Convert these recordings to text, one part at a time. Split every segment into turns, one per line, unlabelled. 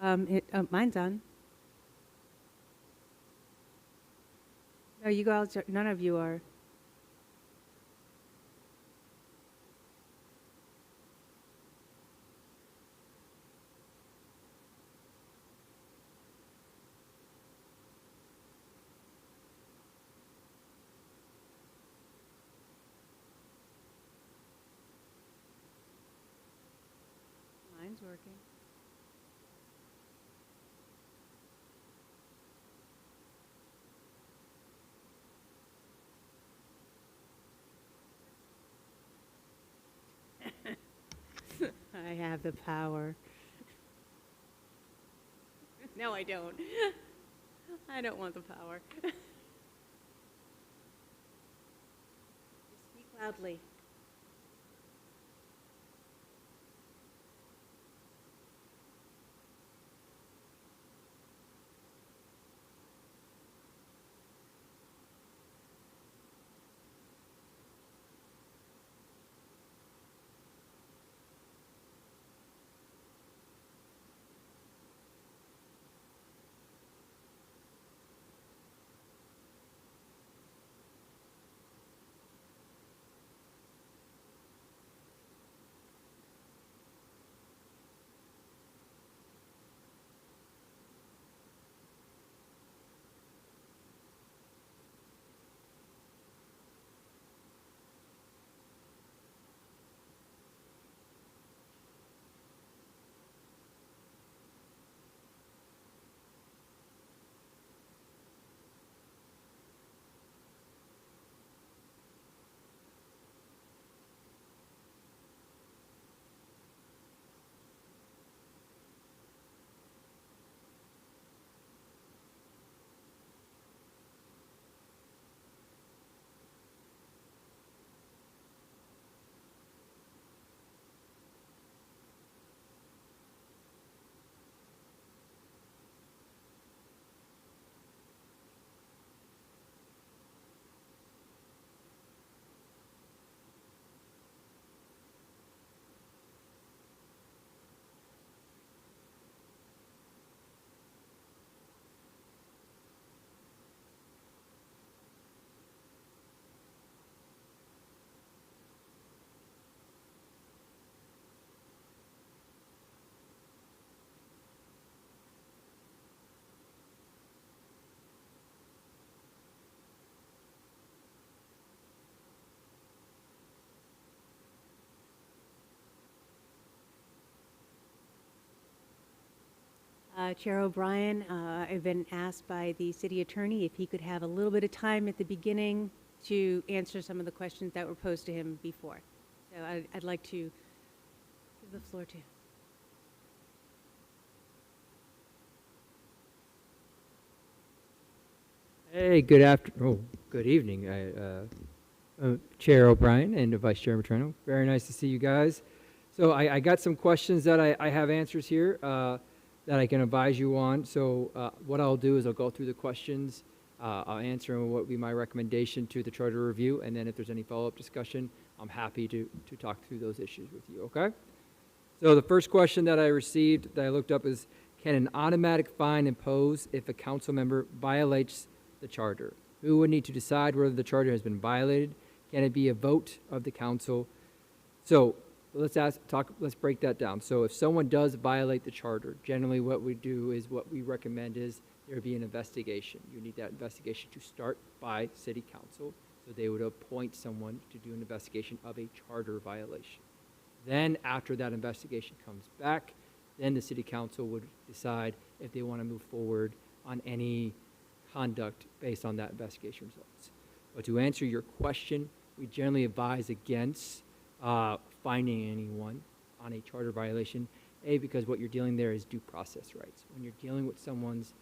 Mine's on. No, you guys, none of you are. Mine's working. I have the power. No, I don't. I don't want the power. Just speak loudly. Chair O'Brien, I've been asked by the city attorney if he could have a little bit of time at the beginning to answer some of the questions that were posed to him before. So I'd like to give the floor to him.
Hey, good evening, Chair O'Brien and Vice Chair Matrano. Very nice to see you guys. So I got some questions that I have answers here that I can advise you on. So what I'll do is I'll go through the questions. I'll answer what would be my recommendation to the charter review, and then if there's any follow-up discussion, I'm happy to talk through those issues with you, okay? So the first question that I received that I looked up is, can an automatic fine impose if a council member violates the charter? Who would need to decide whether the charter has been violated? Can it be a vote of the council? So let's break that down. So if someone does violate the charter, generally what we do is what we recommend is there be an investigation. You need that investigation to start by city council. So they would appoint someone to do an investigation of a charter violation. Then after that investigation comes back, then the city council would decide if they want to move forward on any conduct based on that investigation results. But to answer your question, we generally advise against finding anyone on a charter violation, because what you're dealing there is due process rights. When you're dealing with someone's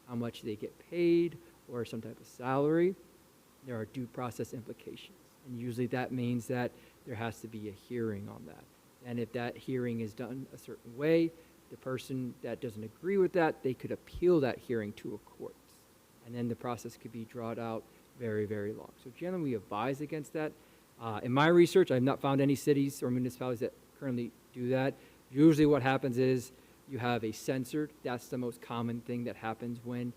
how much they get paid or some type of salary, there are due process implications. And usually that means that there has to be a hearing on that. And if that hearing is done a certain way, the person that doesn't agree with that, they could appeal that hearing to a court. And then the process could be drawn out very, very long. So generally we advise against that. In my research, I've not found any cities or municipalities that currently do that. Usually what happens is you have a censored. That's the most common thing that happens when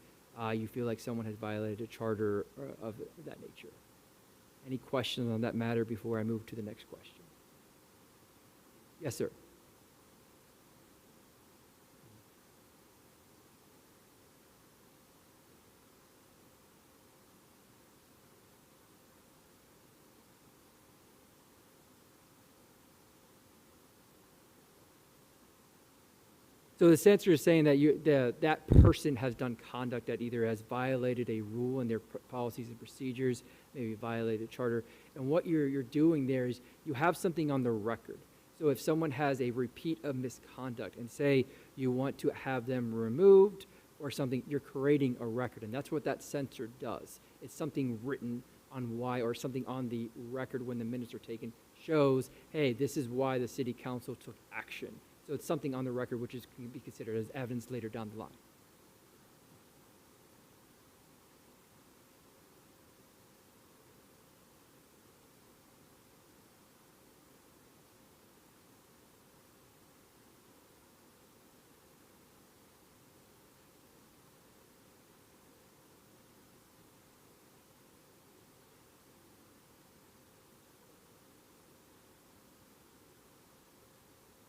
you feel like someone has violated a charter of that nature. Any questions on that matter before I move to the next question? Yes, sir. So the censor is saying that that person has done conduct that either has violated a rule in their policies and procedures, maybe violated charter. And what you're doing there is you have something on the record. So if someone has a repeat of misconduct and say you want to have them removed or something, you're creating a record. And that's what that censor does. It's something written on why, or something on the record when the minutes are taken shows, hey, this is why the city council took action. So it's something on the record which can be considered as evidence later down the line.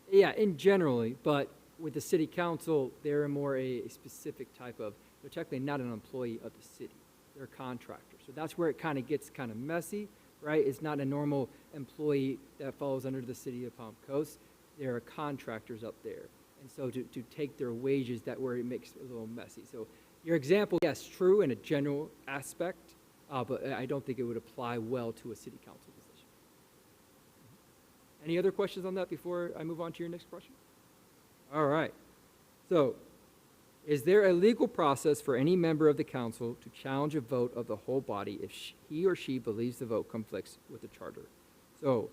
Yeah, in generally, but with the city council, they're more a specific type of, they're technically not an employee of the city. They're a contractor. So that's where it kind of gets kind of messy, right? It's not a normal employee that falls under the city of Palm Coast. There are contractors up there. And so to take their wages, that where it makes it a little messy. So your example, yes, true in a general aspect, but I don't think it would apply well to a city council position. Any other questions on that before I move on to your next question? All right. So, is there a legal process for any member of the council to challenge a vote of the whole body if he or she believes the vote conflicts with the charter? So,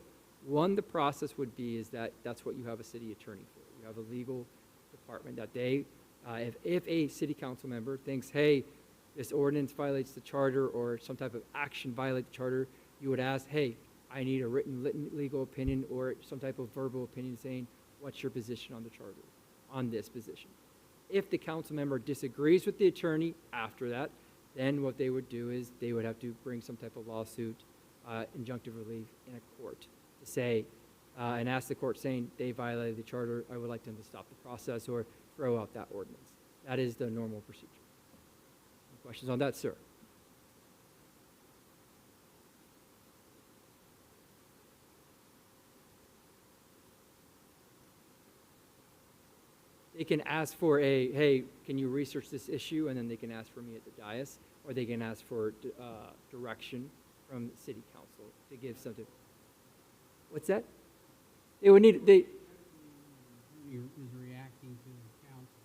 one, the process would be is that's what you have a city attorney for. You have a legal department that they, if a city council member thinks, hey, this ordinance violates the charter or some type of action violates the charter, you would ask, hey, I need a written legal opinion or some type of verbal opinion saying, what's your position on the charter, on this position? If the council member disagrees with the attorney after that, then what they would do is they would have to bring some type of lawsuit, injunctive relief in a court to say, and ask the court saying they violated the charter, I would like them to stop the process or throw out that ordinance. That is the normal procedure. Any questions on that, sir? They can ask for hey, can you research this issue? And then they can ask for me at the dais, or they can ask for direction from the city council to give something. What's that? They would need,
Is reacting to the council.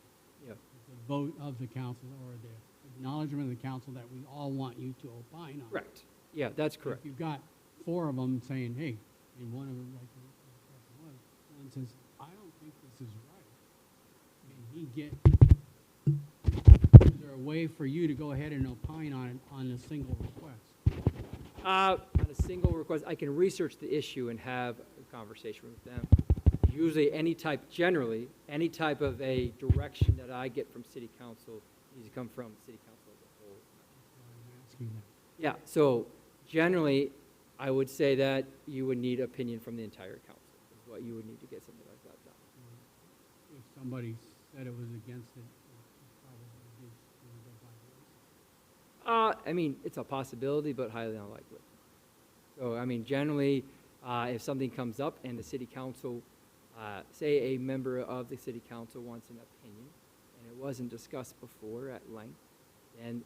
Yeah.
The vote of the council or the acknowledgement of the council that we all want you to opine on.
correct. Yeah, that's correct.
If you've got four of them saying, hey, and one of them, like the question was, one says, I don't think this is right. Is there a way for you to go ahead and opine on it on a single request?
On a single request, I can research the issue and have a conversation with them. Usually generally, any type of a direction that I get from city council needs to come from city council as a whole.
I'm asking that.
Yeah, so generally, I would say that you would need opinion from the entire council, is what you would need to get something like that done.
If somebody said it was against it, probably is a violation.
I mean, it's a possibility, but highly unlikely. So, I mean, generally, if something comes up and the city council, say a member of the city council wants an opinion, and it wasn't discussed before at length, then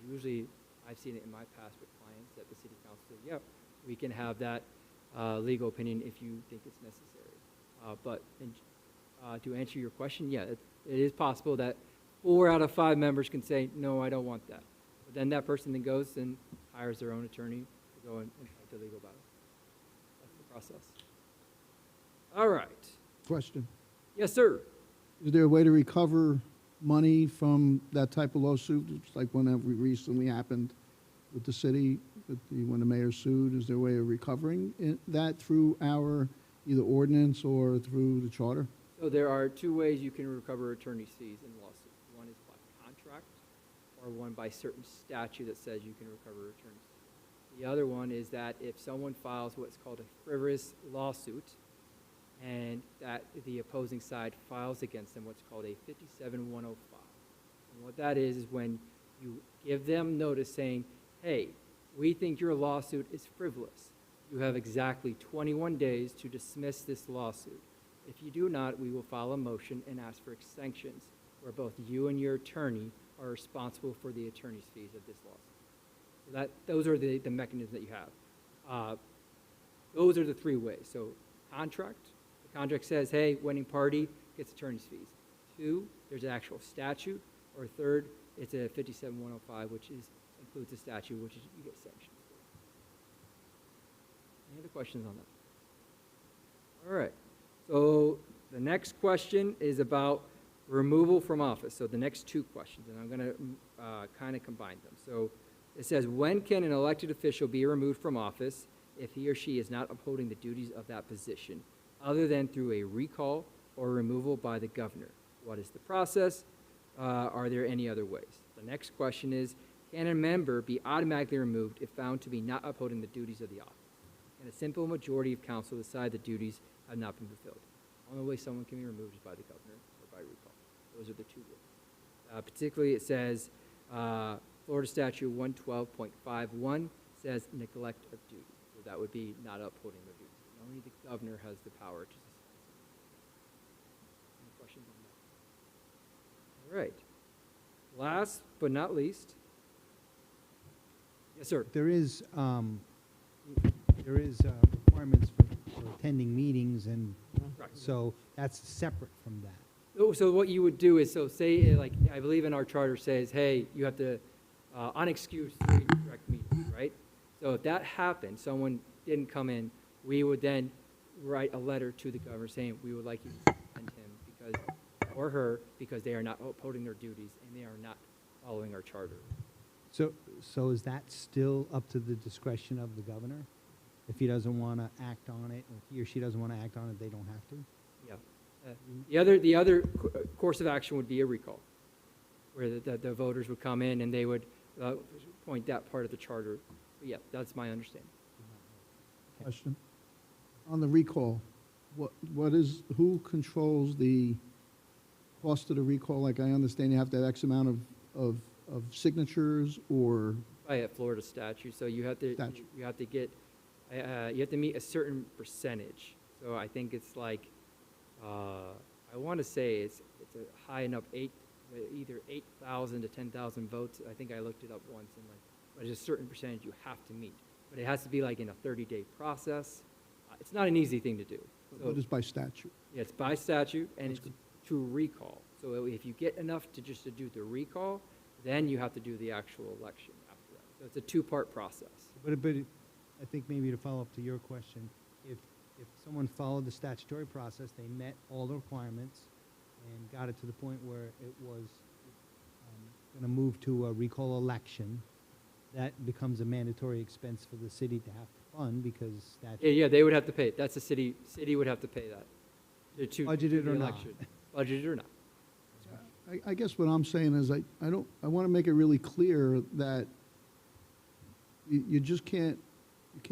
usually I've seen it in my past with clients that the city council says, yep, we can have that legal opinion if you think it's necessary. But to answer your question, yeah, it is possible that 4 out of 5 members can say, no, I don't want that. But then that person then goes and hires their own attorney to go and fight the legal battle. That's the process. All right.
Question.
Yes, sir.
Is there a way to recover money from that type of lawsuit? It's like one that recently happened with the city, when the mayor sued. Is there a way of recovering that through our either ordinance or through the charter?
So there are two ways you can recover attorney's fees in lawsuits. One is by contract, or one by certain statute that says you can recover attorney's fees. The other one is that if someone files what's called a frivolous lawsuit, and that the opposing side files against them what's called a 57105. And what that is when you give them notice saying, hey, we think your lawsuit is frivolous. You have exactly 21 days to dismiss this lawsuit. If you do not, we will file a motion and ask for extensions where both you and your attorney are responsible for the attorney's fees of this lawsuit. So those are the mechanisms that you have. Those are the three ways. So contract, the contract says, hey, winning party gets attorney's fees. Two, there's an actual statute. Or third, it's a 57105, which includes a statute, which is you get sanctions. Any other questions on that? All right. So the next question is about removal from office. So the next two questions, and I'm going to kind of combine them. So it says, when can an elected official be removed from office if he or she is not upholding the duties of that position, other than through a recall or removal by the governor? What is the process? Are there any other ways? The next question is, can a member be automatically removed if found to be not upholding the duties of the office? Can a simple majority of council decide the duties have not been fulfilled? The only way someone can be removed is by the governor or by recall. Those are the two ways. Particularly, it says, Florida Statute 112.51 says neglect of duty. So that would be not upholding the duties. Only the governor has the power to suspend someone. Any questions on that? All right. Last but not least. Yes, sir.
There is requirements for attending meetings, and
Right.
so that's separate from that.
So what you would do is, so say, like, I believe in our charter says, hey, you have to unexcused redirect meetings, right? So if that happened, someone didn't come in, we would then write a letter to the governor saying, we would like you to suspend him because, or her, because they are not upholding their duties and they are not following our charter.
So is that still up to the discretion of the governor? If he doesn't want to act on it, or he or she doesn't want to act on it, they don't have to?
Yeah. The other course of action would be a recall, where the voters would come in and they would point that part of the charter. But yeah, that's my understanding.
Question. On the recall, who controls the cost of the recall? Like, I understand you have to have X amount of signatures, or
By a Florida statute, so you have to
Statute.
you have to get you have to meet a certain percentage. So I think it's like I want to say it's a high enough either 8,000 to 10,000 votes. I think I looked it up once, and like, but it's a certain percentage you have to meet. But it has to be like in a 30-day process. It's not an easy thing to do. So,
what is by statute?
yeah, it's by statute, and
That's
it's to recall. So if you get enough to just to do the recall, then you have to do the actual election after that. So it's a two-part process.
But I think maybe to follow up to your question, if someone followed the statutory process, they met all the requirements and got it to the point where it was going to move to a recall election, that becomes a mandatory expense for the city to have to fund because statute.
Yeah, they would have to pay it. That's the city would have to pay that.
Budgeted
the
or not.
election. Budgeted or not.
I guess what I'm saying is I want to make it really clear that you can't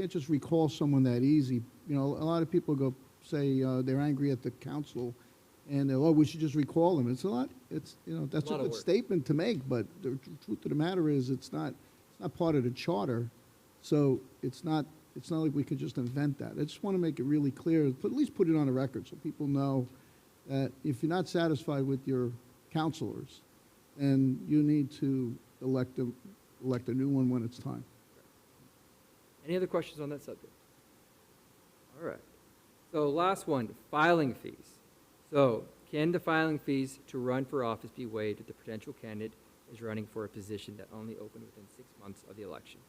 just recall someone that easy. You know, a lot of people say they're angry at the council, and they're, we should just recall them. It's a lot. That's a
lot of
good
work.
statement to make, but the truth of the matter is it's not part of the charter, so it's not like we could just invent that. I just want to make it really clear, at least put it on the record so people know that if you're not satisfied with your counselors, then you need to elect a new one when it's time.
Any other questions on that subject? All right. So last one, filing fees. So can the filing fees to run for office be waived if the potential candidate is running for a position that only opened within 6 months of the election?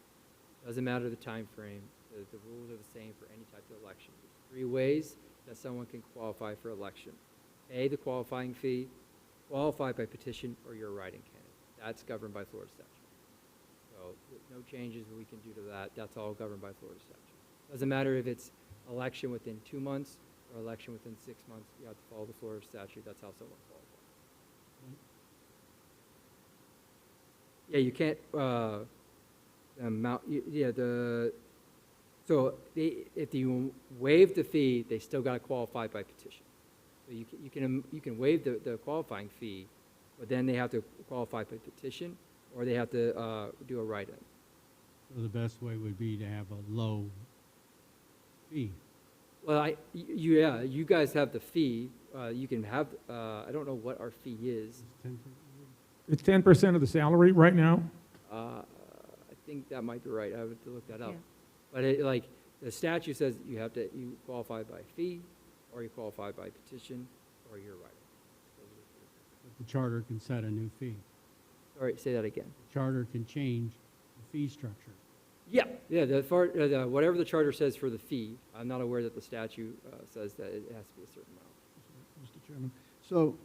Doesn't matter the time frame. The rules are the same for any type of election. There's 3 ways that someone can qualify for election. Pay the qualifying fee, qualify by petition, or you're a write-in candidate. That's governed by Florida statute. So no changes we can do to that. That's all governed by Florida statute. Doesn't matter if it's election within 2 months or election within 6 months, you have to follow the Florida statute. That's how someone qualifies. Yeah, you can't, if you waive the fee, they still got to qualify by petition. So you can waive the qualifying fee, but then they have to qualify by petition, or they have to do a write-in.
So the best way would be to have a low fee.
Well, you guys have the fee. You can have, I don't know what our fee is.
It's 10% of the salary right now?
I think that might be right. I would have to look that up.
Yeah.
But the statute says you qualify by fee, or you qualify by petition, or you're right.
But the charter can set a new fee.
Sorry, say that again.
The charter can change the fee structure.
Yeah, whatever the charter says for the fee, I'm not aware that the statute says that it has to be a certain amount.
Mr. Chairman.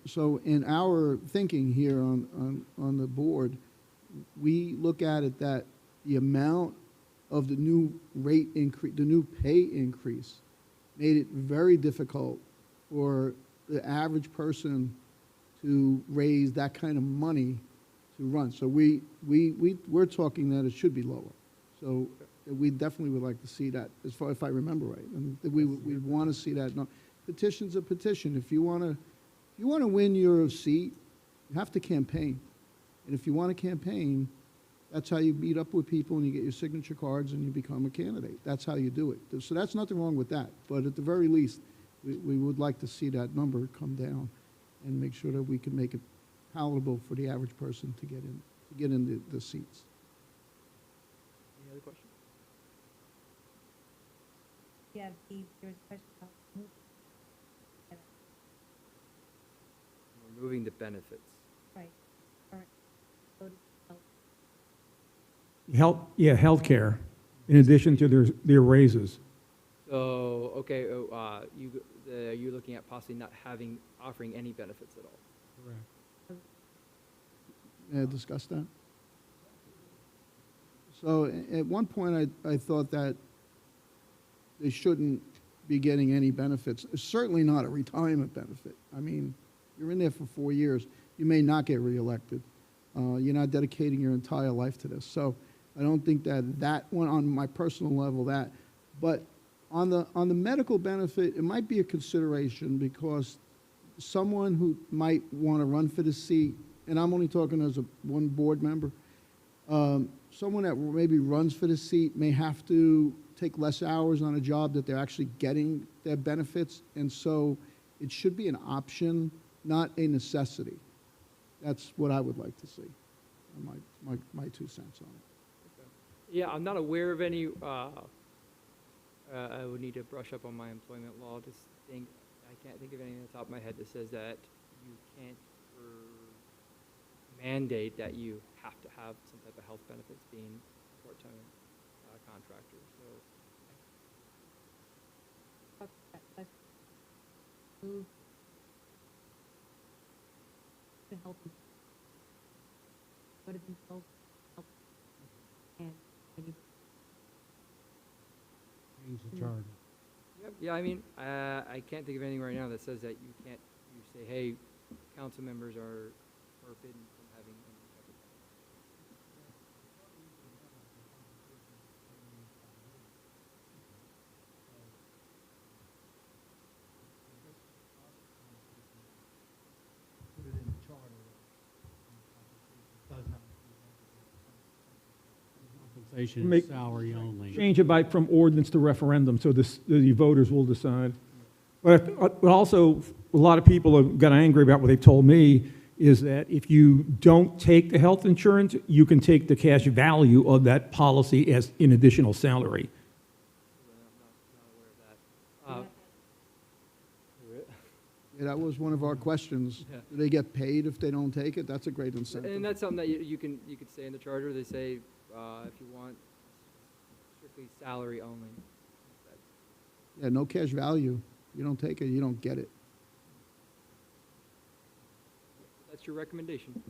So in our thinking here on the board, we look at it that the amount of the new rate increase, the new pay increase, made it very difficult for the average person to raise that kind of money to run. So we're talking that it should be lower. So we definitely would like to see that, as far if I remember right, and we want to see that. No, petition's a petition. If you want to win your seat, you have to campaign. And if you want to campaign, that's how you meet up with people and you get your signature cards and you become a candidate. That's how you do it. So that's nothing wrong with that. But at the very least, we would like to see that number come down and make sure that we can make it palatable for the average person to get in the seats.
Any other questions?
Yeah, there was a question about
Removing the benefits.
right.
Healthcare, in addition to their raises.
So, okay, you're looking at possibly not offering any benefits at all.
Correct.
May I discuss that? So at one point, I thought that they shouldn't be getting any benefits, certainly not a retirement benefit. I mean, you're in there for 4 years. You may not get reelected. You're not dedicating your entire life to this. So I don't think that one, on my personal level, but on the medical benefit, it might be a consideration because someone who might want to run for the seat, and I'm only talking as one board member, someone that maybe runs for the seat may have to take less hours on a job that they're actually getting their benefits, and so it should be an option, not a necessity. That's what I would like to see. My 2 cents on it.
Yeah, I'm not aware of any, I would need to brush up on my employment law to think, I can't think of anything on the top of my head that says that you can't mandate that you have to have some type of health benefits being a part-time contractor, so.
Move to help go to themselves, help, and maybe
Change the charter.
Yeah, I mean, I can't think of anything right now that says that you can't, you say, hey, council members are forbidden from having any type of
Put it in the charter. Does not.
Compensation
Make-
is salary only.
Change it from ordinance to referendum, so the voters will decide. But also, a lot of people have got angry about what they've told me, is that if you don't take the health insurance, you can take the cash value of that policy as an additional salary.
not aware of that.
Yeah, that was one of our questions.
Yeah.
Do they get paid if they don't take it? That's a great
And
incentive.
that's something that you could say in the charter. They say if you want strictly salary only.
Yeah, no cash value. You don't take it, you don't get it.
That's your recommendation.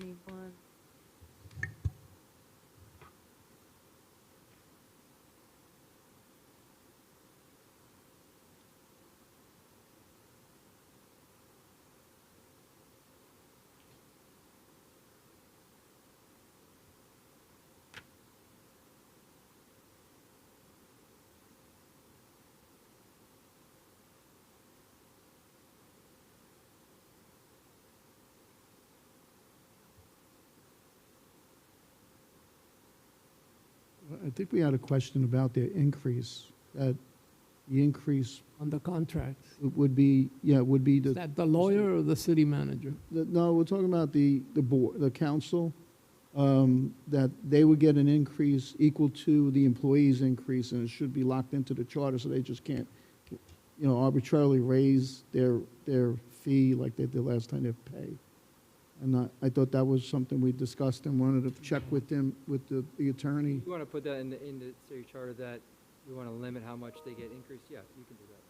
me one.
I think we had a question about the increase, that the increase
On the contract.
would be, yeah, would be
Is that the lawyer or the city manager?
no, we're talking about the board, the council, that they would get an increase equal to the employees' increase, and it should be locked into the charter, so they just can't, arbitrarily raise their fee like they did last time they pay. And I thought that was something we discussed and wanted to check with them, with the attorney.
You want to put that in the city charter that we want to limit how much they get increased? Yeah, you can do that.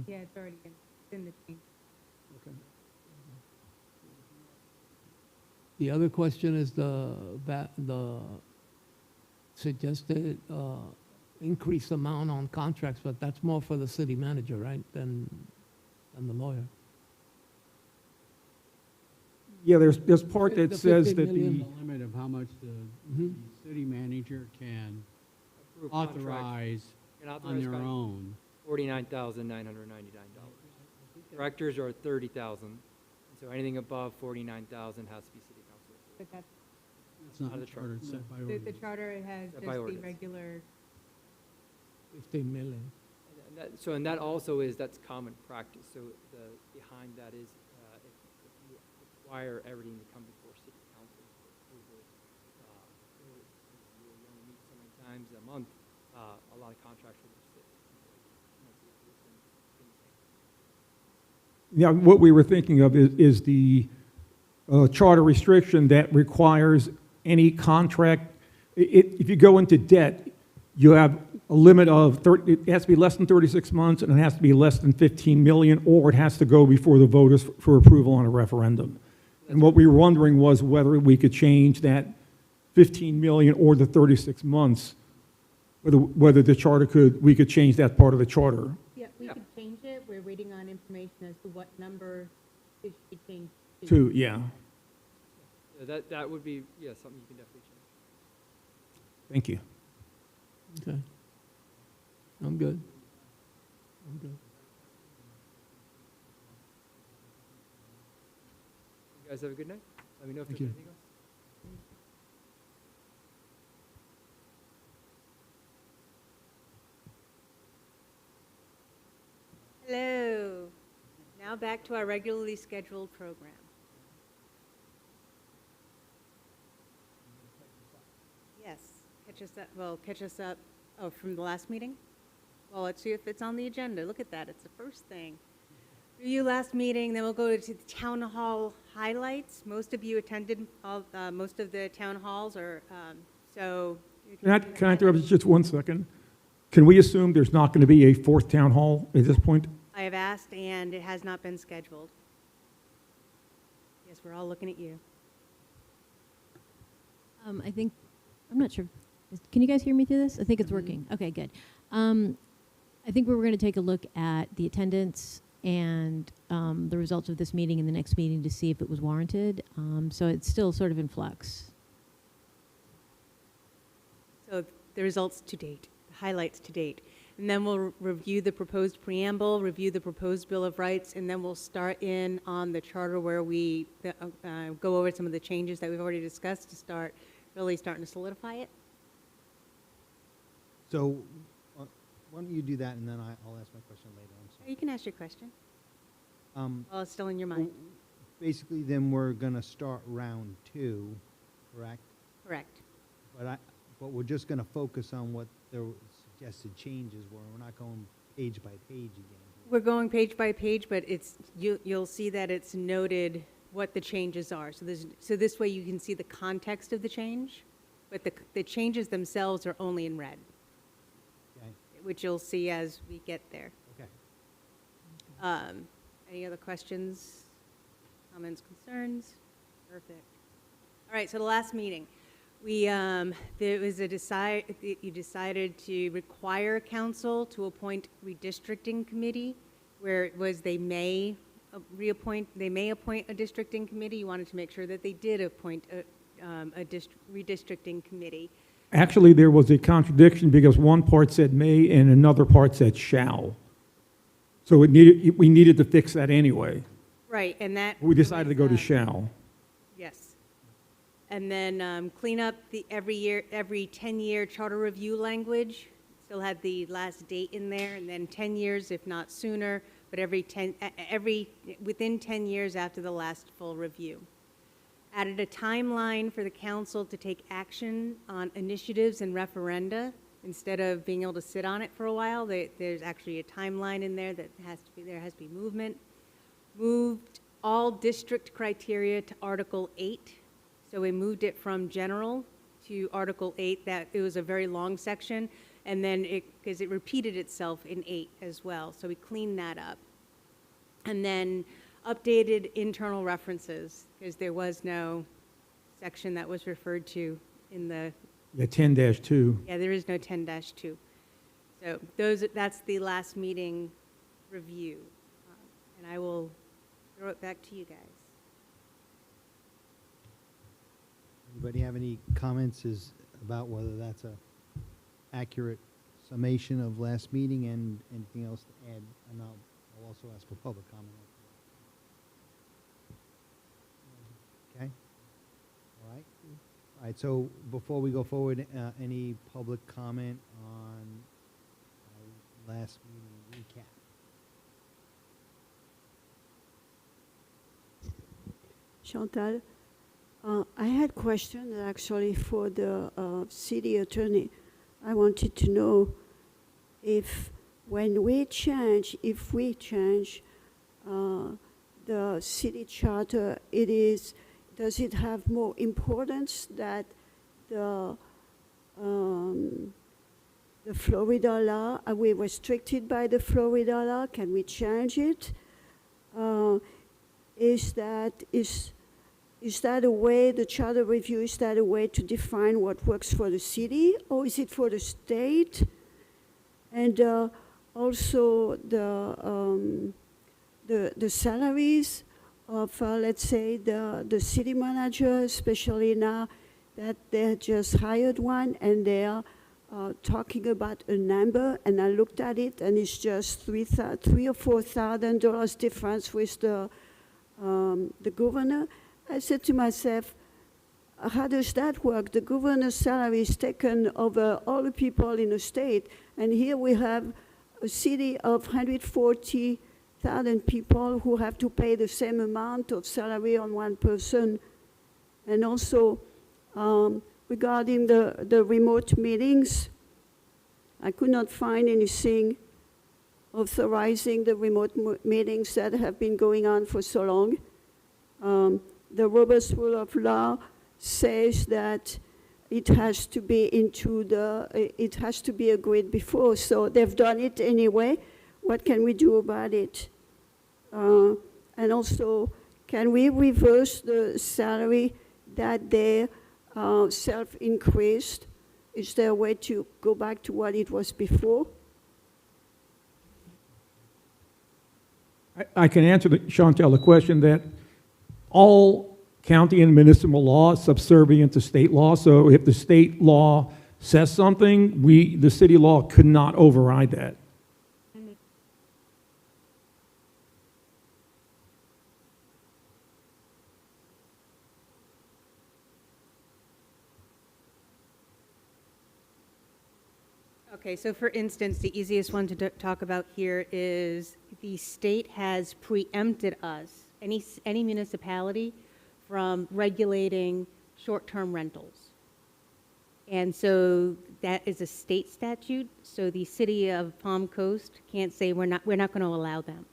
Yeah, it's already in the change.
Okay.
The other question is the suggested increased amount on contracts, but that's more for the city manager, right, than the lawyer?
Yeah, there's part that
The
says
15
that
The
the,
limit of how much the
Mhm.
city manager can
Approved contract
authorize
and
on
authorize
their
con-
own.
$49,999. Directors are 30,000. So anything above 49,000 has to be city council approved.
But that's,
It's not
Out of
the
the charter.
charter, it's set by
the
ordinance.
charter has
Set
just
by
the
ordinance.
regular,
15 million.
And that also is, that's common practice. So behind that is, if you require everything to come before city council for approval, you only meet so many times a month, a lot of contracts will just sit.
yeah, what we were thinking of is the charter restriction that requires any contract, if you go into debt, you have a limit of, it has to be less than 36 months, and it has to be less than 15 million, or it has to go before the voters for approval on a referendum. And what we were wondering was whether we could change that 15 million or the 36 months, whether the charter we could change that part of the charter.
yeah, we
Yeah.
could change it. We're waiting on information as to what number it should be changed to.
To, yeah,
Yeah, that would be, yeah, something you can definitely change.
thank you.
Okay. I'm good. I'm good.
You guys have a good night. Let me know if
Thank
there's
you.
anything else.
Hello. Now back to our regularly scheduled program. Yes, catch us up, oh, from the last meeting? Well, let's see if it's on the agenda. Look at that, it's the first thing. Review last meeting, then we'll go to the town hall highlights. Most of you attended, most of the town halls are, so. you
Can I,
do the
can I interrupt
highlights.
just 1 second? Can we assume there's not going to be a fourth town hall at this point?
I have asked, and it has not been scheduled. Yes, we're all looking at you.
I think, I'm not sure. Can you guys hear me through this? I think it's working. Okay, good. I think we were going to take a look at the attendance and the results of this meeting and the next meeting to see if it was warranted. So it's still sort of in flux.
So the results to date, the highlights to date. And then we'll review the proposed preamble, review the proposed Bill of Rights, and then we'll start in on the charter where we go over some of the changes that we've already discussed to start really starting to solidify it.
So, why don't you do that, and then I'll ask my question later, I'm sorry.
You can ask your question
Um,
while it's still in your mind.
Basically, then we're gonna start round 2, correct?
Correct.
But we're just gonna focus on what their suggested changes were, we're not going page by page again.
We're going page by page, but you'll see that it's noted what the changes are. So this way you can see the context of the change, but the changes themselves are only in red,
Okay,
which you'll see as we get there.
okay.
Any other questions, comments, concerns? Perfect. All right, so the last meeting, there was you decided to require council to appoint redistricting committee, where it was they may appoint a districting committee. You wanted to make sure that they did appoint a redistricting committee.
Actually, there was a contradiction because one part said may and another part said shall. So we needed to fix that anyway.
Right, and that.
We decided to go to
was,
shall.
Yes. And then clean up the every 10-year charter review language. Still had the last date in there, and then 10 years, if not sooner, but within 10 years after the last full review. Added a timeline for the council to take action on initiatives and referenda. Instead of being able to sit on it for a while, there's actually a timeline in there that has to be movement. Moved all district criteria to Article 8. So we moved it from general to Article 8. That it was a very long section, and then because it repeated itself in 8 as well. So we cleaned that up. And then updated internal references, because there was no section that was referred to in the...
Yeah, 10-2.
Yeah, there is no 10-2. So that's the last meeting review. And I will throw it back to you guys.
Anybody have any comments about whether that's a accurate summation of last meeting and anything else to add? And I'll also ask for public comment. Okay? All right. All right, so before we go forward, any public comment on our last meeting recap?
Chantal, I had questions actually for the city attorney. I wanted to know if we change the city charter, does it have more importance that the Florida law? Are we restricted by the Florida law? Can we change it? Is that a way, the charter review, is that a way to define what works for the city, or is it for the state? And also the salaries of, let's say, the city manager, especially now that they just hired one, and they are talking about a number, and I looked at it, and it's just $3,000 or $4,000 difference with the governor. I said to myself, how does that work? The governor's salary is taken over all the people in the state, and here we have a city of 140,000 people who have to pay the same amount of salary on one person. And also, regarding the remote meetings, I could not find anything authorizing the remote meetings that have been going on for so long. The Robert's Rule of Law says that it has to be it has to be agreed before, so they've done it anyway. What can we do about it? And also, can we reverse the salary that they self-increased? Is there a way to go back to what it was before?
I can answer, Chantal, the question that all county and municipal law is subservient to state law. So if the state law says something, the city law could not override that.
Okay, so for instance, the easiest one to talk about here is the state has preempted us, any municipality, from regulating short-term rentals. And so that is a state statute, so the city of Palm Coast can't say we're not going to allow them.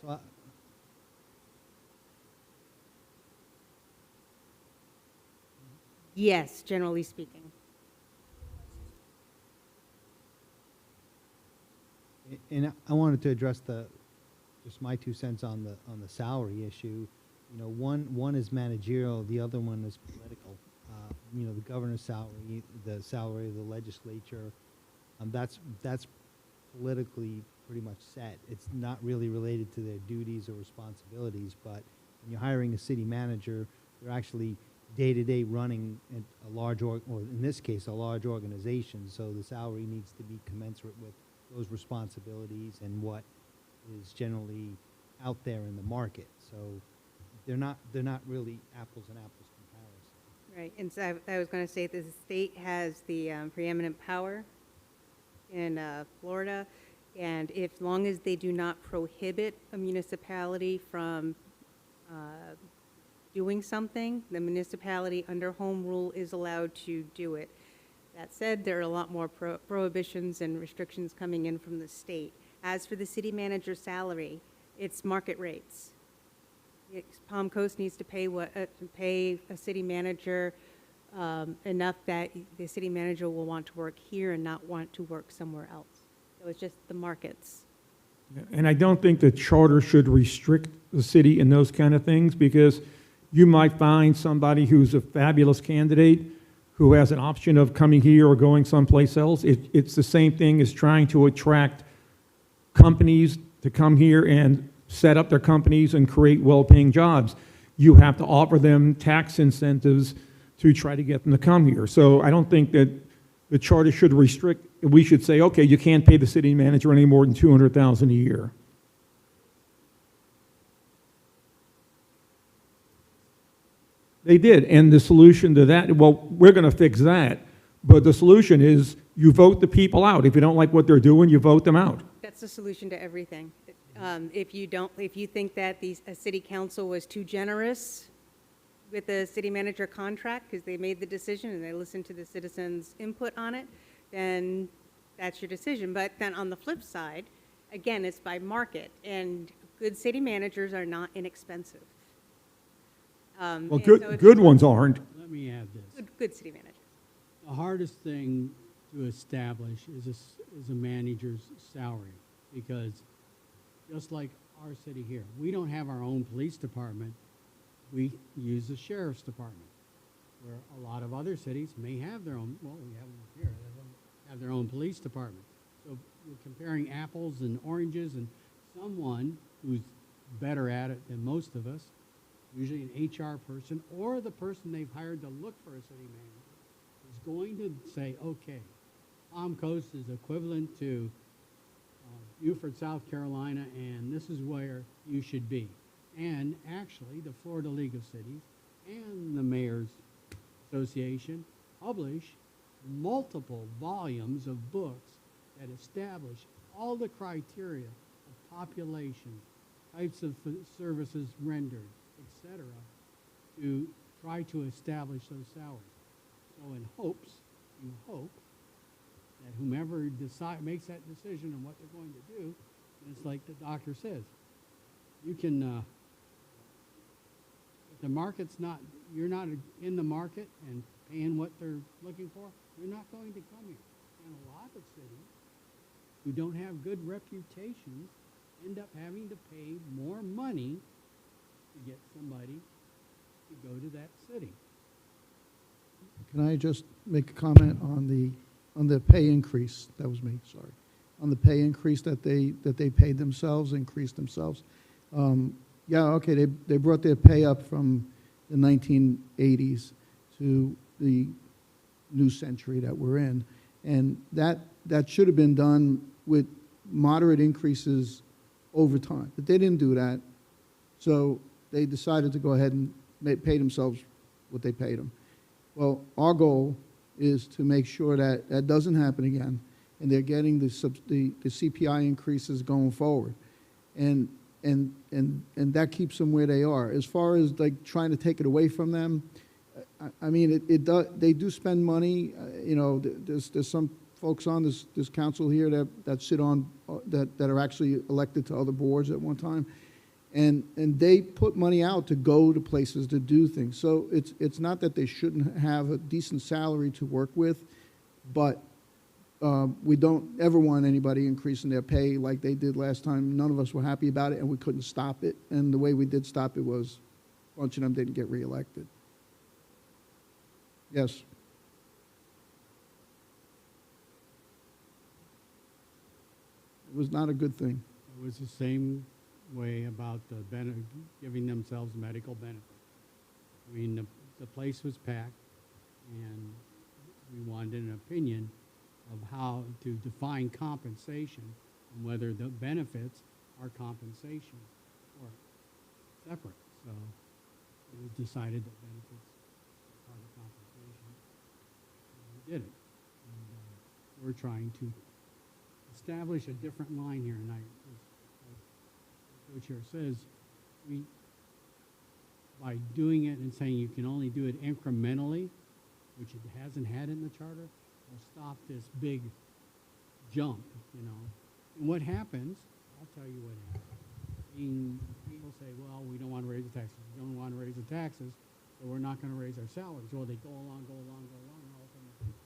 So
Yes, generally speaking.
And I wanted to address just my 2 cents on the salary issue. You know, one is managerial, the other one is political. You know, the governor's salary, the salary of the legislature, that's politically pretty much set. It's not really related to their duties or responsibilities, but when you're hiring a city manager, they're actually day-to-day running a large, or in this case, a large organization, so the salary needs to be commensurate with those responsibilities and what is generally out there in the market. So they're not really apples and apples comparison.
Right, and so I was going to say that the state has the preeminent power in Florida, and if long as they do not prohibit a municipality from doing something, the municipality under home rule is allowed to do it. That said, there are a lot more prohibitions and restrictions coming in from the state. As for the city manager's salary, it's market rates. Palm Coast needs to pay pay a city manager enough that the city manager will want to work here and not want to work somewhere else. So it's just the markets.
And I don't think the charter should restrict the city in those kind of things, because you might find somebody who's a fabulous candidate who has an option of coming here or going someplace else. It's the same thing as trying to attract companies to come here and set up their companies and create well-paying jobs. You have to offer them tax incentives to try to get them to come here. So I don't think that the charter should restrict. We should say, okay, you can't pay the city manager any more than $200,000 a year. They did, and the solution to that, well, we're going to fix that, but the solution is you vote the people out. If you don't like what they're doing, you vote them out.
That's the solution to everything. If you think that a city council was too generous with the city manager contract because they made the decision and they listened to the citizens' input on it, then that's your decision. But then on the flip side, again, it's by market, and good city managers are not inexpensive.
Well,
And so if
good
you-
ones aren't.
Let me add this.
Good city managers.
The hardest thing to establish is a manager's salary, because just like our city here, we don't have our own police department. We use the sheriff's department, where a lot of other cities may have their own, well, we have them here, they don't have their own police department. So we're comparing apples and oranges, and someone who's better at it than most of us, usually an HR person or the person they've hired to look for a city manager, is going to say, okay, Palm Coast is equivalent to Beaufort, South Carolina, and this is where you should be. And actually, the Florida League of Cities and the Mayor's Association publish multiple volumes of books that establish all the criteria of population, types of services rendered, etc., to try to establish those salaries. So in hopes, you hope, that whomever makes that decision on what they're going to do, it's like the doctor says, you can, if the market's not, you're not in the market and paying what they're looking for, you're not going to come here. And a lot of cities who don't have good reputations end up having to pay more money to get somebody to go to that city.
Can I just make a comment on the pay increase? That was me, sorry. On the pay increase that they paid themselves, increased themselves. Yeah, okay, they brought their pay up from the 1980s to the new century that we're in. And that should have been done with moderate increases over time. But they didn't do that. So they decided to go ahead and pay themselves what they paid them. Well, our goal is to make sure that that doesn't happen again, and they're getting the CPI increases going forward, and that keeps them where they are. As far as like trying to take it away from them, I mean, they do spend money. You know, there's some folks on this council here that sit on that are actually elected to other boards at one time. And they put money out to go to places to do things. So it's not that they shouldn't have a decent salary to work with, but We don't ever want anybody increasing their pay like they did last time. None of us were happy about it, and we couldn't stop it. And the way we did stop it was a bunch of them didn't get reelected. Yes. It was not a good thing.
It was the same way about the giving themselves medical benefits. I mean, the place was packed, and we wanted an opinion of how to define compensation and whether the benefits are compensation or separate. So it was decided that benefits are part of compensation. And we did it. And we're trying to establish a different line here. And as the co-chair says, by doing it and saying you can only do it incrementally, which it hasn't had in the charter, will stop this big jump, you know. And what happens, I'll tell you what happens. People say, well, we don't want to raise the taxes. We don't want to raise the taxes, so we're not going to raise our salaries. Well, they go along, and all of a sudden,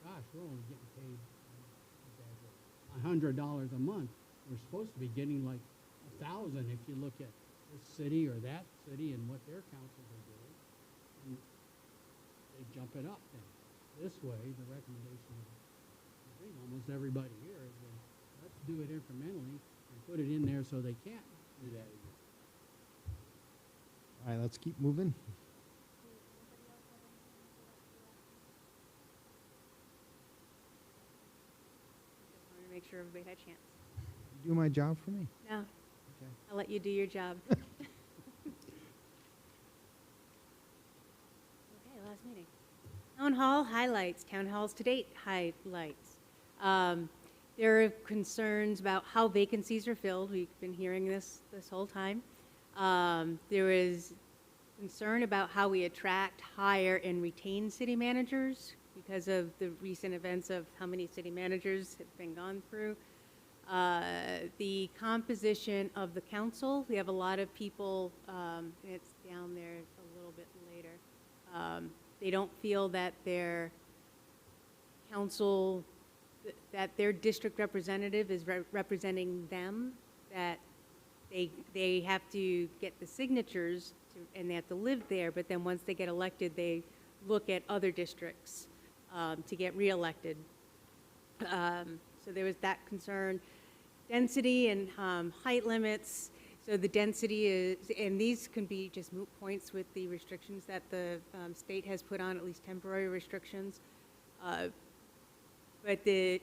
gosh, we're only getting paid $100 a month. We're supposed to be getting like $1,000 if you look at this city or that city and what their councils are doing. And they jump it up then. This way, the recommendation of I think almost everybody here is let's do it incrementally and put it in there so they can't do that again.
All right, let's keep moving.
Just wanted to make sure everybody had a chance.
You do my job for me.
No,
Okay.
I'll let you do your job. Okay, last meeting. Town hall highlights, town halls to date highlights. There are concerns about how vacancies are filled. We've been hearing this whole time. There is concern about how we attract, hire, and retain city managers because of the recent events of how many city managers have been gone through. The composition of the council, we have a lot of people, and it's down there a little bit later. They don't feel that their council, that their district representative is representing them, that they have to get the signatures and they have to live there, but then once they get elected, they look at other districts to get reelected. So there was that concern. Density and height limits. So the density is, and these can be just moot points with the restrictions that the state has put on, at least temporary restrictions. But the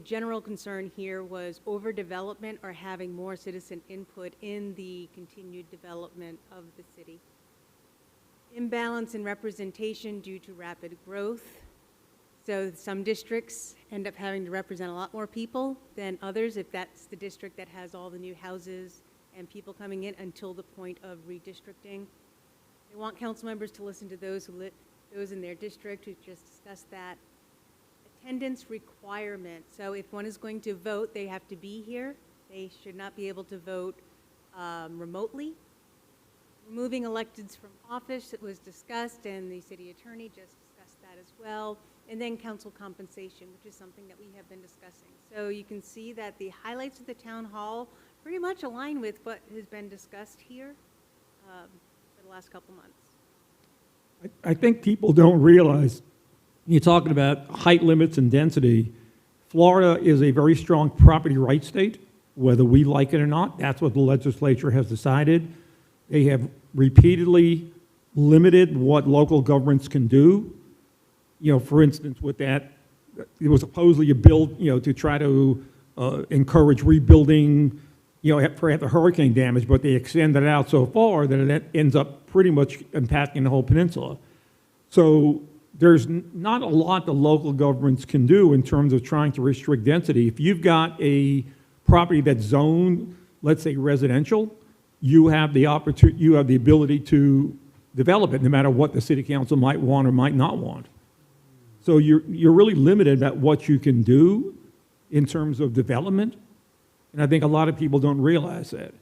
general concern here was overdevelopment or having more citizen input in the continued development of the city. Imbalance in representation due to rapid growth. So some districts end up having to represent a lot more people than others if that's the district that has all the new houses and people coming in until the point of redistricting. They want council members to listen to those those in their district. We've just discussed that. Attendance requirement. So if one is going to vote, they have to be here. They should not be able to vote remotely. Removing electeds from office, it was discussed, and the city attorney just discussed that as well. And then council compensation, which is something that we have been discussing. So you can see that the highlights of the town hall pretty much align with what has been discussed here for the last couple months.
I think people don't realize, you're talking about height limits and density. Florida is a very strong property rights state, whether we like it or not. That's what the legislature has decided. They have repeatedly limited what local governments can do. You know, for instance, with that, it was supposedly a bill, to try to encourage rebuilding, for after hurricane damage, but they extended it out so far that it ends up pretty much impacting the whole peninsula. So there's not a lot the local governments can do in terms of trying to restrict density. If you've got a property that's zoned, let's say residential, you have the ability to develop it no matter what the city council might want or might not want. So you're really limited at what you can do in terms of development, and I think a lot of people don't realize that.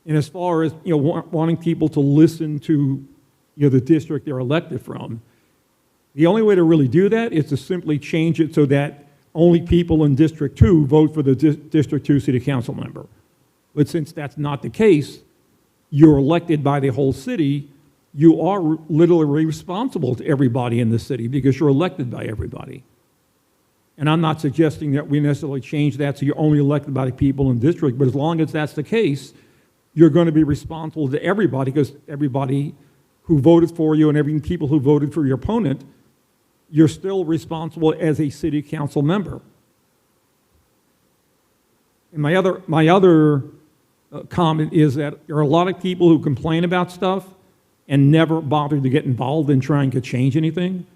And as far as wanting people to listen to the district they're elected from, the only way to really do that is to simply change it so that only people in District 2 vote for the District 2 city council member. But since that's not the case, you're elected by the whole city, you are literally responsible to everybody in the city because you're elected by everybody. And I'm not suggesting that we necessarily change that so you're only elected by the people in district, but as long as that's the case, you're going to be responsible to everybody because everybody who voted for you and every people who voted for your opponent, you're still responsible as a city council member. And my other comment is that there are a lot of people who complain about stuff and never bother to get involved in trying to change anything.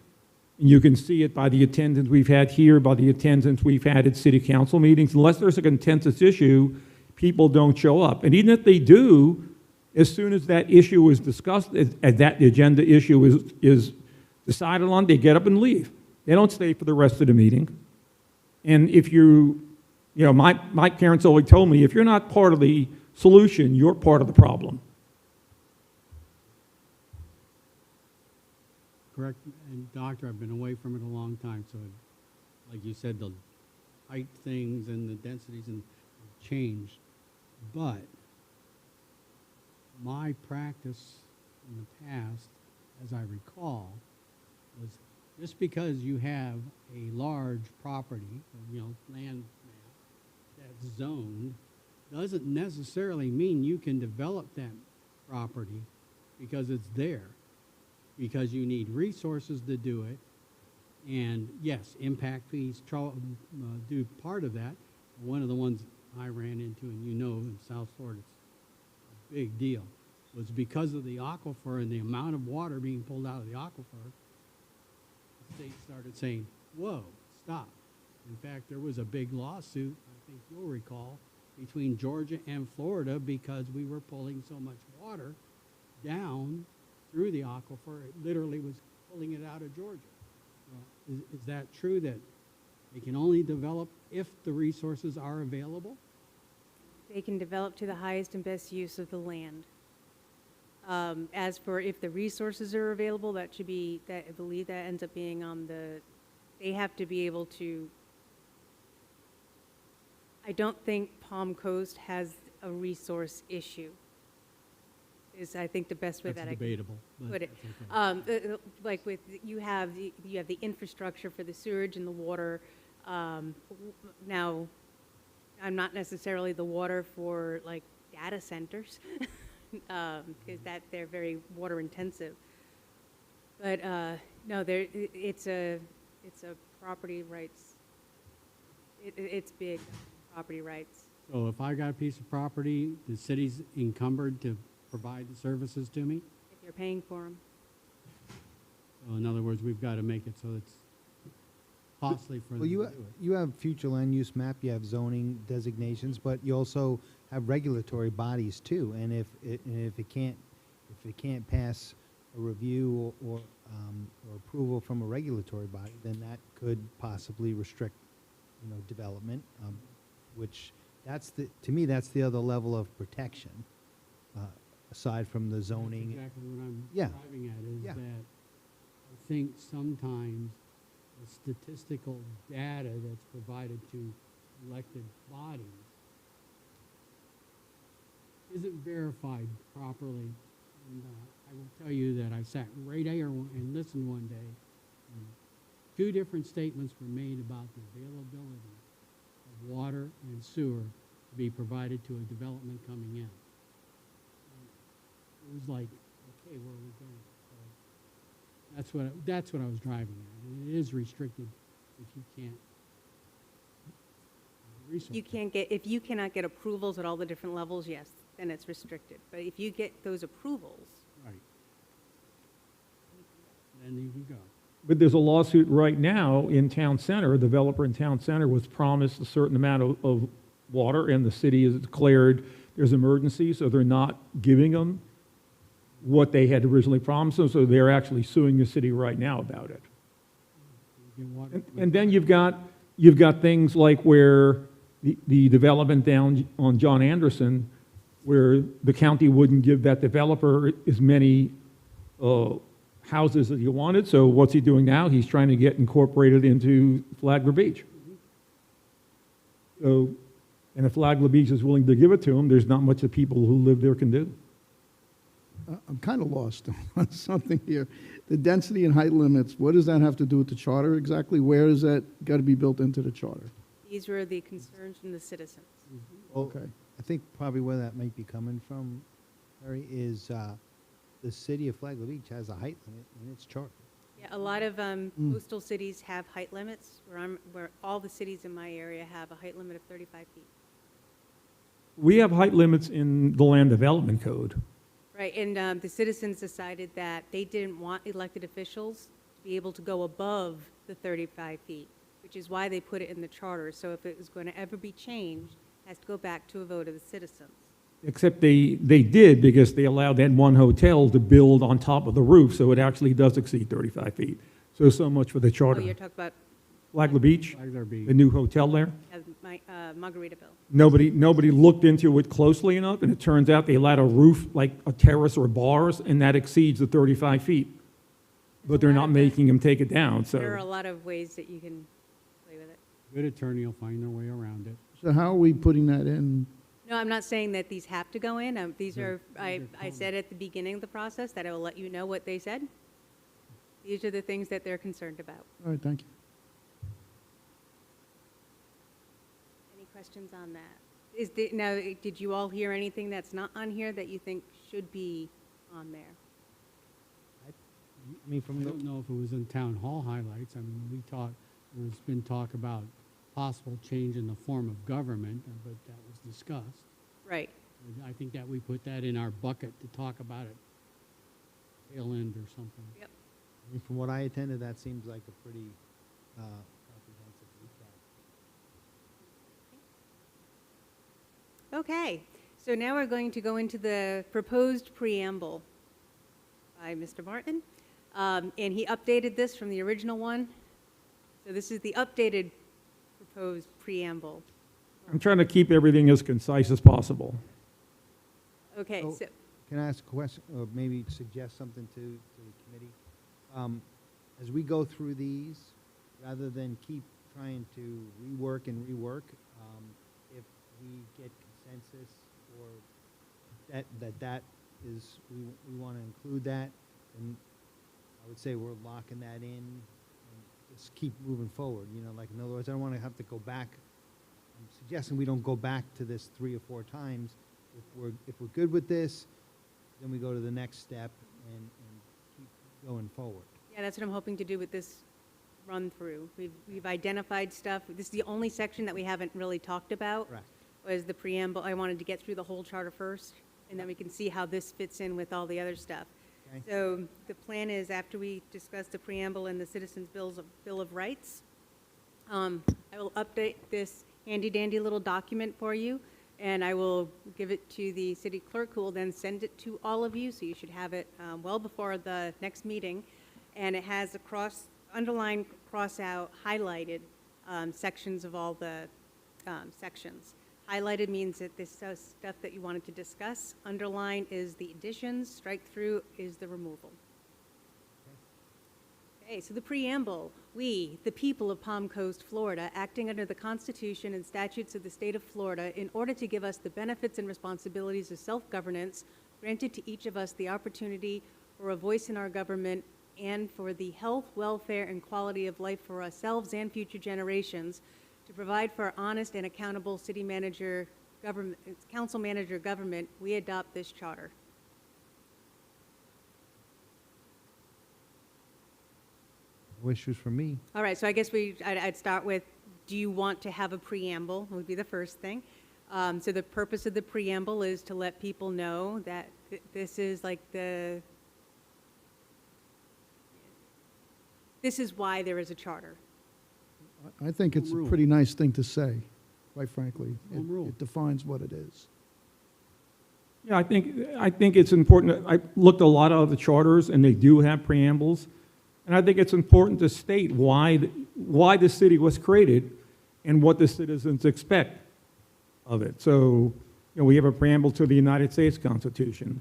And you can see it by the attendance we've had here, by the attendance we've had at city council meetings. Unless there's a contentious issue, people don't show up. And even if they do, as soon as that issue is discussed, as that agenda issue is decided on, they get up and leave. They don't stay for the rest of the meeting. And if my parents always told me, if you're not part of the solution, you're part of the problem.
Correct, and doctor, I've been away from it a long time, so like you said, the height things and the densities and changed. But my practice in the past, as I recall, was just because you have a large property, land mass that's zoned, doesn't necessarily mean you can develop that property because it's there. Because you need resources to do it. And yes, impact fees do part of that. One of the ones I ran into, and in South Florida, it's a big deal, was because of the aquifer and the amount of water being pulled out of the aquifer, the state started saying, whoa, stop. In fact, there was a big lawsuit, I think you'll recall, between Georgia and Florida because we were pulling so much water down through the aquifer. It literally was pulling it out of Georgia. Is that true that they can only develop if the resources are available?
They can develop to the highest and best use of the land. As for if the resources are available, I believe that ends up being on they have to be able to, I don't think Palm Coast has a resource issue. Is I think the best way
That's
that
debatable,
I can
but
put it.
that's okay.
Like with you have the infrastructure for the sewage and the water. Now, I'm not necessarily the water for like data centers, because they're very water intensive. But no, it's a property rights. It's big property rights.
So if I got a piece of property, the city's encumbered to provide the services to me?
If you're paying for them.
So in other words, we've got to make it so it's costly for them to do it.
You have future land use map, you have zoning designations, but you also have regulatory bodies too. And if it can't pass a review or approval from a regulatory body, then that could possibly restrict, development. Which to me that's the other level of protection. Aside from the zoning.
That's exactly what I'm
Yeah.
driving at is
Yeah.
that I think sometimes the statistical data that's provided to elected bodies isn't verified properly. And I will tell you that I sat right here and listened one day, and 2 different statements were made about the availability of water and sewer to be provided to a development coming in. It was like, okay, where are we going? So that's what I was driving at. It is restricted if you can't.
If you cannot get approvals at all the different levels, yes, then it's restricted. But if you get those approvals,
Right. Then you can go.
But there's a lawsuit right now in Town Center. A developer in Town Center was promised a certain amount of water, and the city has declared there's emergency, so they're not giving them what they had originally promised them, so they're actually suing the city right now about it.
You get water.
And then you've got things like where the development down on John Anderson, where the county wouldn't give that developer as many houses as he wanted. So what's he doing now? He's trying to get incorporated into Flagler Beach. So, and if Flagler Beach is willing to give it to them, there's not much the people who live there can do.
I'm kind of lost on something here. The density and height limits, what does that have to do with the charter exactly? Where is that got to be built into the charter?
These were the concerns from the citizens.
Well,
Okay.
I think probably where that might be coming from, Harry, is the city of Flagler Beach has a height limit in its charter.
Yeah, a lot of coastal cities have height limits, where all the cities in my area have a height limit of 35 feet.
We have height limits in the land development code.
Right, and the citizens decided that they didn't want elected officials to be able to go above the 35 feet, which is why they put it in the charter. So if it was going to ever be changed, it has to go back to a vote of the citizens.
Except they did because they allowed that one hotel to build on top of the roof, so it actually does exceed 35 feet. So much for the
Oh,
charter.
you're talking about
Flagler Beach,
Flagler Beach.
the new hotel there.
Margaritaville.
Nobody looked into it closely enough, and it turns out they allowed a roof, like a terrace or bars, and that exceeds the 35 feet. But they're not making them take it down,
There are a
so.
lot of ways that you can play with it.
Good attorney will find their way around it.
So how are we putting that in?
No, I'm not saying that these have to go in. These are, I said at the beginning of the process that I will let you know what they said. These are the things that they're concerned about.
All right, thank you.
Any questions on that? Now, did you all hear anything that's not on here that you think should be on there?
I mean,
I
from the,
don't know if it was in town hall highlights. I mean, there's been talk about possible change in the form of government, but that was discussed.
Right.
And I think that we put that in our bucket to talk about it. Tail end or something.
Yep.
I mean, from what I attended, that seems like a pretty comprehensive recap.
Okay, so now we're going to go into the proposed preamble by Mr. Martin. And he updated this from the original one. So this is the updated proposed preamble.
I'm trying to keep everything as concise as possible.
Okay,
So-
so,
Can I ask a question, or maybe suggest something to the committee? As we go through these, rather than keep trying to rework and rework, if we get consensus or that is, we want to include that, and I would say we're locking that in and just keep moving forward, you know, like, in other words, I don't want to have to go back. I'm suggesting we don't go back to this 3 or 4 times. If we're good with this, then we go to the next step and keep going forward.
yeah, that's what I'm hoping to do with this run-through. We've identified stuff. This is the only section that we haven't really talked about.
Correct.
Was the preamble. I wanted to get through the whole charter first, and then we can see how this fits in with all the other stuff.
Okay.
So the plan is, after we discuss the preamble and the Citizens' Bill of Rights, I will update this handy-dandy little document for you, and I will give it to the city clerk, who will then send it to all of you, so you should have it well before the next meeting. And it has underlined, cross-out, highlighted sections of all the sections. Highlighted means that this is stuff that you wanted to discuss. Underline is the additions. Strike through is the removal. Okay, so the preamble. We, the people of Palm Coast, Florida, acting under the Constitution and statutes of the state of Florida, in order to give us the benefits and responsibilities of self-governance, granted to each of us the opportunity for a voice in our government and for the health, welfare, and quality of life for ourselves and future generations, to provide for honest and accountable city manager government, council manager government, we adopt this charter.
No issues for me.
All right, so I guess I'd start with, do you want to have a preamble, would be the first thing. So the purpose of the preamble is to let people know that this is like this is why there is a charter.
I think it's a
Home rule.
pretty nice thing to say, quite frankly.
Home rule.
It defines what it is.
Yeah, I think it's important. I looked at a lot of other charters, and they do have preambles. And I think it's important to state why the city was created and what the citizens expect of it. So, you know, we have a preamble to the United States Constitution.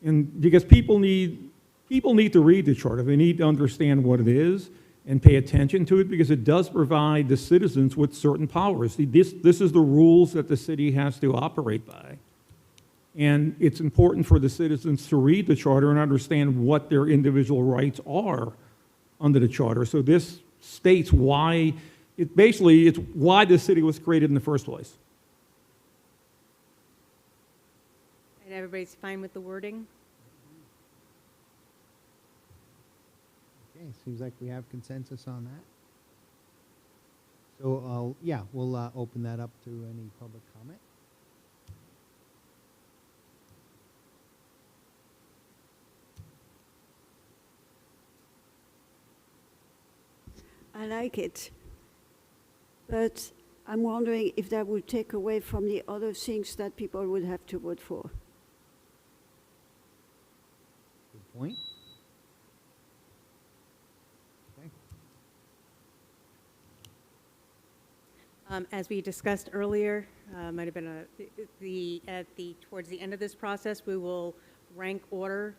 And because people need to read the charter. They need to understand what it is. and pay attention to it, because it does provide the citizens with certain powers. See, this is the rules that the city has to operate by. And it's important for the citizens to read the charter and understand what their individual rights are under the charter. So this states why, it's why the city was created in the first place.
And everybody's fine with the wording?
Okay, seems like we have consensus on that. So, yeah, we'll open that up to any public comment.
I like it. But I'm wondering if that would take away from the other things that people would have to vote for.
Good point. Okay.
As we discussed earlier, might have been towards the end of this process, we will rank order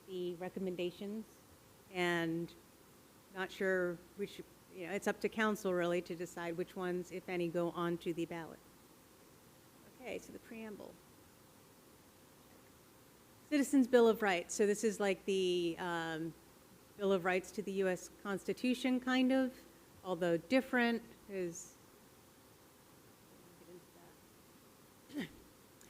the recommendations, and not sure which, it's up to council really to decide which ones, if any, go on to the ballot. Okay, so the preamble. Citizens' Bill of Rights. So this is like the Bill of Rights to the U.S. Constitution, kind of, although different, is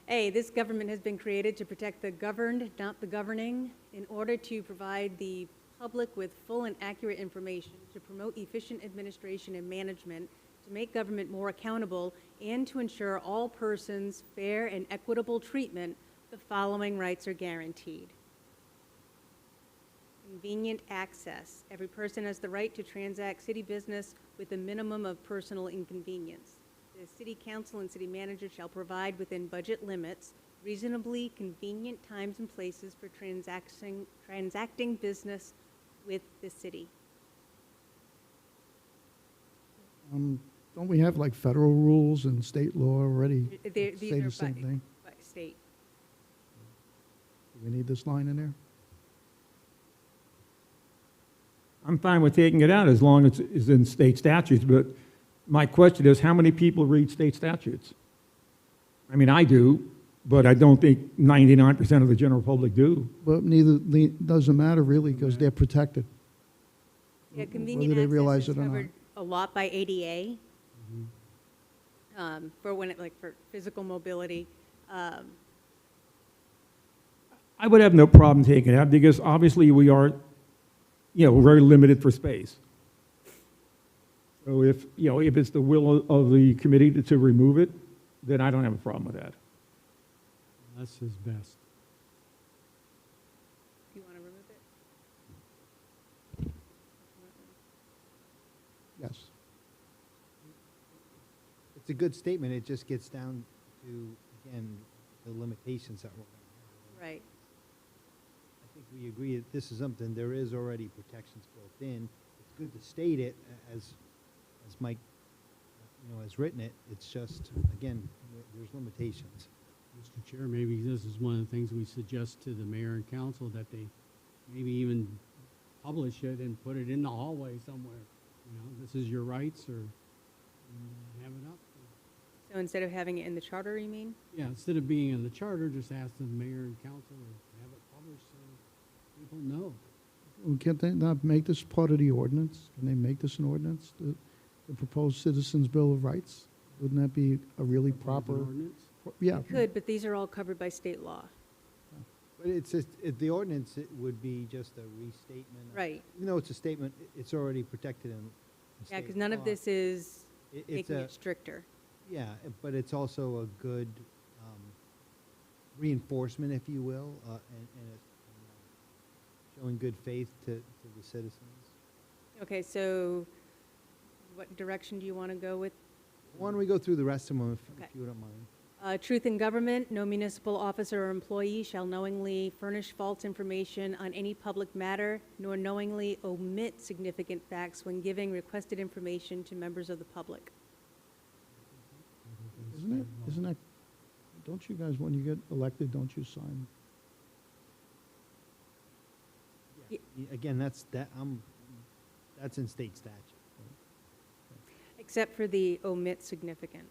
A, this government has been created to protect the governed, not the governing, in order to provide the public with full and accurate information, to promote efficient administration and management, to make government more accountable, and to ensure all persons fair and equitable treatment, the following rights are guaranteed. Convenient access. Every person has the right to transact city business with a minimum of personal inconvenience. The city council and city manager shall provide within budget limits reasonably convenient times and places for transacting business with the city.
Don't we have like federal rules and state law already that
These
say
are
the same thing?
by state.
Do we need this line in there?
I'm fine with taking it out as long as it's in state statutes, but my question is, how many people read state statutes? I mean, I do, but I don't think 99% of the general public do.
But doesn't matter really, because they're protected.
Yeah,
whether
convenient
they
access
realize
is
it or not.
covered a lot by ADA, for when for physical mobility.
I would have no problem taking it out, because obviously we are, we're very limited for space. So if it's the will of the committee to remove it, then I don't have a problem with that.
Less is best.
Do you want to remove it?
Yes.
It's a good statement. It just gets down to, again, the limitations that we're going to have.
Right.
I think we agree that this is something, there is already protections built in. It's good to state it, as Mike, has written it. It's just, again, there's limitations.
Mr. Chair, maybe this is one of the things we suggest to the mayor and council, that they maybe even publish it and put it in the hallway somewhere. This is your rights, or have it up.
So instead of having it in the charter, you mean?
Yeah, instead of being in the charter, just ask the mayor and council to have it published so people know.
Well, can't they not make this part of the ordinance? Can they make this an ordinance, the proposed Citizens' Bill of Rights? Wouldn't that be a really proper?
An ordinance?
Yeah.
Could, but these are all covered by state law.
But it's just, the ordinance, it would be just a restatement.
Right.
Even though it's a statement, it's already protected in
Yeah,
state
because none of
law.
this is
It's
making
a,
it stricter.
yeah, but it's also a good reinforcement, if you will, and showing good faith to the citizens.
Okay, so what direction do you want to go with?
Why don't we go through the rest of them,
Okay.
if you don't mind?
Truth in government, no municipal officer or employee shall knowingly furnish false information on any public matter, nor knowingly omit significant facts when giving requested information to members of the public.
Isn't that, don't you guys, when you get elected, don't you sign?
Again, that's That's in state statute.
Except for the omit significant.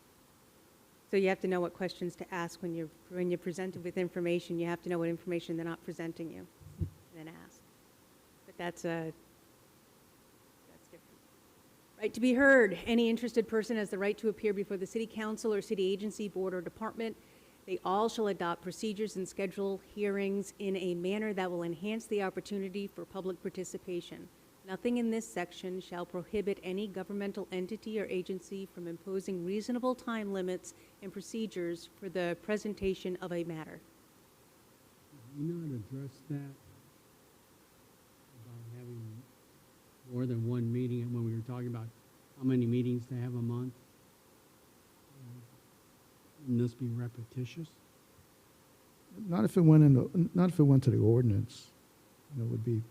So you have to know what questions to ask when you're presented with information. You have to know what information they're not presenting you, and then ask. But that's different. Right to be heard. Any interested person has the right to appear before the city council or city agency, board, or department. They all shall adopt procedures and schedule hearings in a manner that will enhance the opportunity for public participation. Nothing in this section shall prohibit any governmental entity or agency from imposing reasonable time limits and procedures for the presentation of a matter.
Did we not address that about having more than one meeting when we were talking about how many meetings to have a month? Wouldn't this be repetitious?
Not if it went to the ordinance. You know, it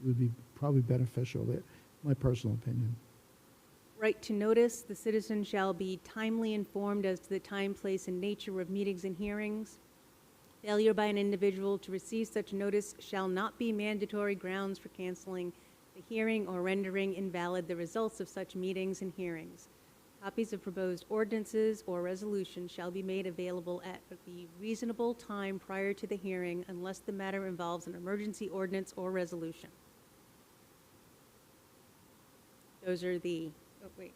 would be probably beneficial. My personal opinion.
Right to notice, the citizen shall be timely informed as to the time, place, and nature of meetings and hearings. Failure by an individual to receive such notice shall not be mandatory grounds for canceling the hearing or rendering invalid the results of such meetings and hearings. Copies of proposed ordinances or resolutions shall be made available at the reasonable time prior to the hearing unless the matter involves an emergency ordinance or resolution. Those are the, oh, wait.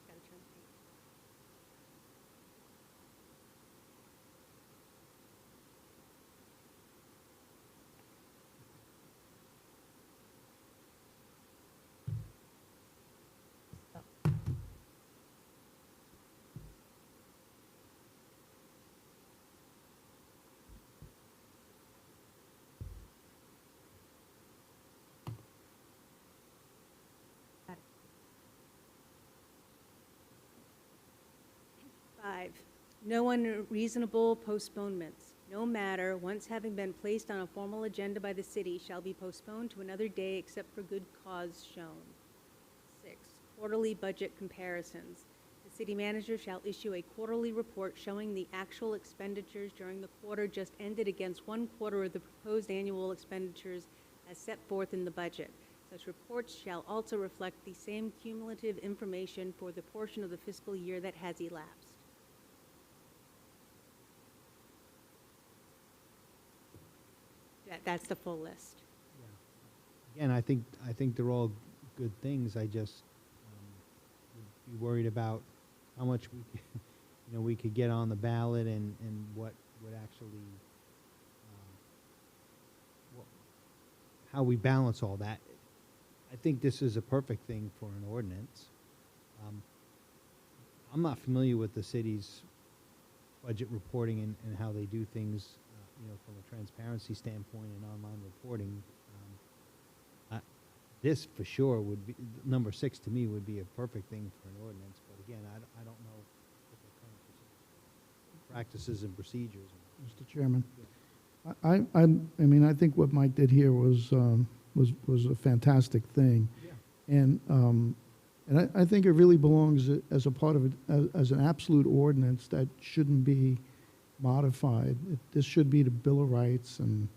Gotta turn the page. 5, no unreasonable postponements. No matter, once having been placed on a formal agenda by the city, shall be postponed to another day except for good cause shown. 6, quarterly budget comparisons. The city manager shall issue a quarterly report showing the actual expenditures during the quarter just ended against one quarter of the proposed annual expenditures as set forth in the budget. Such reports shall also reflect the same cumulative information for the portion of the fiscal year that has elapsed. That's the full list.
Again, I think they're all good things. I just would be worried about how much we could get on the ballot and what would actually how we balance all that. I think this is a perfect thing for an ordinance. I'm not familiar with the city's budget reporting and how they do things, from a transparency standpoint and online reporting. This for sure would be, number 6 to me would be a perfect thing for an ordinance, but again, I don't know what the current practices and procedures.
Mr. Chairman, I mean, I think what Mike did here was a fantastic thing.
Yeah.
And I think it really belongs as a part of it, as an absolute ordinance that shouldn't be modified. This should be the Bill of Rights, and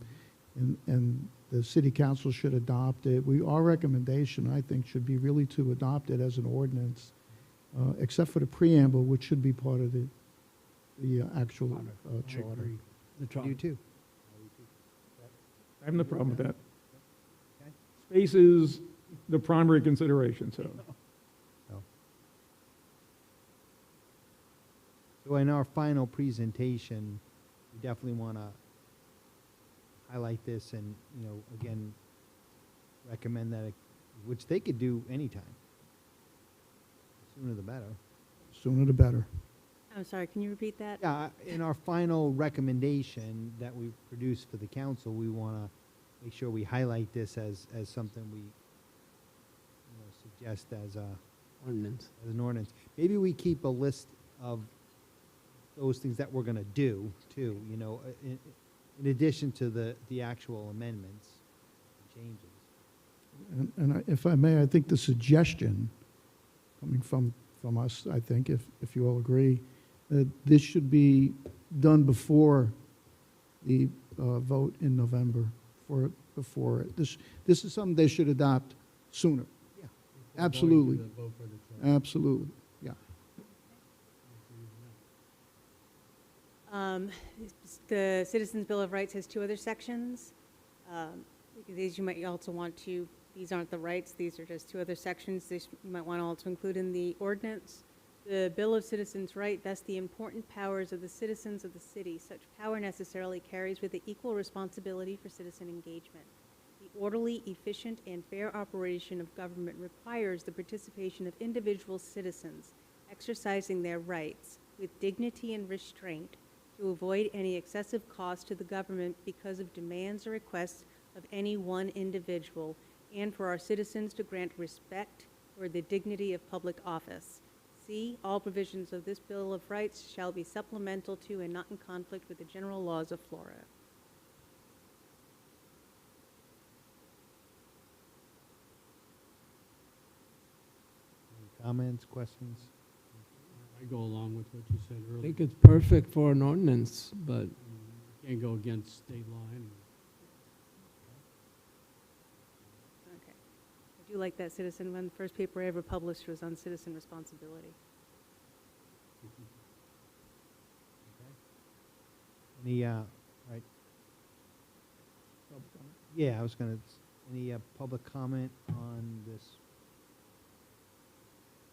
the city council should adopt it. Our recommendation, I think, should be really to adopt it as an ordinance, except for the preamble, which should be part of the actual charter.
You too.
I have no problem with that.
Okay.
Space is the primary consideration, so.
So in our final presentation, we definitely want to highlight this and, again, recommend that, which they could do anytime. Sooner the better.
Sooner the better.
I'm sorry, can you repeat that?
Yeah, in our final recommendation that we produce for the council, we want to make sure we highlight this as something we, suggest as
Ordinance.
as an ordinance. Maybe we keep a list of those things that we're going to do too, in addition to the actual amendments and changes.
And if I may, I think the suggestion coming from us, I think, if you all agree, that this should be done before the vote in November. Before it. This is something they should adopt sooner.
Yeah.
Before going to
Absolutely.
the vote for the charter.
Absolutely, yeah.
The Citizens Bill of Rights has two other sections. These you might also want to, these aren't the rights, these are just two other sections. This you might want to also include in the ordinance. The Bill of Citizens' Right vests the important powers of the citizens of the city. Such power necessarily carries with it equal responsibility for citizen engagement. The orderly, efficient, and fair operation of government requires the participation of individual citizens exercising their rights with dignity and restraint to avoid any excessive cost to the government because of demands or requests of any one individual, and for our citizens to grant respect for the dignity of public office. C, all provisions of this Bill of Rights shall be supplemental to and not in conflict with the general laws of Florida.
Any comments, questions?
I go along with what you said
I
earlier.
think it's perfect for an ordinance, but
Can't go against state law anyway.
Okay. I do like that citizen one. The first paper I ever published was on citizen responsibility.
Any, right? Yeah, I was gonna, any public comment on this?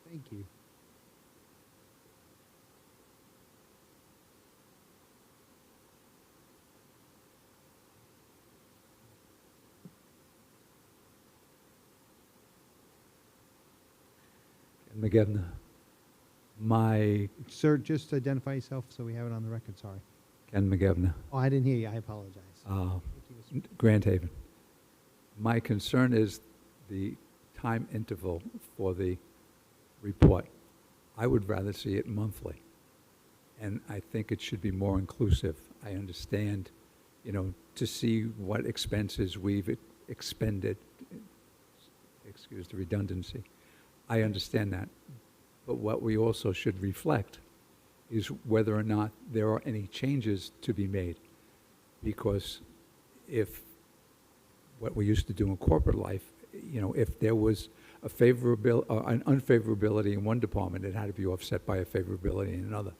Thank you.
McGivna. My,
Sir, just identify yourself so we have it on the record, sorry.
Ken McGivna,
Oh, I didn't hear you, I apologize.
uh,
Thank you, Mr.
Grand Haven. My concern is the time interval for the report. I would rather see it monthly, and I think it should be more inclusive. I understand, to see what expenses we've expended, excuse the redundancy. I understand that. But what we also should reflect is whether or not there are any changes to be made. Because if what we used to do in corporate life, if there was an unfavorability in one department, it had to be offset by a favorability in another.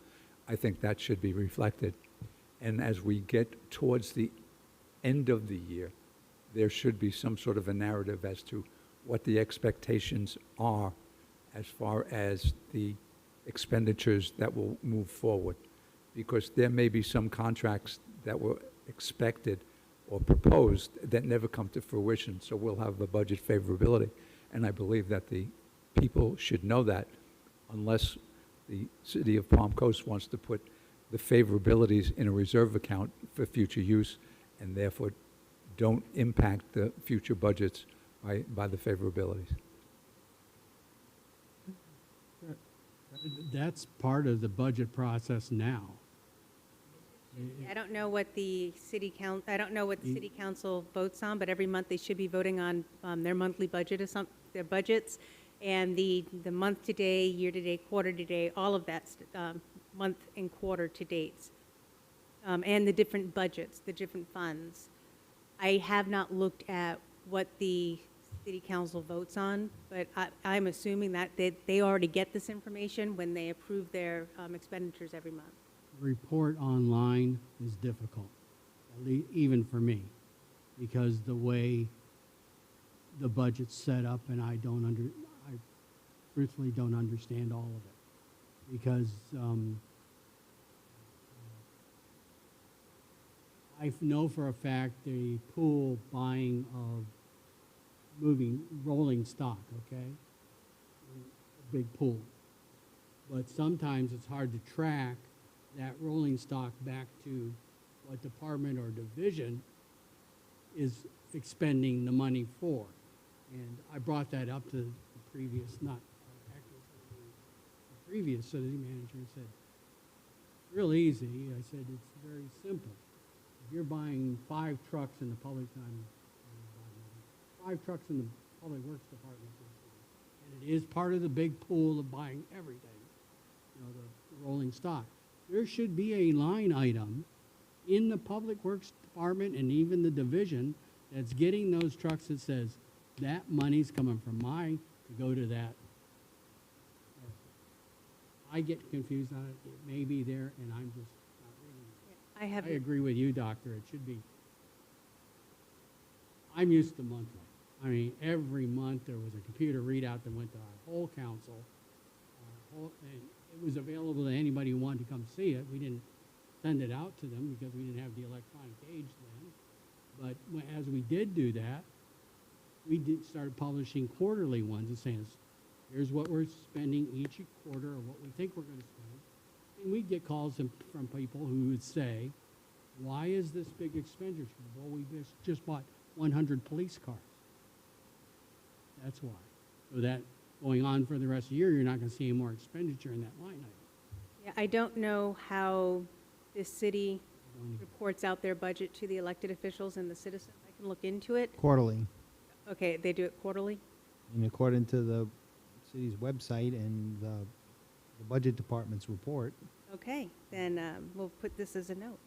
I think that should be reflected. And as we get towards the end of the year, there should be some sort of a narrative as to what the expectations are as far as the expenditures that will move forward. Because there may be some contracts that were expected or proposed that never come to fruition, so we'll have a budget favorability. And I believe that the people should know that, unless the city of Palm Coast wants to put the favorabilities in a reserve account for future use, and therefore don't impact the future budgets by the favorabilities.
That's part of the budget process now.
I don't know what the city council votes on, but every month they should be voting on their monthly budget or their budgets, and the month to day, year to day, quarter to day, all of that month and quarter to dates, and the different budgets, the different funds. I have not looked at what the city council votes on, but I'm assuming that they already get this information when they approve their expenditures every month.
Report online is difficult, even for me, because the way the budget's set up, and I truthfully don't understand all of it, because I know for a fact the pool buying of rolling stock, okay? A big pool. But sometimes it's hard to track that rolling stock back to what department or division is expending the money for. And I brought that up to the previous, not actually, the previous city manager, and said, real easy. I said, it's very simple. If you're buying 5 trucks in the public, 5 trucks in the Public Works Department, and it is part of the big pool of buying everything, the rolling stock. There should be a line item in the Public Works Department and even the division that's getting those trucks that says, that money's coming from mine to go to that. I get confused on it. It may be there, and I'm just not reading it.
I have,
I agree with you, Doctor. It should be. I'm used to monthly. I mean, every month there was a computer readout that went to our whole council. And it was available to anybody who wanted to come see it. We didn't send it out to them because we didn't have the electronic age then. But as we did do that, we did start publishing quarterly ones and saying, here's what we're spending each quarter or what we think we're going to spend. And we'd get calls from people who would say, why is this big expenditure? Well, we just bought 100 police cars. That's why. So that going on for the rest of the year, you're not going to see any more expenditure in that line item.
yeah, I don't know how this city
Don't even-
reports out their budget to the elected officials and the citizens. I can look into it.
Quarterly,
Okay, they do it quarterly?
and according to the city's website and the budget department's report,
Okay, then we'll put this as a note.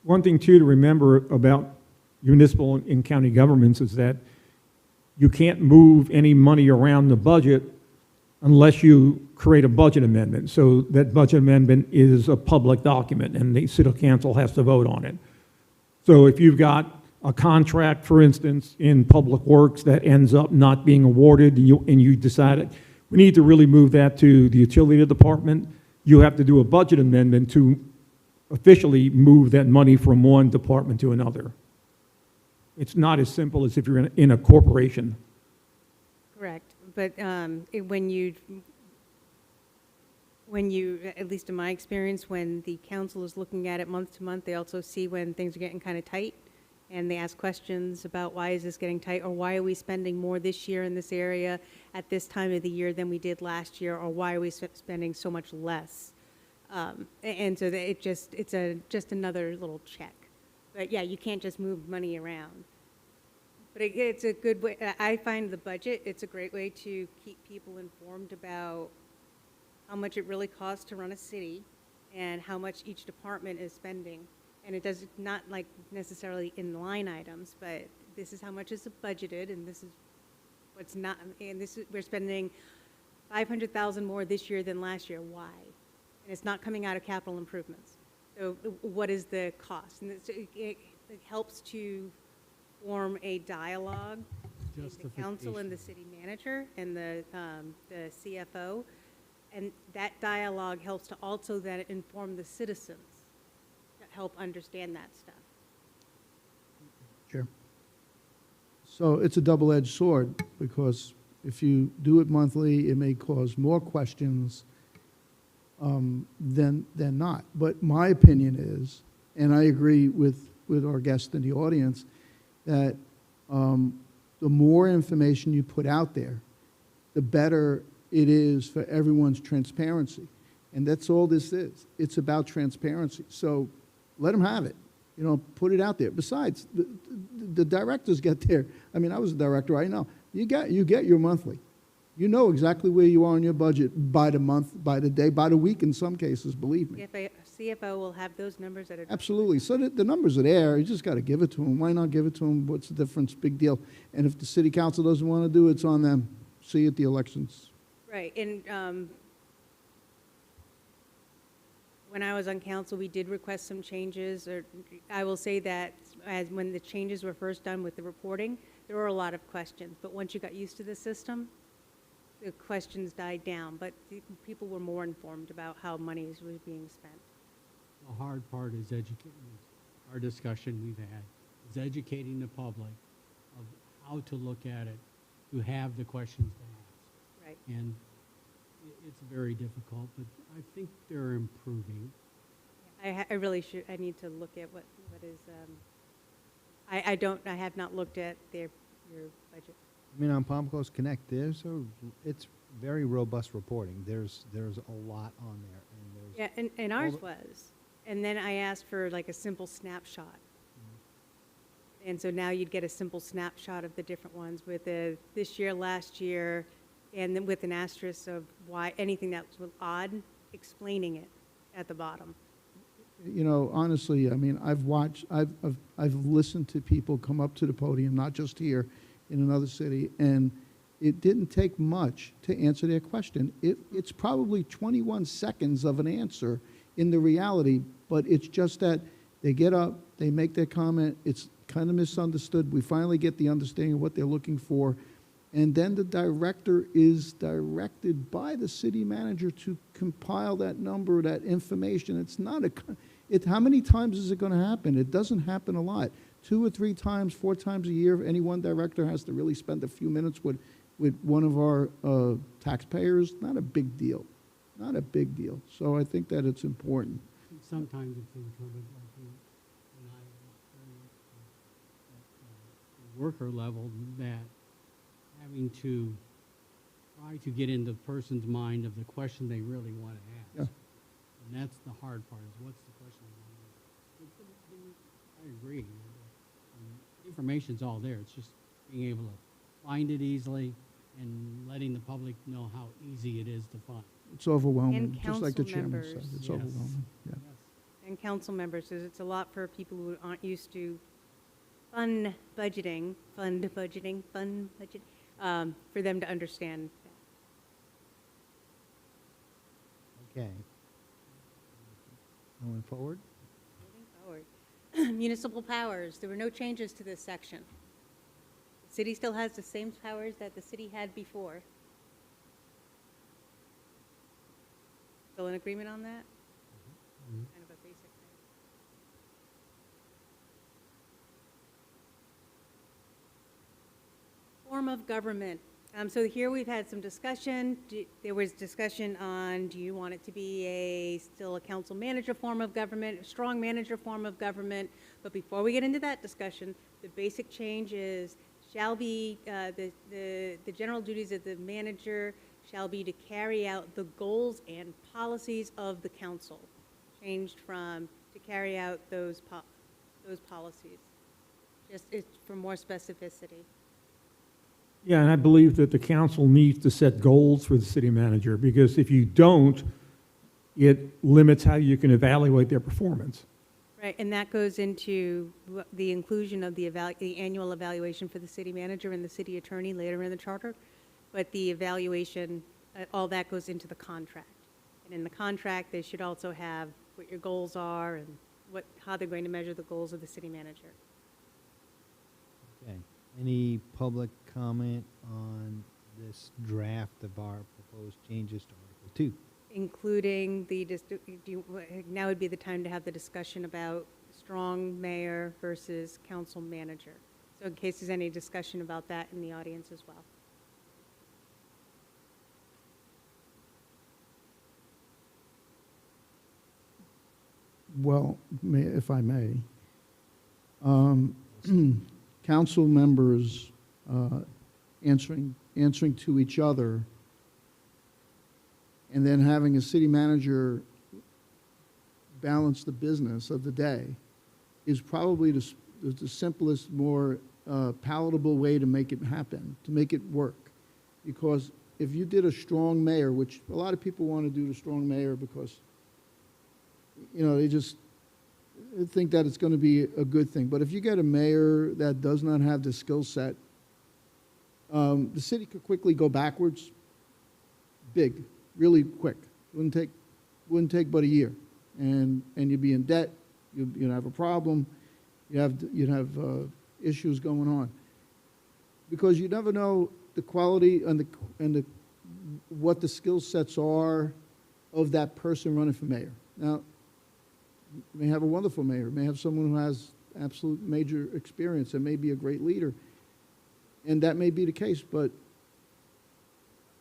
One thing, too, to remember about municipal and county governments is that you can't move any money around the budget unless you create a budget amendment. So that budget amendment is a public document, and the city council has to vote on it. So if you've got a contract, for instance, in Public Works that ends up not being awarded, and you decided, we need to really move that to the utility department, you have to do a budget amendment to officially move that money from one department to another. It's not as simple as if you're in a corporation.
Correct, but when you, at least in my experience, when the council is looking at it month to month, they also see when things are getting kind of tight, and they ask questions about why is this getting tight, or why are we spending more this year in this area at this time of the year than we did last year, or why are we spending so much less? And so that it's just another little check. But yeah, you can't just move money around. But it's a good way, I find the budget, it's a great way to keep people informed about how much it really costs to run a city and how much each department is spending. And it does not like necessarily in line items, but this is how much is budgeted, and this is what's not, and this is, we're spending 500,000 more this year than last year. Why? And it's not coming out of capital improvements. So what is the cost? And it helps to form a dialogue between the council and the city manager and the CFO. And that dialogue helps to also then inform the citizens to help understand that stuff.
Chair. So it's a double-edged sword, because if you do it monthly, it may cause more questions than not. But my opinion is, and I agree with our guest in the audience, that the more information you put out there, the better it is for everyone's transparency. And that's all this is. It's about transparency. So let them have it. You know, put it out there. Besides, the directors get there. I mean, I was a director, I know. You get your monthly. You know exactly where you are in your budget by the month, by the day, by the week in some cases, believe me.
CFO will have those numbers at a...
Absolutely. So the numbers are there. You just got to give it to them. Why not give it to them? What's the difference? Big deal. And if the city council doesn't want to do it, it's on them. See you at the elections.
Right, and when I was on council, we did request some changes, or I will say that when the changes were first done with the reporting, there were a lot of questions, but once you got used to the system, the questions died down, but people were more informed about how money was being spent.
The hard part is educating, our discussion we've had, is educating the public of how to look at it, to have the questions to ask.
Right.
And it's very difficult, but I think they're improving.
I really should, I need to look at what is, I have not looked at your budget.
I mean, on Palm Coast Connect, it's very robust reporting. There's a lot on there, and there's
Yeah, and ours was. And then I asked for like a simple snapshot. And so now you'd get a simple snapshot of the different ones with this year, last year, and then with an asterisk of why anything that was odd, explaining it at the bottom.
you know, honestly, I mean, I've listened to people come up to the podium, not just here, in another city, and it didn't take much to answer their question. It's probably 21 seconds of an answer in the reality, but it's just that they get up, they make their comment, it's kind of misunderstood. We finally get the understanding of what they're looking for, and then the director is directed by the city manager to compile that number, that information. It's not how many times is it going to happen? It doesn't happen a lot. 2 or 3 times, 4 times a year, any one director has to really spend a few minutes with one of our taxpayers. Not a big deal. Not a big deal. So I think that it's important.
Sometimes it's incumbent, like when I experienced at the worker level, that having to try to get in the person's mind of the question they really want to ask.
Yeah.
And that's the hard part, is what's the question they want to ask. I agree. Information's all there. It's just being able to find it easily and letting the public know how easy it is to find.
It's overwhelming,
And
just like the
council
chairman
members.
said. It's
Yes.
overwhelming, yeah.
And council members, 'cause it's a lot for people who aren't used to fund budgeting, for them to understand that.
Okay. Going forward?
Moving forward. Municipal powers, there were no changes to this section. The city still has the same powers that the city had before. Still in agreement on that? Kind of a basic thing. Form of government. So here we've had some discussion. There was discussion on, do you want it to be still a council manager form of government, a strong manager form of government? But before we get into that discussion, the basic change is, shall be, the general duties of the manager shall be to carry out the goals and policies of the council. Changed from to carry out those policies. Just it's for more specificity.
Yeah, and I believe that the council needs to set goals for the city manager, because if you don't, it limits how you can evaluate their performance.
Right, and that goes into the inclusion of the annual evaluation for the city manager and the city attorney later in the charter. But the evaluation, all that goes into the contract. And in the contract, they should also have what your goals are and how they're going to measure the goals of the city manager.
Okay. Any public comment on this draft of our proposed changes to Article 2?
Including now would be the time to have the discussion about strong mayor versus council manager. So in case there's any discussion about that in the audience as well.
Well, if I may, council members answering to each other, and then having a city manager balance the business of the day is probably the simplest, more palatable way to make it happen, to make it work. Because if you did a strong mayor, which a lot of people want to do the strong mayor because, you know, they just think that it's going to be a good thing. But if you get a mayor that does not have the skill set, the city could quickly go backwards, big, really quick. Wouldn't take but a year, and you'd be in debt. You'd have a problem. You'd have issues going on, because you never know the quality and what the skill sets are of that person running for mayor. Now, you may have a wonderful mayor, may have someone who has absolute major experience and may be a great leader, and that may be the case, but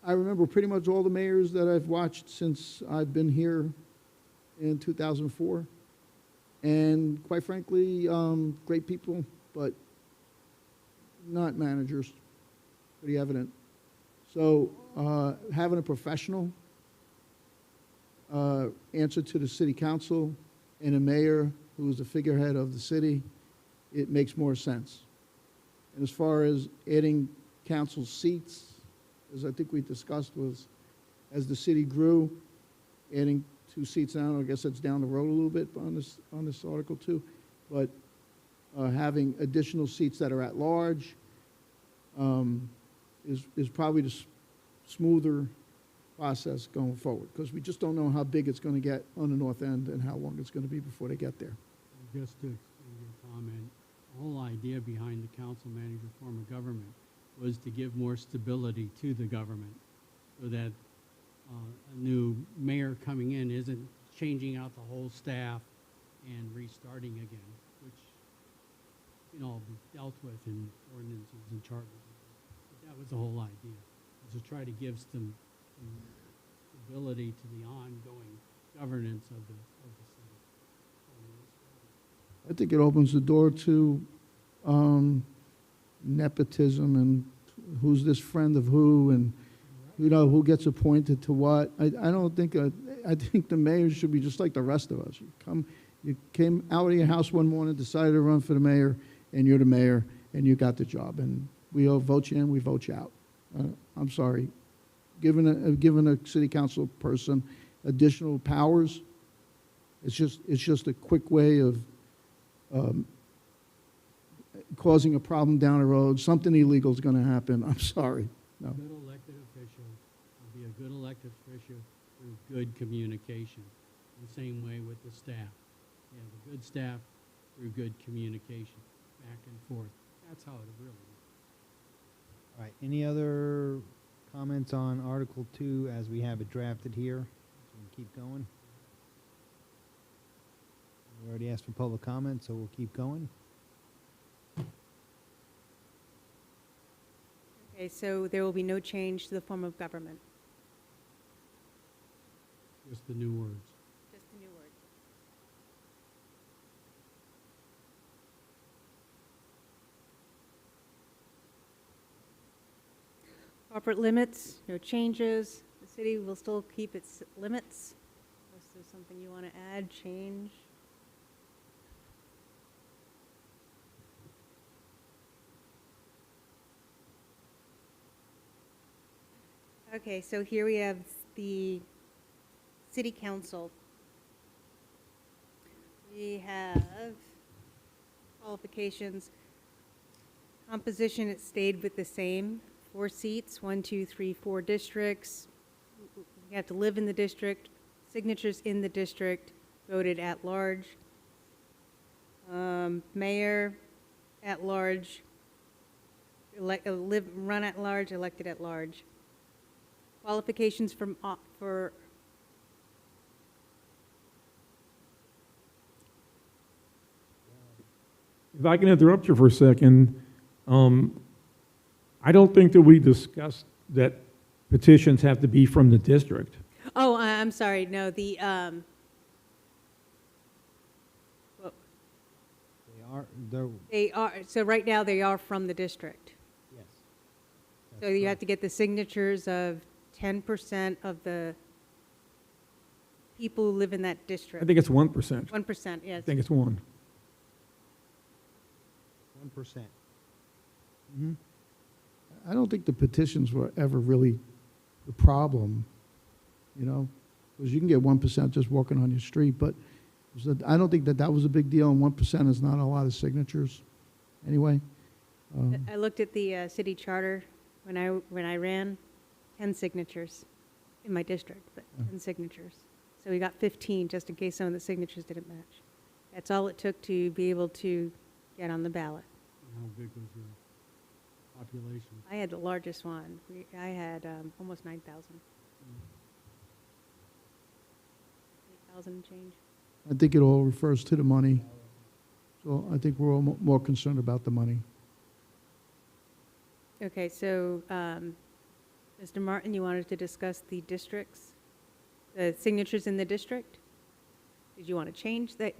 I remember pretty much all the mayors that I've watched since I've been here in 2004, and quite frankly, great people, but not managers, pretty evident. So having a professional answer to the city council and a mayor who is the figurehead of the city, it makes more sense. And as far as adding council seats, as I think we discussed, was as the city grew, adding 2 seats now. I guess that's down the road a little bit on this article too. But having additional seats that are at large is probably the smoother process going forward, because we just don't know how big it's going to get on the north end and how long it's going to be before they get there.
Just to extend your comment, the whole idea behind the council manager form of government was to give more stability to the government, so that a new mayor coming in isn't changing out the whole staff and restarting again, which can all be dealt with in ordinances and charters. But that was the whole idea, was to try to give some stability to the ongoing governance of the city.
I think it opens the door to nepotism and who's this friend of who, and who gets appointed to what. I don't think I think the mayor should be just like the rest of us. You came out of your house one morning, decided to run for the mayor, and you're the mayor, and you got the job, and we all vote you in, we vote you out. I'm sorry, giving a city council person additional powers, it's just a quick way of causing a problem down the road. Something illegal is going to happen. I'm sorry. No.
A good elected official will be a good elected official through good communication. The same way with the staff. You have a good staff through good communication, back and forth. That's how it really is.
All right, any other comments on Article 2 as we have it drafted here? So we can keep going. We already asked for public comment, so we'll keep going.
Okay, so there will be no change to the form of government,
Just the new words.
just the new word. Corporate limits, no changes. The city will still keep its limits. Unless there's something you want to add, change. Okay, so here we have the city council. We have qualifications. Composition, it stayed with the same. 4 seats, 1, 2, 3, 4 districts. You have to live in the district, signatures in the district, voted at large. Mayor at large, run at large, elected at large. Qualifications for
If I can interrupt you for a second, I don't think that we discussed that petitions have to be from the district.
Oh, I'm sorry, no, the, they are, so right now they are from the district.
Yes.
So you have to get the signatures of 10% of the people who live in that
I
district.
think it's 1%.
1%,
I
yes.
think it's 1.
1%. Mm-hmm.
I don't think the petitions were ever really the problem, because you can get 1% just walking on your street, but I don't think that was a big deal, and 1% is not a lot of signatures anyway.
I looked at the city charter when I ran, 10 signatures in my district, but 10 signatures. So we got 15, just in case some of the signatures didn't match. That's all it took to be able to get on the ballot.
And how big was your population?
I had the largest one. I had almost 9,000. 8,000 and change.
I think it all refers to the money, so I think we're all more concerned about the money.
Okay, so, Mr. Martin, you wanted to discuss the districts, the signatures in the district? Did you want to change that?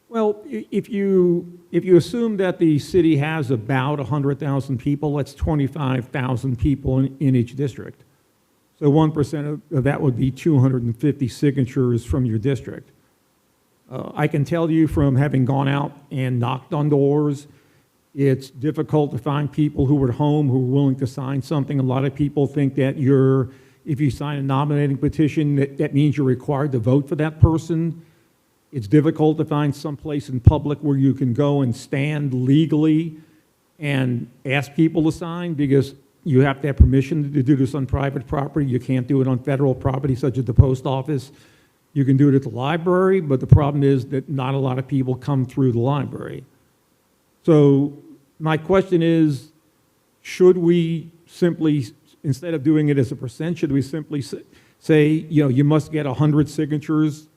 Well, if you assume that the city has about 100,000 people, that's 25,000 people in each district. So 1% of that would be 250 signatures from your district. I can tell you from having gone out and knocked on doors, it's difficult to find people who are at home who are willing to sign something. A lot of people think that you're if you sign a nominating petition, that means you're required to vote for that person. It's difficult to find some place in public where you can go and stand legally and ask people to sign, because you have to have permission to do this on private property. You can't do it on federal property, such as the post office. You can do it at the library, but the problem is that not a lot of people come through the library. So my question is, should we simply, instead of doing it as a percent, should we simply say, you must get 100 signatures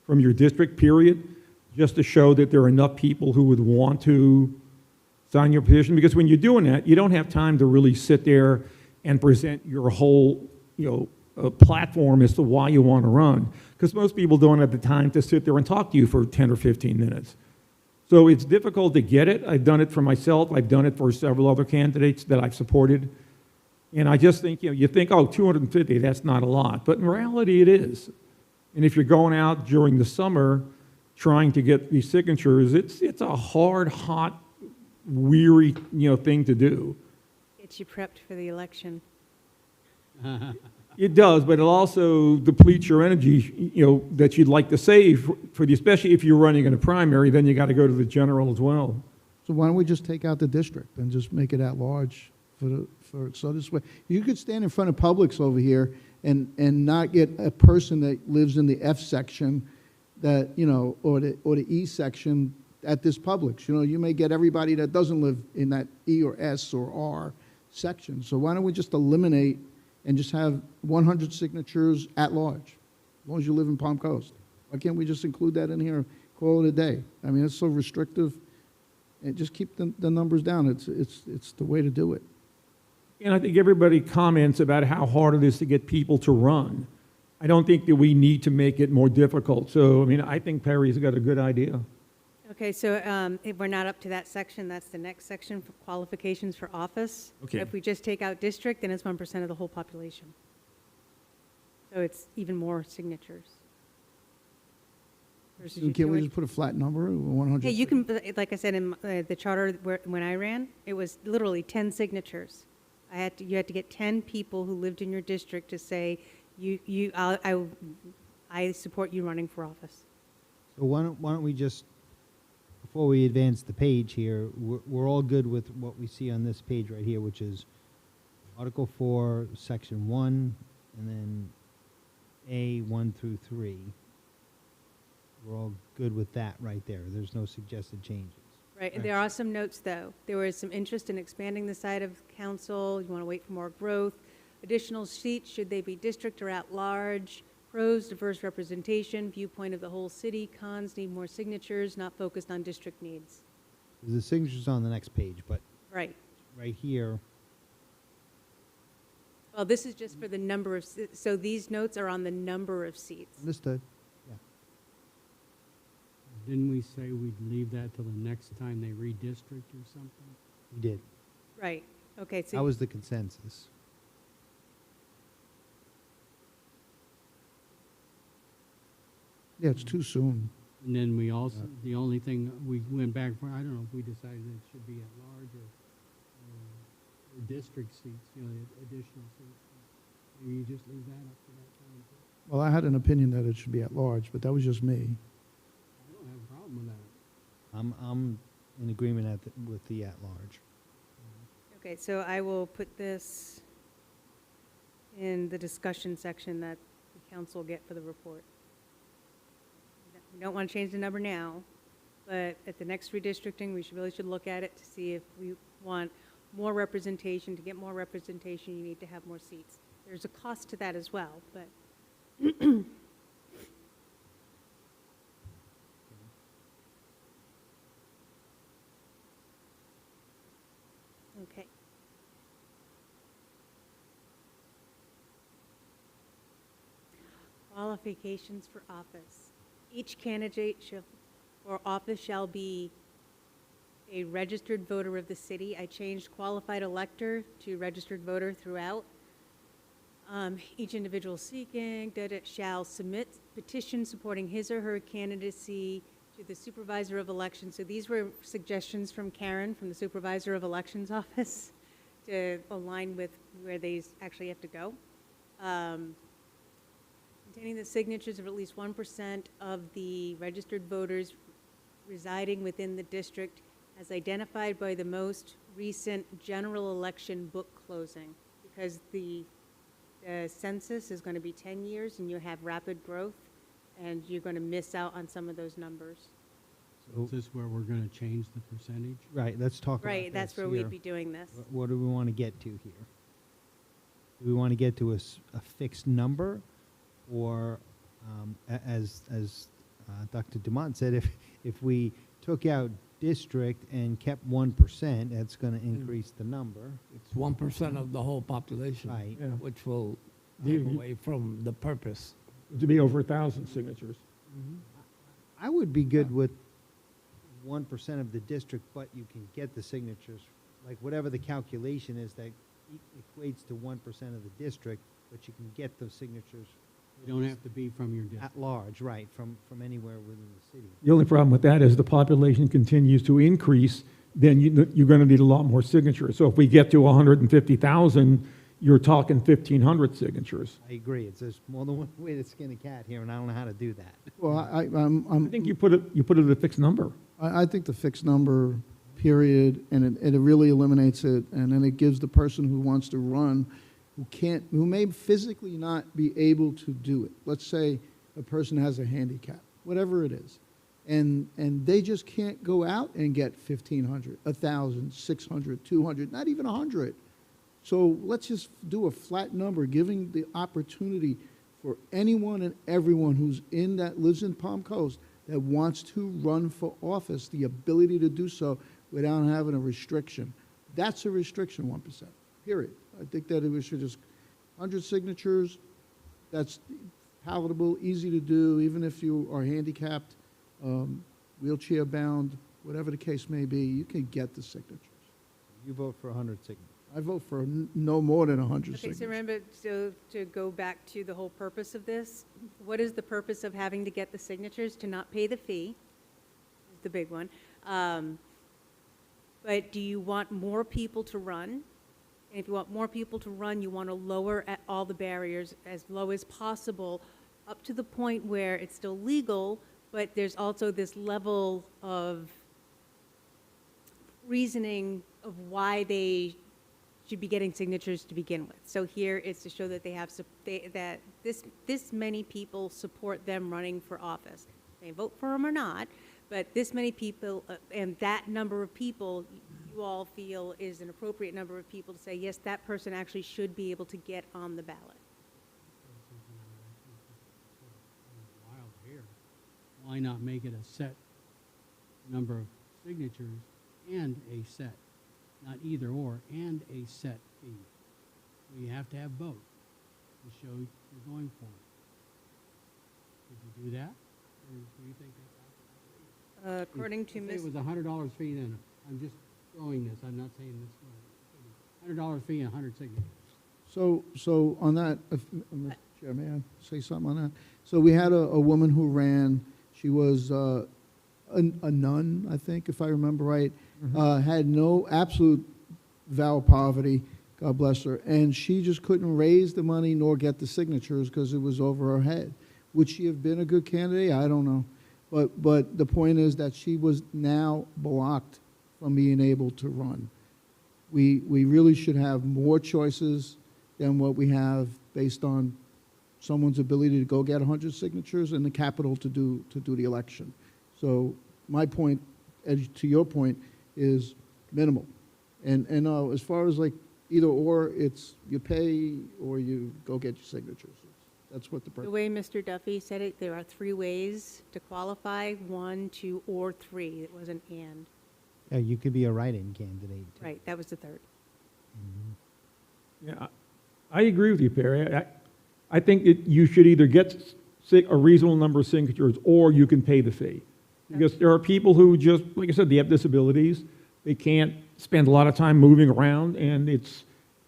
from your district, period, just to show that there are enough people who would want to sign your petition? Because when you're doing that, you don't have time to really sit there and present your whole, platform as to why you want to run. Because most people don't have the time to sit there and talk to you for 10 or 15 minutes. So it's difficult to get it. I've done it for myself. I've done it for several other candidates that I've supported. And I just think, you think, 250, that's not a lot. But in reality, it is. And if you're going out during the summer trying to get these signatures, it's a hard, hot, weary, thing to do.
Get you prepped for the election.
It does, but it also depletes your energy, that you'd like to save for the, especially if you're running in a primary, then you got to go to the general as well.
So why don't we just take out the district and just make it at large so this way, you could stand in front of Publix over here and not get a person that lives in the F section that, or the E section at this Publix. You may get everybody that doesn't live in that E or S or R section. So why don't we just eliminate and just have 100 signatures at large, as long as you live in Palm Coast? Why can't we just include that in here, call it a day? I mean, it's so restrictive. And just keep the numbers down. It's the way to do it.
And I think everybody comments about how hard it is to get people to run. I don't think that we need to make it more difficult. So, I think Perry's got a good idea.
Okay, so if we're not up to that section, that's the next section for qualifications for office.
Okay.
If we just take out district, then it's 1% of the whole population. So it's even more signatures. Versus your
Can't we
200.
just put a flat number, 100?
Hey, you can, like I said, in the charter when I ran, it was literally 10 signatures. You had to get 10 people who lived in your district to say, I support you running for office.
So why don't we just, before we advance the page here, we're all good with what we see on this page right here, which is Article 4, Section 1, and then A, 1 through 3. We're all good with that right there. There's no suggested changes.
Right, and there are some notes, though. There was some interest in expanding the site of council. You want to wait for more growth. Additional seats, should they be district or at large? Pros, diverse representation, viewpoint of the whole city. Cons, need more signatures, not focused on district needs.
The signatures on the next page, but
Right.
right here,
Well, this is just for the number of, so these notes are on the number of seats.
understood.
Didn't we say we'd leave that till the next time they redistrict or something?
We did.
Right, okay,
That
so,
was the consensus.
Yeah, it's too soon.
And then we also, the only thing, we went back for, I don't know if we decided it should be at large or district seats, additional seats. Maybe you just leave that up to that time.
Well, I had an opinion that it should be at large, but that was just me.
I don't have a problem with that.
I'm in agreement with the at-large.
okay, so I will put this in the discussion section that the council will get for the report. We don't want to change the number now, but at the next redistricting, we really should look at it to see if we want more representation. To get more representation, you need to have more seats. There's a cost to that as well, but okay. Qualifications for office. Each candidate for office shall be a registered voter of the city. I changed qualified elector to registered voter throughout. Each individual seeking shall submit petition supporting his or her candidacy to the supervisor of elections. So these were suggestions from Karen, from the supervisor of elections office, to align with where they actually have to go. Containing the signatures of at least 1% of the registered voters residing within the district as identified by the most recent general election book closing. Because the census is going to be 10 years and you have rapid growth, and you're going to miss out on some of those numbers.
Is this where we're going to change the percentage?
Right, let's talk about
Right, that's
this
where
here.
we'd be doing this.
What do we want to get to here? Do we want to get to a fixed number? Or, as Dr. Dumont said, if we took out district and kept 1%, that's going to increase the number.
It's 1% of the whole population.
Right.
Yeah.
Which will
You-
take
you-
away from the purpose.
To be over 1,000 signatures.
I would be good with 1% of the district, but you can get the signatures, like whatever the calculation is that equates to 1% of the district, but you can get those signatures
They don't have to be from your district.
at large, right, from anywhere within the city.
The only problem with that is the population continues to increase, then you're going to need a lot more signatures. So if we get to 150,000, you're talking 1,500 signatures.
I agree, it's there's more than one way to skin a cat here, and I don't know how to do that.
Well,
I think you put it at a fixed number.
I think the fixed number, period, and it really eliminates it, and then it gives the person who wants to run, who may physically not be able to do it. Let's say a person has a handicap, whatever it is, and they just can't go out and get 1,500, 1,000, 600, 200, not even 100. So let's just do a flat number, giving the opportunity for anyone and everyone who's lives in Palm Coast that wants to run for office, the ability to do so without having a restriction. That's a restriction, 1%, period. I think that we should just, 100 signatures, that's palatable, easy to do, even if you are handicapped, wheelchair-bound, whatever the case may be, you can get the signatures.
You vote for 100 signatures.
I vote for no more than 100
Okay,
signatures.
so remember, so to go back to the whole purpose of this, what is the purpose of having to get the signatures? To not pay the fee, is the big one. But do you want more people to run? And if you want more people to run, you want to lower all the barriers as low as possible, up to the point where it's still legal, but there's also this level of reasoning of why they should be getting signatures to begin with. So here it's to show that that this many people support them running for office. They vote for them or not, but this many people, and that number of people, you all feel is an appropriate number of people to say, yes, that person actually should be able to get on the ballot.
Wild here. Why not make it a set number of signatures and a set, not either or, and a set fee? So you have to have both to show you're going for it. Could you do that? Or do you think that's
According to
Let's say
Ms.
it was $100 fee, then I'm just throwing this, I'm not saying this. $100 fee and 100 signatures.
So on that, Mr. Chair, may I say something on that? So we had a woman who ran, she was a nun, I think, if I remember right, had no absolute vow of poverty, God bless her, and she just couldn't raise the money nor get the signatures because it was over her head. Would she have been a good candidate? I don't know. But the point is that she was now blocked from being able to run. We really should have more choices than what we have based on someone's ability to go get 100 signatures and the capital to do the election. So my point, to your point, is minimal. And as far as like either or, it's you pay or you go get your signatures. That's what the
The
purpose.
way Mr. Duffy said it, there are 3 ways to qualify, 1, 2, or 3. It wasn't and.
Yeah, you could be a write-in candidate, too.
Right, that was the third.
Yeah, I agree with you, Perry. I think that you should either get a reasonable number of signatures or you can pay the fee. Because there are people who just, like I said, they have disabilities. They can't spend a lot of time moving around,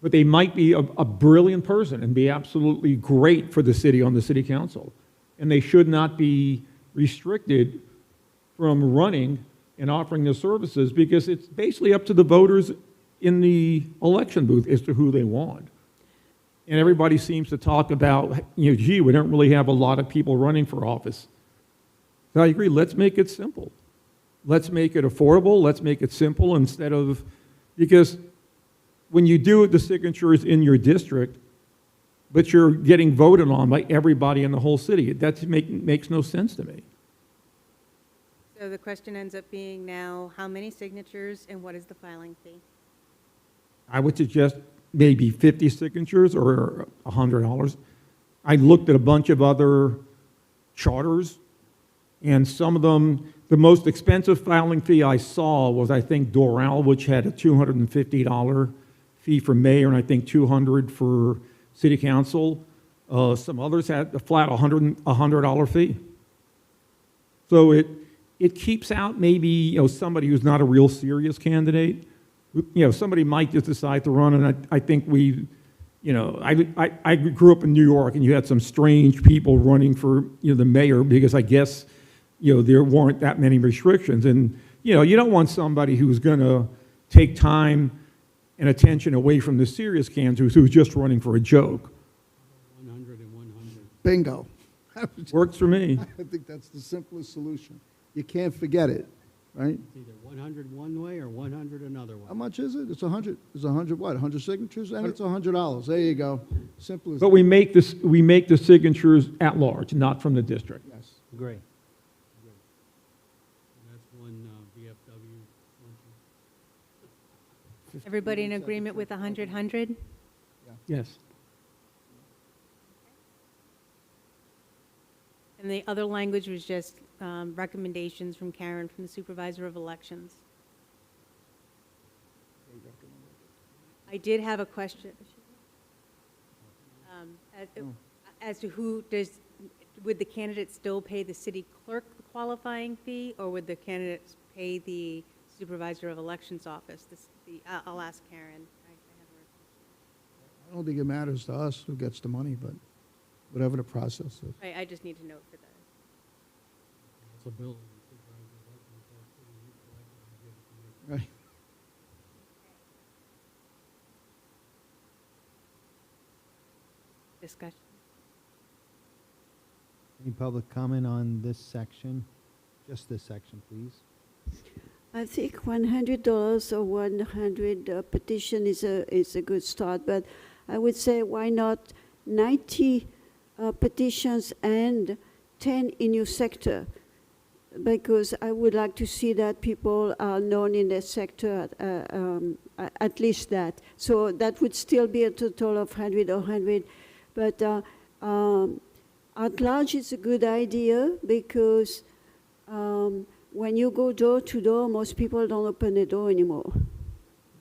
but they might be a brilliant person and be absolutely great for the city on the city council. And they should not be restricted from running and offering their services because it's basically up to the voters in the election booth as to who they want. And everybody seems to talk about, gee, we don't really have a lot of people running for office. So I agree, let's make it simple. Let's make it affordable, let's make it simple instead of, because when you do the signatures in your district, but you're getting voted on by everybody in the whole city, that makes no sense to me.
So the question ends up being now, how many signatures and what is the filing fee?
I would suggest maybe 50 signatures or $100. I looked at a bunch of other charters, and some of them, the most expensive filing fee I saw was, I think, Doral, which had a $250 fee for mayor, and I think $200 for city council. Some others had a flat $100 fee. So it keeps out maybe somebody who's not a real serious candidate. Somebody might just decide to run, and I think I grew up in New York, and you had some strange people running for the mayor because I guess there weren't that many restrictions, and you don't want somebody who's going to take time and attention away from the serious candidates who's just running for a joke.
100 and 100.
Bingo.
Works for me.
I think that's the simplest solution. You can't forget it, right?
It's either 100 one way or 100 another way.
How much is it? It's 100. It's 100 what? 100 signatures, and it's $100. There you go. Simple as.
But we make the signatures at large, not from the district.
Yes.
Agree.
And that's one VFW.
Everybody in agreement with 100?
Yes.
And the other language was just recommendations from Karen, from the Supervisor of Elections. I did have a question. As to would the candidate still pay the city clerk the qualifying fee, or would the candidates pay the Supervisor of Elections office? I'll ask Karen.
I don't think it matters to us who gets the money, but whatever the process is.
I just need to note for that.
It's a bill.
Right.
Discussion.
Any public comment on this section? Just this section, please.
I think $100 or 100 petition is a good start, but I would say why not 90 petitions and 10 in your sector? Because I would like to see that people are known in their sector, at least that. So that would still be a total of 100 or 100. But at large, it's a good idea because when you go door to door, most people don't open the door anymore.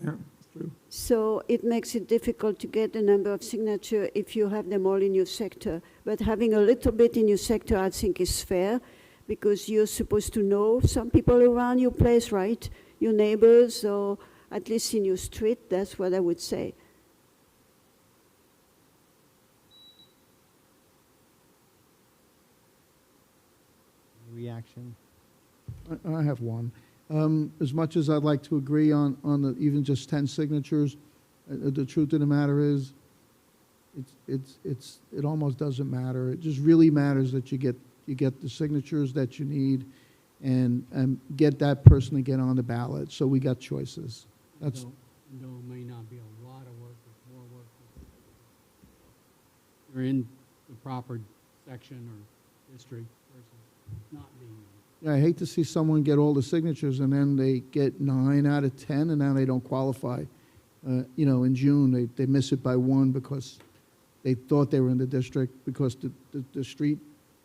Yeah, that's true.
So it makes it difficult to get a number of signatures if you have them all in your sector. But having a little bit in your sector, I think, is fair because you're supposed to know some people around your place, right? Your neighbors, or at least in your street. That's what I would say.
Any reaction?
I have one. As much as I'd like to agree on even just 10 signatures, the truth of the matter is, it almost doesn't matter. It just really matters that you get the signatures that you need, and get that person to get on the ballot. So we got choices. That's
Though it may not be a lot of work, it's more work. You're in the proper section or district versus not being in.
Yeah, I hate to see someone get all the signatures and then they get 9 out of 10 and now they don't qualify. In June, they miss it by 1 because they thought they were in the district because the street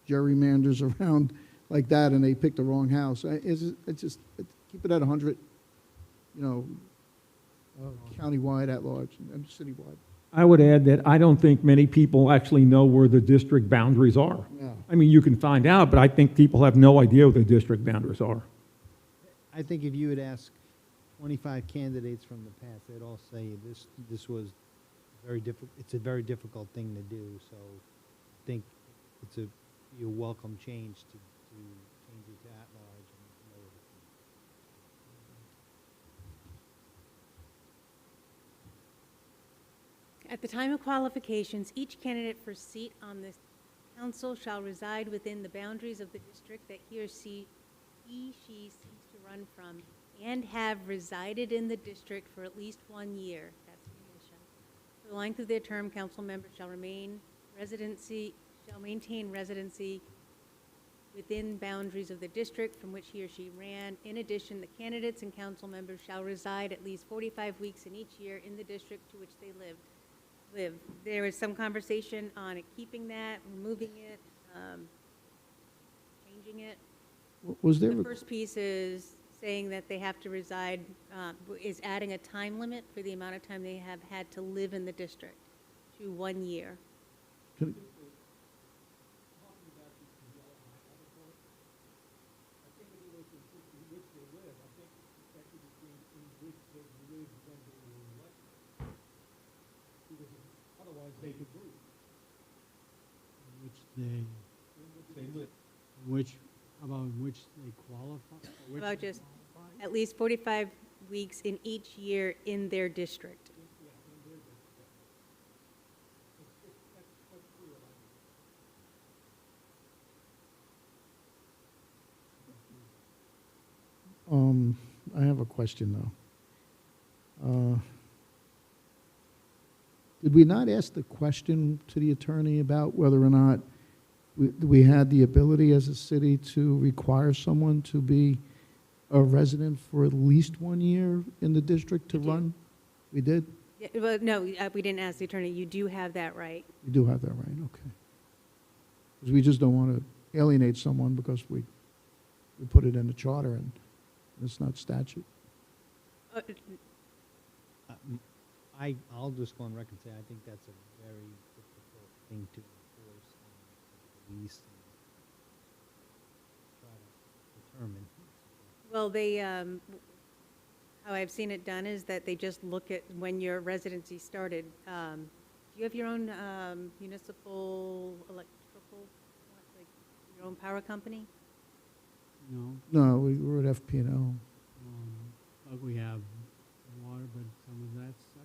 gerrymanders around like that and they picked the wrong house. It's just keep it at 100, countywide at large and citywide.
I would add that I don't think many people actually know where the district boundaries are.
Yeah.
I mean, you can find out, but I think people have no idea what the district boundaries are.
I think if you would ask 25 candidates from the past, they'd all say this was very difficult. It's a very difficult thing to do. So I think it's a welcome change to change it to at large and lower the
At the time of qualifications, each candidate for seat on this council shall reside within the boundaries of the district that he, she seeks to run from, and have resided in the district for at least 1 year. That's a condition. For the length of their term, council members shall maintain residency within boundaries of the district from which he or she ran. In addition, the candidates and council members shall reside at least 45 weeks in each year in the district to which they live. There was some conversation on keeping that, removing it, changing it.
Was there,
The
a-
first piece is saying that they have to reside, is adding a time limit for the amount of time they have had to live in the district to 1 year.
can-
How about in which they qualify? Which
About
they
just
qualify?
at least 45 weeks in each year in their district.
I have a question, though. Did we not ask the question to the attorney about whether or not we had the ability as a city to require someone to be a resident for at least 1 year in the district to
We do.
run? We did?
Yeah, well, no, we didn't ask the attorney. You do have that right.
We do have that right, okay. Because we just don't want to alienate someone because we put it in the charter and it's not statute.
Uh,
I'll just go on record and say, I think that's a very difficult thing to enforce and police and try to determine.
Well, how I've seen it done is that they just look at when your residency started. Do you have your own municipal electrical, like your own power company?
No,
No, we're at FP&L.
but we have water, but some of that's septic.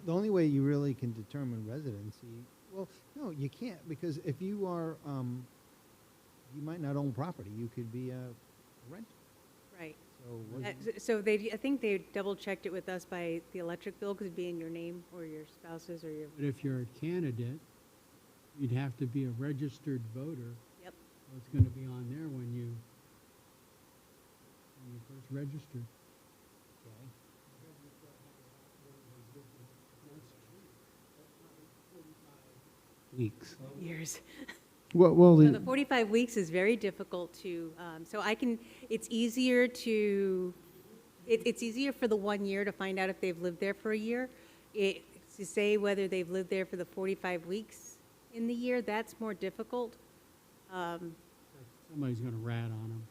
The only way you really can determine residency, well, no, you can't, because if you are, you might not own property, you could be a renter.
Right.
So what-
So I think they double-checked it with us by the electric bill, because it'd be in your name or your spouse's or your,
But if you're a candidate, you'd have to be a registered voter.
Yep.
So it's going to be on there when you first registered.
okay. Weeks.
years.
Well,
So the 45 weeks is very difficult to, so it's easier it's easier for the 1 year to find out if they've lived there for a year. To say whether they've lived there for the 45 weeks in the year, that's more difficult.
Somebody's going to rat on them.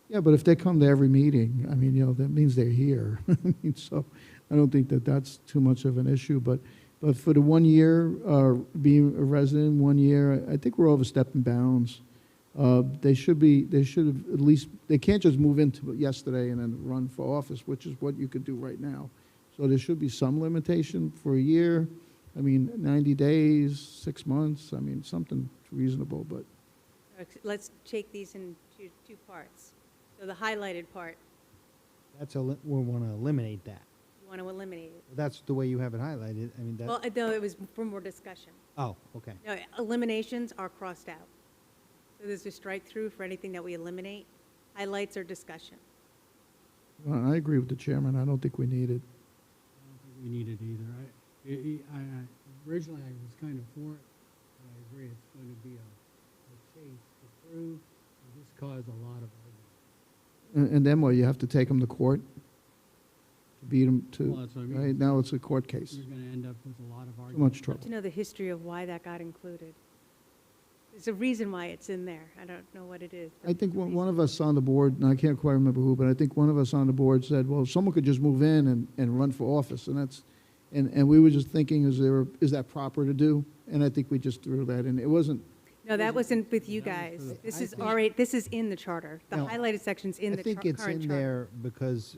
yeah, but if they come to every meeting, I mean, that means they're here. I mean, so I don't think that that's too much of an issue, but for the 1 year, being a resident 1 year, I think we're overstepping bounds. They should have at least, they can't just move into yesterday and then run for office, which is what you could do right now. So there should be some limitation for a year. I mean, 90 days, 6 months, I mean, something reasonable, but
Let's take these in two parts. So the highlighted part,
That's we want to eliminate that.
you want to eliminate it.
That's the way you have it highlighted. I mean,
Well,
that,
no, it was for more discussion.
oh, okay.
No, eliminations are crossed out. So there's a strike through for anything that we eliminate. Highlights are discussion.
I agree with the chairman. I don't think we need it.
I don't think we need it either. Originally, I was kind of for it, but I agree it's going to be a chase to prove, and this caused a lot of argument.
And then what, you have to take them to court? To beat them
Well,
to,
that's what I mean.
right? Now it's a court case.
You're going to end up with a lot of
Too
argument.
much
I'd
trouble.
like to know the history of why that got included. There's a reason why it's in there. I don't know what it is. but
I think
there's a
one
reason.
of us on the board, and I can't quite remember who, but I think one of us on the board said, well, someone could just move in and run for office, and that's, and we were just thinking, is that proper to do? And I think we just threw that in. It wasn't,
No, that wasn't with you
That was
guys.
for the-
This
I
is
think-
already, this is in the charter. The
No,
highlighted section's in
I
the
think
current
it's
charter.
in there because,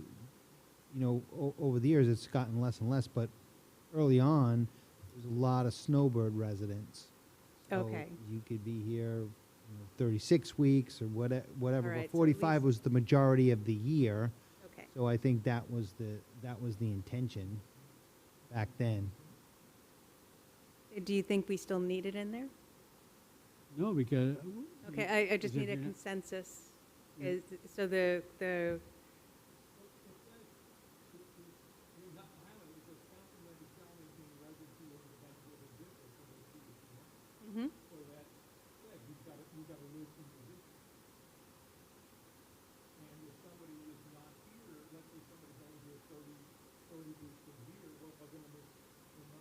over the years, it's gotten less and less, but early on, there's a lot of snowbird residents. So
Okay.
you could be here, 36 weeks or whatever,
All right,
but
so at
45
least-
was the majority of the year.
Okay.
So I think that was the intention back then.
Do you think we still need it in there?
No, because.
Okay, I just
Is it
need a
there?
consensus.
Yeah.
So the, Mhm.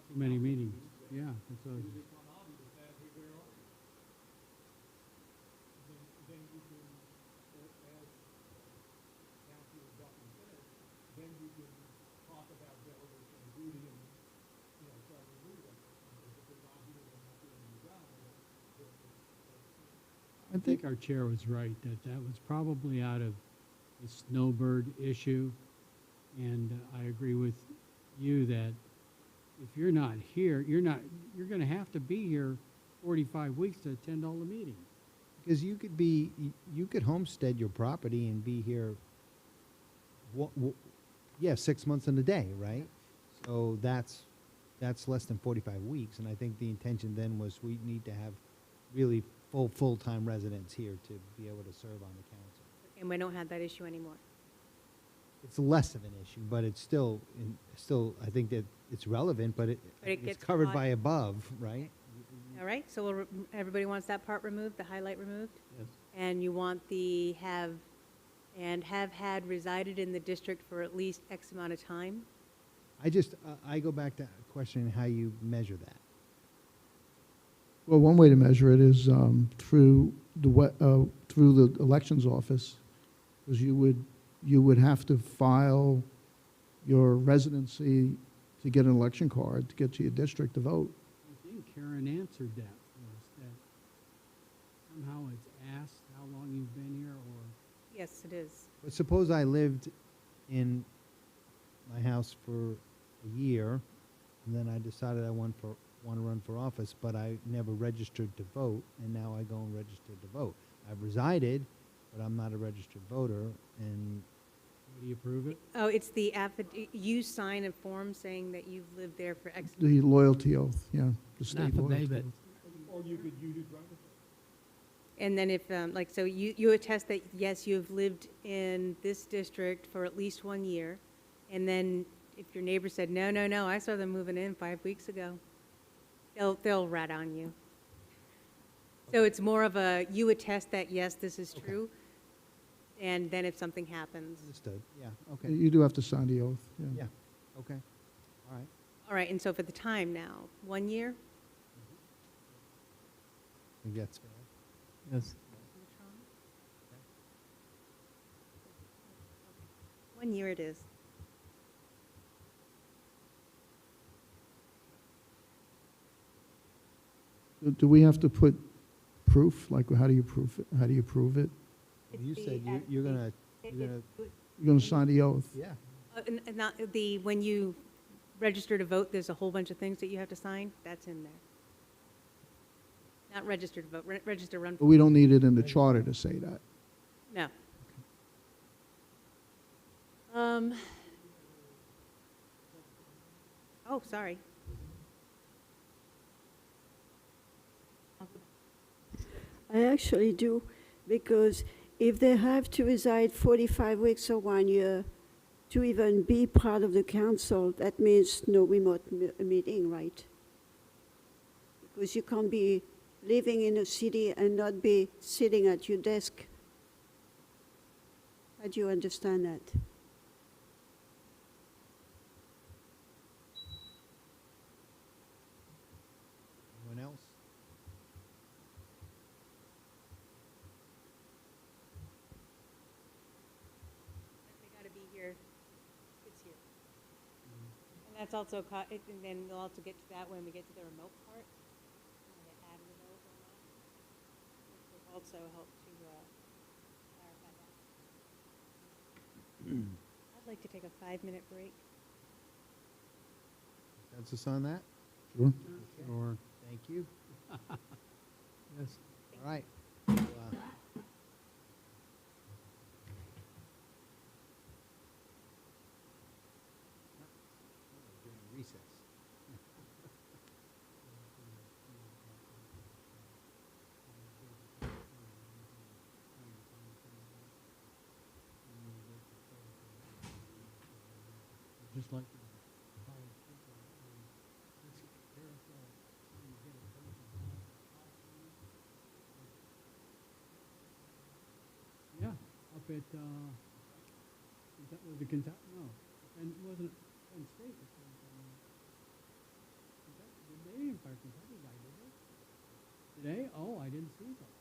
Too many meetings, yeah. That's what I was- I think our chair was right, that that was probably out of the snowbird issue. And I agree with you that if you're not here, you're gonna have to be here 45 weeks to attend all the meetings.
Because you could homestead your property and be here, 6 months in a day, right? So that's less than 45 weeks, and I think the intention then was we need to have really full-time residents here to be able to serve on the council.
And we don't have that issue anymore.
It's less of an issue, but it's still, I think that it's relevant, but
But it
it's
gets
covered
hot.
by above, right?
All right, so everybody wants that part removed, the highlight removed?
Yes.
And you want the have had resided in the district for at least X amount of time?
I go back to questioning how you measure that.
Well, one way to measure it is through the elections office, because you would have to file your residency to get an election card to get to your district to vote.
I think Karen answered that for us, that somehow it's asked how long you've been here, or,
Yes, it is.
But suppose I lived in my house for a year, and then I decided I want to run for office, but I never registered to vote, and now I go and register to vote. I've resided, but I'm not a registered voter, and
do you approve it?
Oh, it's the you sign a form saying that you've lived there for X.
The loyalty oath, yeah, the state loyalty
affidavit.
oath.
And then if, so you attest that, yes, you've lived in this district for at least 1 year, and then if your neighbor said, no, I saw them moving in 5 weeks ago, they'll rat on you. So it's more of a, you attest that, yes, this is
Okay.
true, and then if something happens.
understood, yeah, okay,
You do have to sign the oath, yeah.
yeah, okay, all right.
All right, and so for the time now, 1 year?
I think that's fair.
Yes.
1 year it is.
Do we have to put proof? Like, how do you prove it? How do you prove it?
Well, you
It's
said
the
you're gonna,
it-
you're gonna,
You're going to sign the oath?
yeah.
And not when you register to vote, there's a whole bunch of things that you have to sign. That's in there. Not register to vote, register run.
But we don't need it in the charter to say that.
No. Oh, sorry.
I actually do, because if they have to reside 45 weeks or 1 year to even be part of the council, that means no remote meeting, right? Because you can't be living in a city and not be sitting at your desk. How do you understand that?
Anyone else?
They got to be here. It's here. And that's also, and then we'll also get to that when we get to the remote part. When they add remote or not. Which will also help to clarify that. I'd like to take a 5-minute break.
Consensus on that?
Sure.
Or,
Thank you.
yes.
All right. Recess.
Just like. Yeah, up at, was it Kentucky? No, and it wasn't Penn State. It was, Kentucky. They didn't fire Kentucky guy, did they? Did they? Oh, I didn't see that.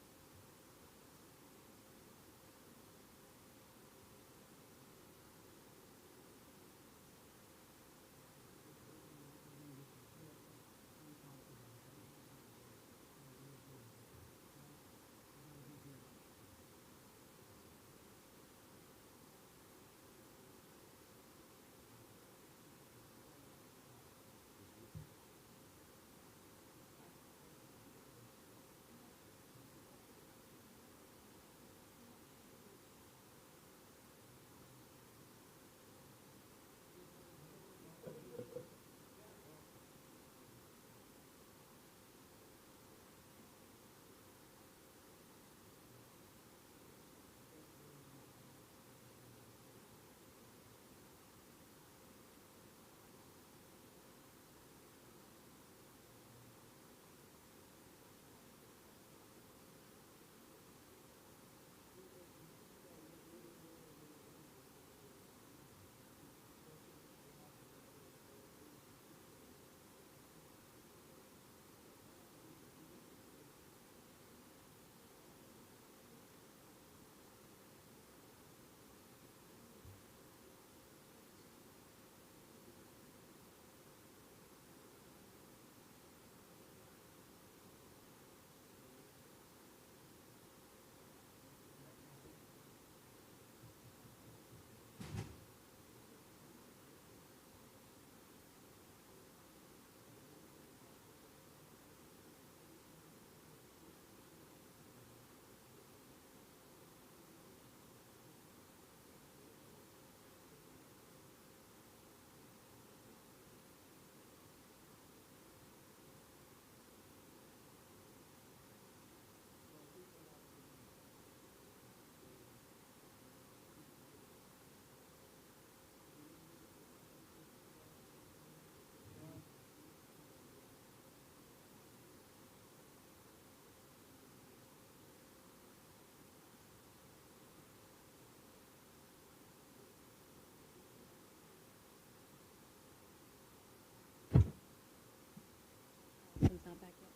Allison's not back yet.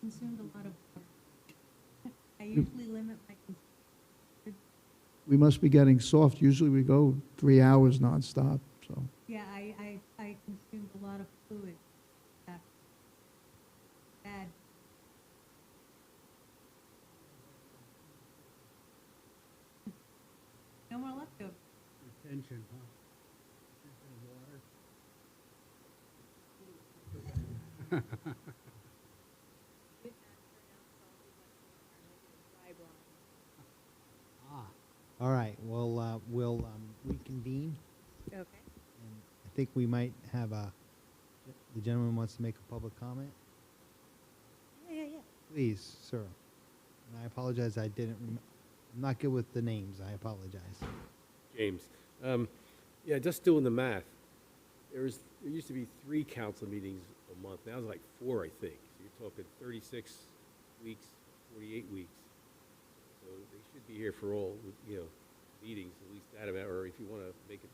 Consumed a lot of water. I usually limit my
We must be getting soft. Usually we go 3 hours nonstop, so.
yeah, I consumed a lot of fluid. Yeah. Bad. No more leftovers.
Retention, huh? Retention of water. Ah,
All right, well, we'll reconvene,
Okay.
and I think we might have the gentleman wants to make a public comment.
Yeah.
Please, sir. And I apologize, I didn't, I'm not good with the names, I apologize.
James. Yeah, just doing the math. There used to be 3 council meetings a month. Now it's like 4, I think. So you're talking 36 weeks, 48 weeks. So they should be here for all, meetings, at least that amount, or if you want to make it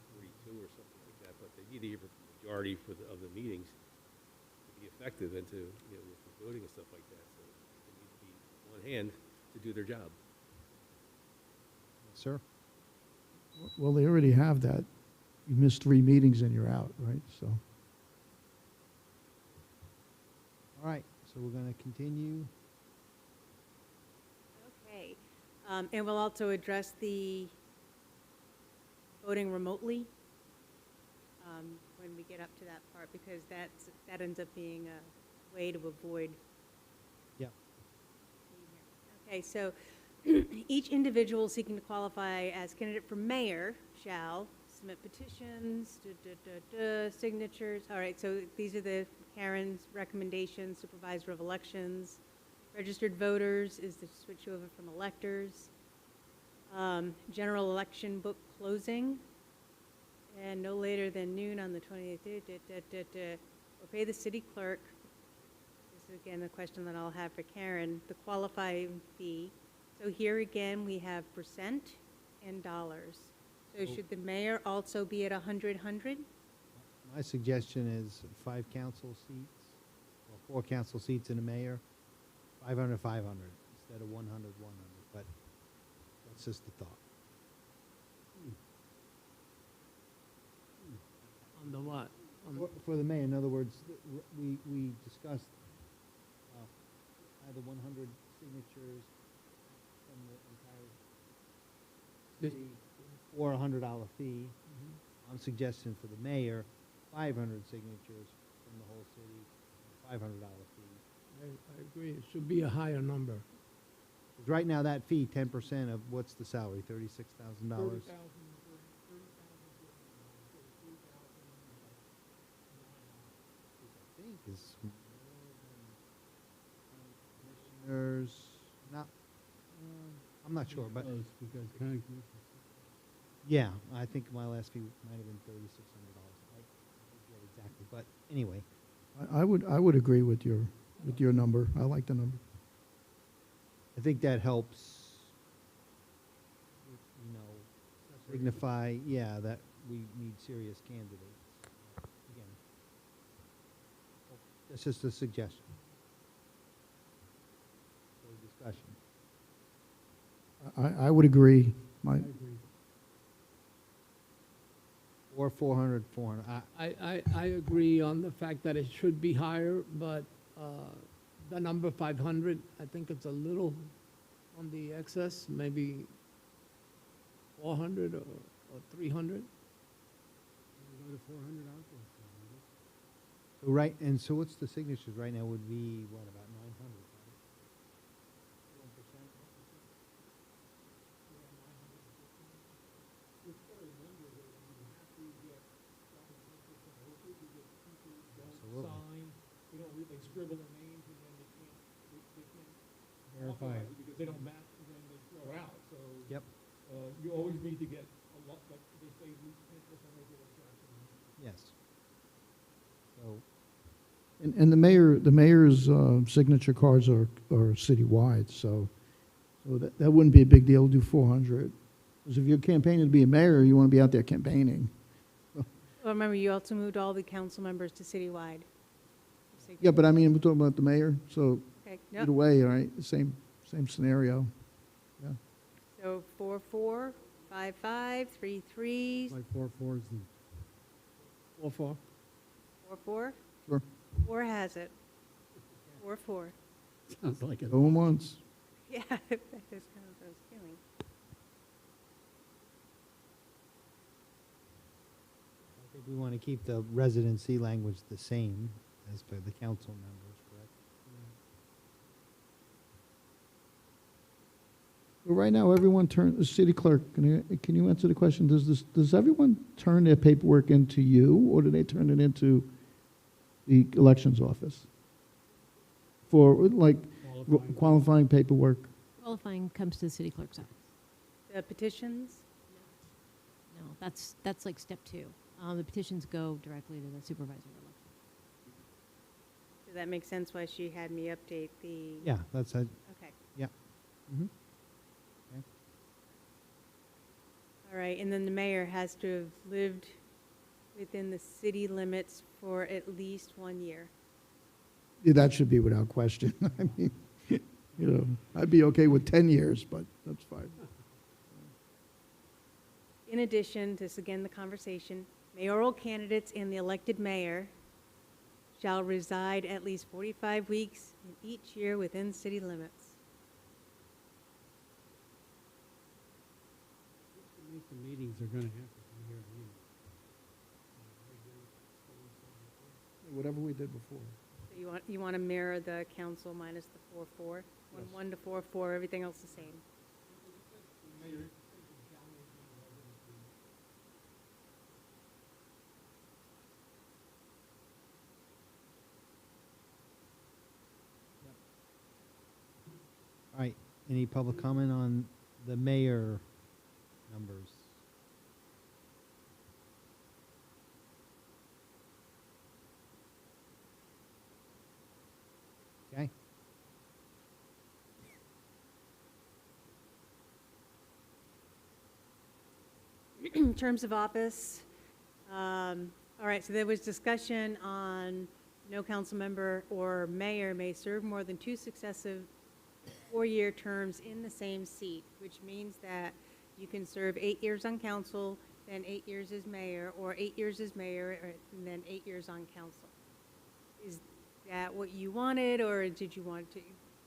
42 or something like that. But they need to hear the majority of the meetings to be effective and to, with the voting and stuff like that. So they need to be on hand to do their job.
Sir?
Well, they already have that. You miss 3 meetings and you're out, right? So.
All right, so we're going to continue.
Okay. And we'll also address the voting remotely when we get up to that part, because that ends up being a way to avoid.
Yep.
Okay, so each individual seeking to qualify as candidate for mayor shall submit petitions, signatures. All right, so these are the Karen's recommendations, supervisor of elections. Registered voters is the switch over from electors. General election book closing, and no later than noon on the 28th. Or pay the city clerk. This is again a question that I'll have for Karen. The qualifying fee. So here again, we have percent and dollars. So should the mayor also be at 100?
My suggestion is 5 council seats, or 4 council seats and a mayor, 500, 500, instead of 100, 100. But that's just a thought.
On the what?
For the mayor, in other words, we discussed either 100 signatures from the entire city or a $100 fee. I'm suggesting for the mayor, 500 signatures from the whole city, $500 fee.
I agree, it should be a higher number.
'Cause right now, that fee, 10% of what's the salary, $36,000? I think is more than commissioners, not, I'm not sure, but,
Close, because county commission.
yeah, I think my last fee might have been $3,600. I forget exactly, but anyway.
I would agree with your number. I like the number.
I think that helps, you know, signify, yeah, that we need serious candidates. Again, that's just a suggestion. For discussion.
I would agree.
I agree.
Or 400, 400.
I agree on the fact that it should be higher, but the number 500, I think it's a little on the excess, maybe 400 or 300.
We'll go to 400 out there.
So right, and so what's the signatures right now would be, what, about 900, right? 1%? Absolutely.
They don't read, they scribble their names and then they can't
Verify
authorize
it.
it because they don't match and then they throw out. So
Yep.
You always need to get a lot, like they say, at least 10% of the election.
Yes. So,
And the mayor's signature cards are citywide, so that wouldn't be a big deal to do 400. Because if you're campaigning to be a mayor, you want to be out there campaigning.
Well, remember, you also moved all the council members to citywide.
Yeah, but I mean, we're talking about the mayor, so
Okay,
either
no,
way, all right, same scenario. Yeah.
so 4-4, 5-5, 3-3,
Like 4-4s and
4-4.
4-4.
Sure.
4 has it. 4-4.
sounds like it.
Going once.
Yeah, that's kind of what I was feeling.
I think we want to keep the residency language the same as for the council members, correct?
Well, right now, everyone the city clerk, can you answer the question? Does everyone turn their paperwork into you, or do they turn it into the elections office? For, like, qualifying paperwork?
Qualifying comes to the city clerk's office.
The petitions?
No, that's like step 2. The petitions go directly to the supervisor of elections.
Does that make sense why she had me update the?
Yeah, that's a,
Okay.
mhm.
All right, and then the mayor has to have lived within the city limits for at least 1 year.
Yeah, that should be without question. I mean, you know, I'd be okay with 10 years, but that's fine.
In addition, this again, the conversation, mayoral candidates and the elected mayor shall reside at least 45 weeks in each year within city limits.
in-person meetings are gonna have to be here anyway.
Whatever we did before.
So you want to mirror the council minus the 4-4?
Yes.
1 to 4-4, everything else the same.
All right, any public comment on the mayor numbers? Okay.
In terms of office, all right, so there was discussion on no council member or mayor may serve more than 2 successive 4-year terms in the same seat, which means that you can serve 8 years on council, then 8 years as mayor, or 8 years as mayor, and then 8 years on council. Is that what you wanted, or did you want to?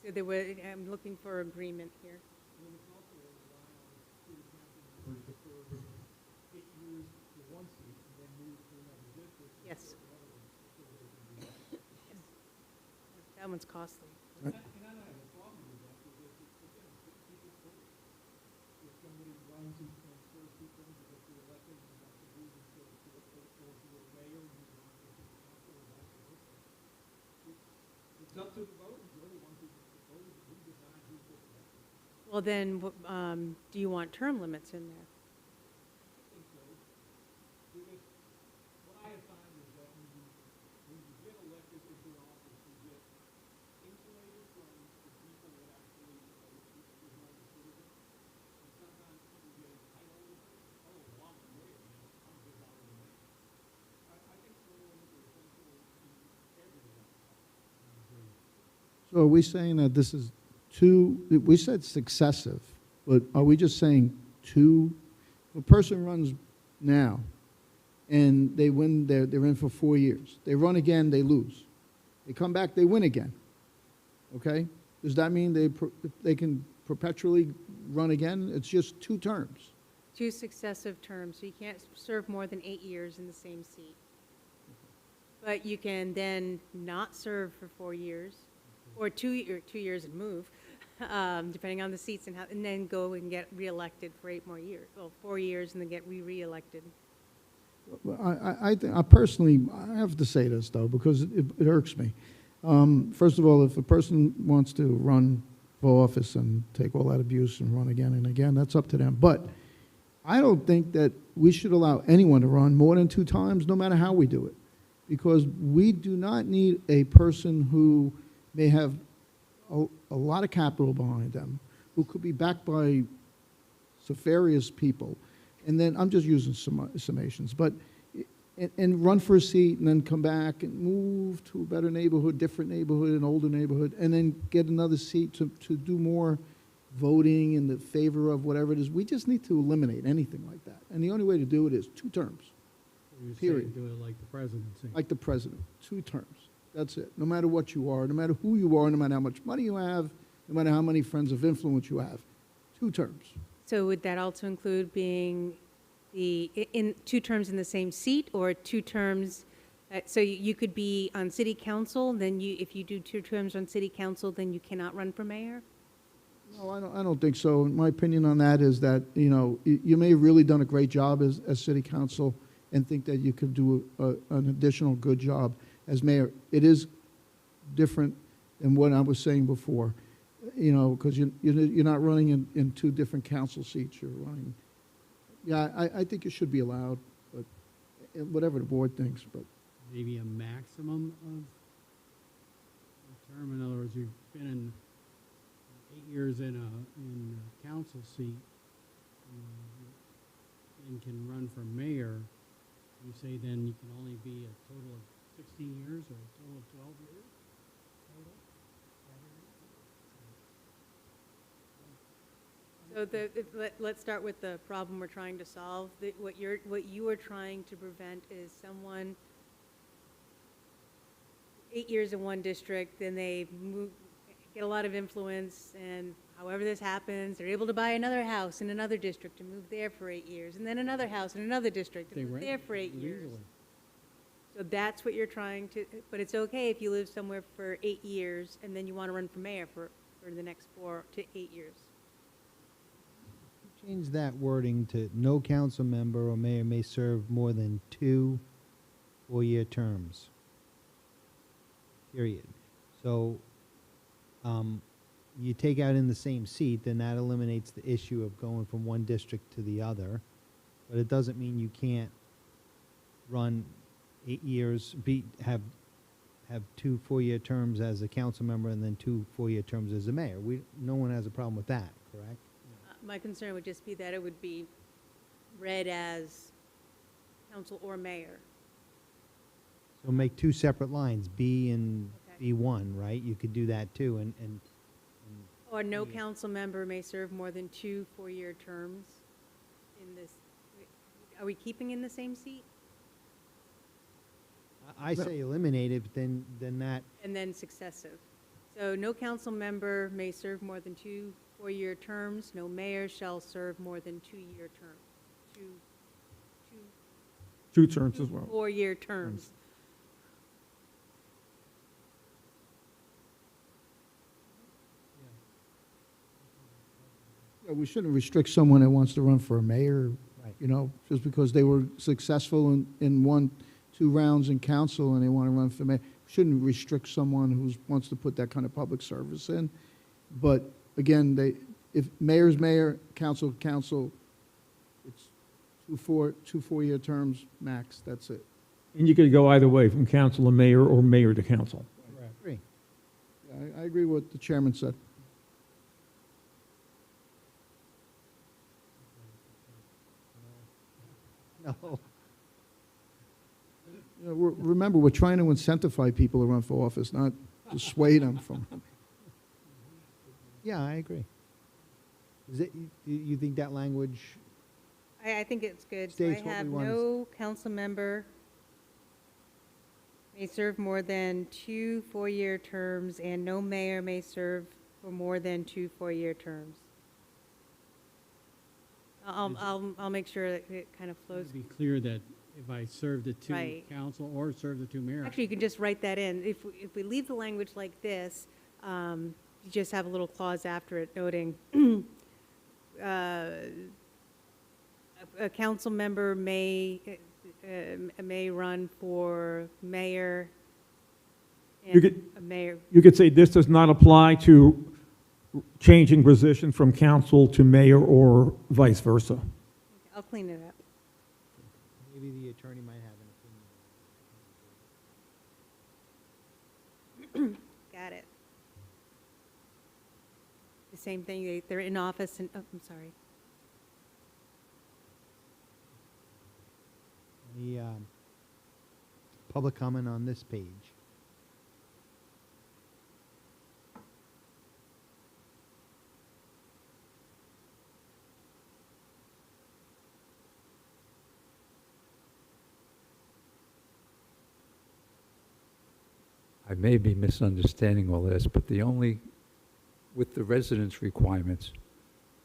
So there were, I'm looking for agreement here. Yes. Yes. That one's costly. Well, then, do you want term limits in there?
So are we saying that this is two, we said successive, but are we just saying two? If a person runs now and they win, they're in for 4 years. They run again, they lose. They come back, they win again. Okay? Does that mean they can perpetually run again? It's just 2 terms.
2 successive terms, so you can't serve more than 8 years in the same seat. But you can then not serve for 4 years, or 2 years and move, depending on the seats, and then go and get reelected for 8 more years. Well, 4 years and then get reelected.
I personally, I have to say this, though, because it irks me. First of all, if a person wants to run for office and take all that abuse and run again and again, that's up to them. But I don't think that we should allow anyone to run more than 2 times, no matter how we do it. Because we do not need a person who may have a lot of capital behind them, who could be backed by nefarious people. And then, I'm just using summations, but, and run for a seat and then come back and move to a better neighborhood, different neighborhood, an older neighborhood, and then get another seat to do more voting in the favor of whatever it is. We just need to eliminate anything like that. And the only way to do it is 2 terms.
You're saying
Period.
do it like the presidency.
Like the president, 2 terms. That's it. No matter what you are, no matter who you are, no matter how much money you have, no matter how many friends of influence you have, 2 terms.
So would that also include being in 2 terms in the same seat, or 2 terms, so you could be on city council, then if you do 2 terms on city council, then you cannot run for mayor?
No, I don't think so. My opinion on that is that, you know, you may have really done a great job as city council and think that you could do an additional good job as mayor. It is different than what I was saying before, you know, because you're not running in 2 different council seats. You're running. Yeah, I think it should be allowed, but whatever the board thinks. But
Maybe a maximum of a term. In other words, you've been in 8 years in a council seat and can run for mayor. You say then you can only be a total of 16 years or a total of 12 years?
So let's start with the problem we're trying to solve. What you are trying to prevent is someone 8 years in one district, then they get a lot of influence and however this happens, they're able to buy another house in another district and move there for 8 years, and then another house in another district
They
and live
rent
there for 8 years.
legally.
So that's what you're trying to, but it's okay if you live somewhere for 8 years and then you want to run for mayor for the next 4 to 8 years.
Change that wording to no council member or mayor may serve more than 2 4-year terms. Period. So, you take out in the same seat, then that eliminates the issue of going from one district to the other. But it doesn't mean you can't run 8 years, have 2 4-year terms as a council member and then 2 4-year terms as a mayor. No one has a problem with that, correct?
My concern would just be that it would be read as council or mayor.
So make 2 separate lines, B and
Okay.
B1, right? You could do that too, and
Or no
Yeah.
council member may serve more than 2 4-year terms in this, are we keeping in the same seat?
I say eliminate it, but then that,
And then successive. So no council member may serve more than 2 4-year terms. No mayor shall serve more than 2-year terms. Two
2 terms as well.
4-year terms.
Yeah, we shouldn't restrict someone that wants to run for a mayor,
right.
you know, just because they were successful in 1, 2 rounds in council and they want to run for mayor. Shouldn't restrict someone who wants to put that kind of public service in. But again, if mayor's mayor, council, council, it's 2 4-year terms max, that's it.
And you could go either way, from council to mayor or mayor to council.
Agree.
Yeah, I agree with what the chairman said.
No.
You know, remember, we're trying to incentivize people to run for office, not dissuade them from.
Yeah, I agree. Is it, you think that language,
I think it's good. So
States
I
what
have
we want.
no council member may serve more than 2 4-year terms, and no mayor may serve for more than 2 4-year terms. I'll make sure that it kind of flows.
To be clear that if I serve the 2
Right.
council or serve the 2 mayor.
Actually, you can just write that in. If we leave the language like this, you just have a little clause after it noting, a council member may run for mayor
You
and
could-
a mayor.
You could say this does not apply to changing position from council to mayor or vice versa.
I'll clean it up.
maybe the attorney might have an opinion.
Got it. The same thing, they're in office and, oh, I'm sorry.
Any public comment on this page?
I may be misunderstanding all this, but with the residence requirements,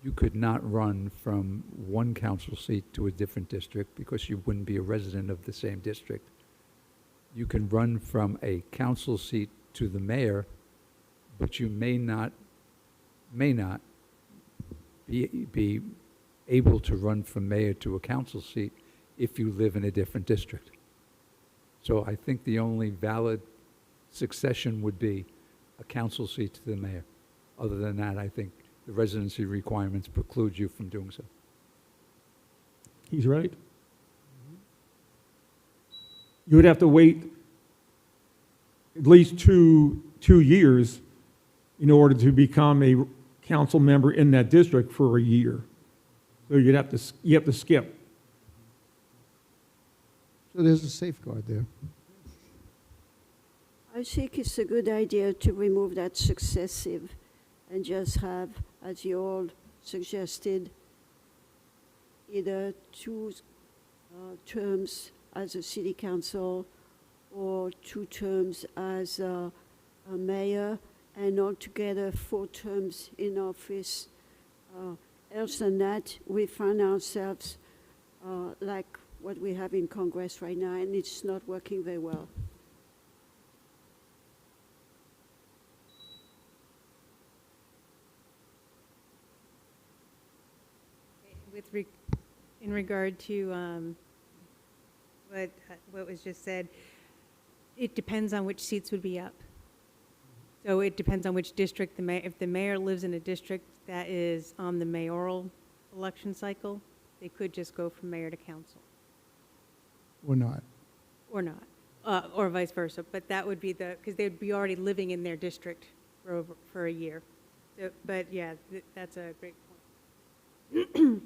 you could not run from one council seat to a different district because you wouldn't be a resident of the same district. You can run from a council seat to the mayor, but you may not be able to run from mayor to a council seat if you live in a different district. So I think the only valid succession would be a council seat to the mayor. Other than that, I think the residency requirements preclude you from doing so.
He's right. You would have to wait at least two years in order to become a council member in that district for a year. So you have to skip.
So there's a safeguard there.
I think it's a good idea to remove that successive and just have, as you all suggested, either 2 terms as a city council or 2 terms as a mayor, and altogether 4 terms in office. Else than that, we find ourselves like what we have in Congress right now, and it's not working very well.
In regard to what was just said, it depends on which seats would be up. So it depends on which district if the mayor lives in a district that is on the mayoral election cycle, they could just go from mayor to council,
Or not.
or not, or vice versa. But that would be because they'd be already living in their district for a year. So, but yeah, that's a great point.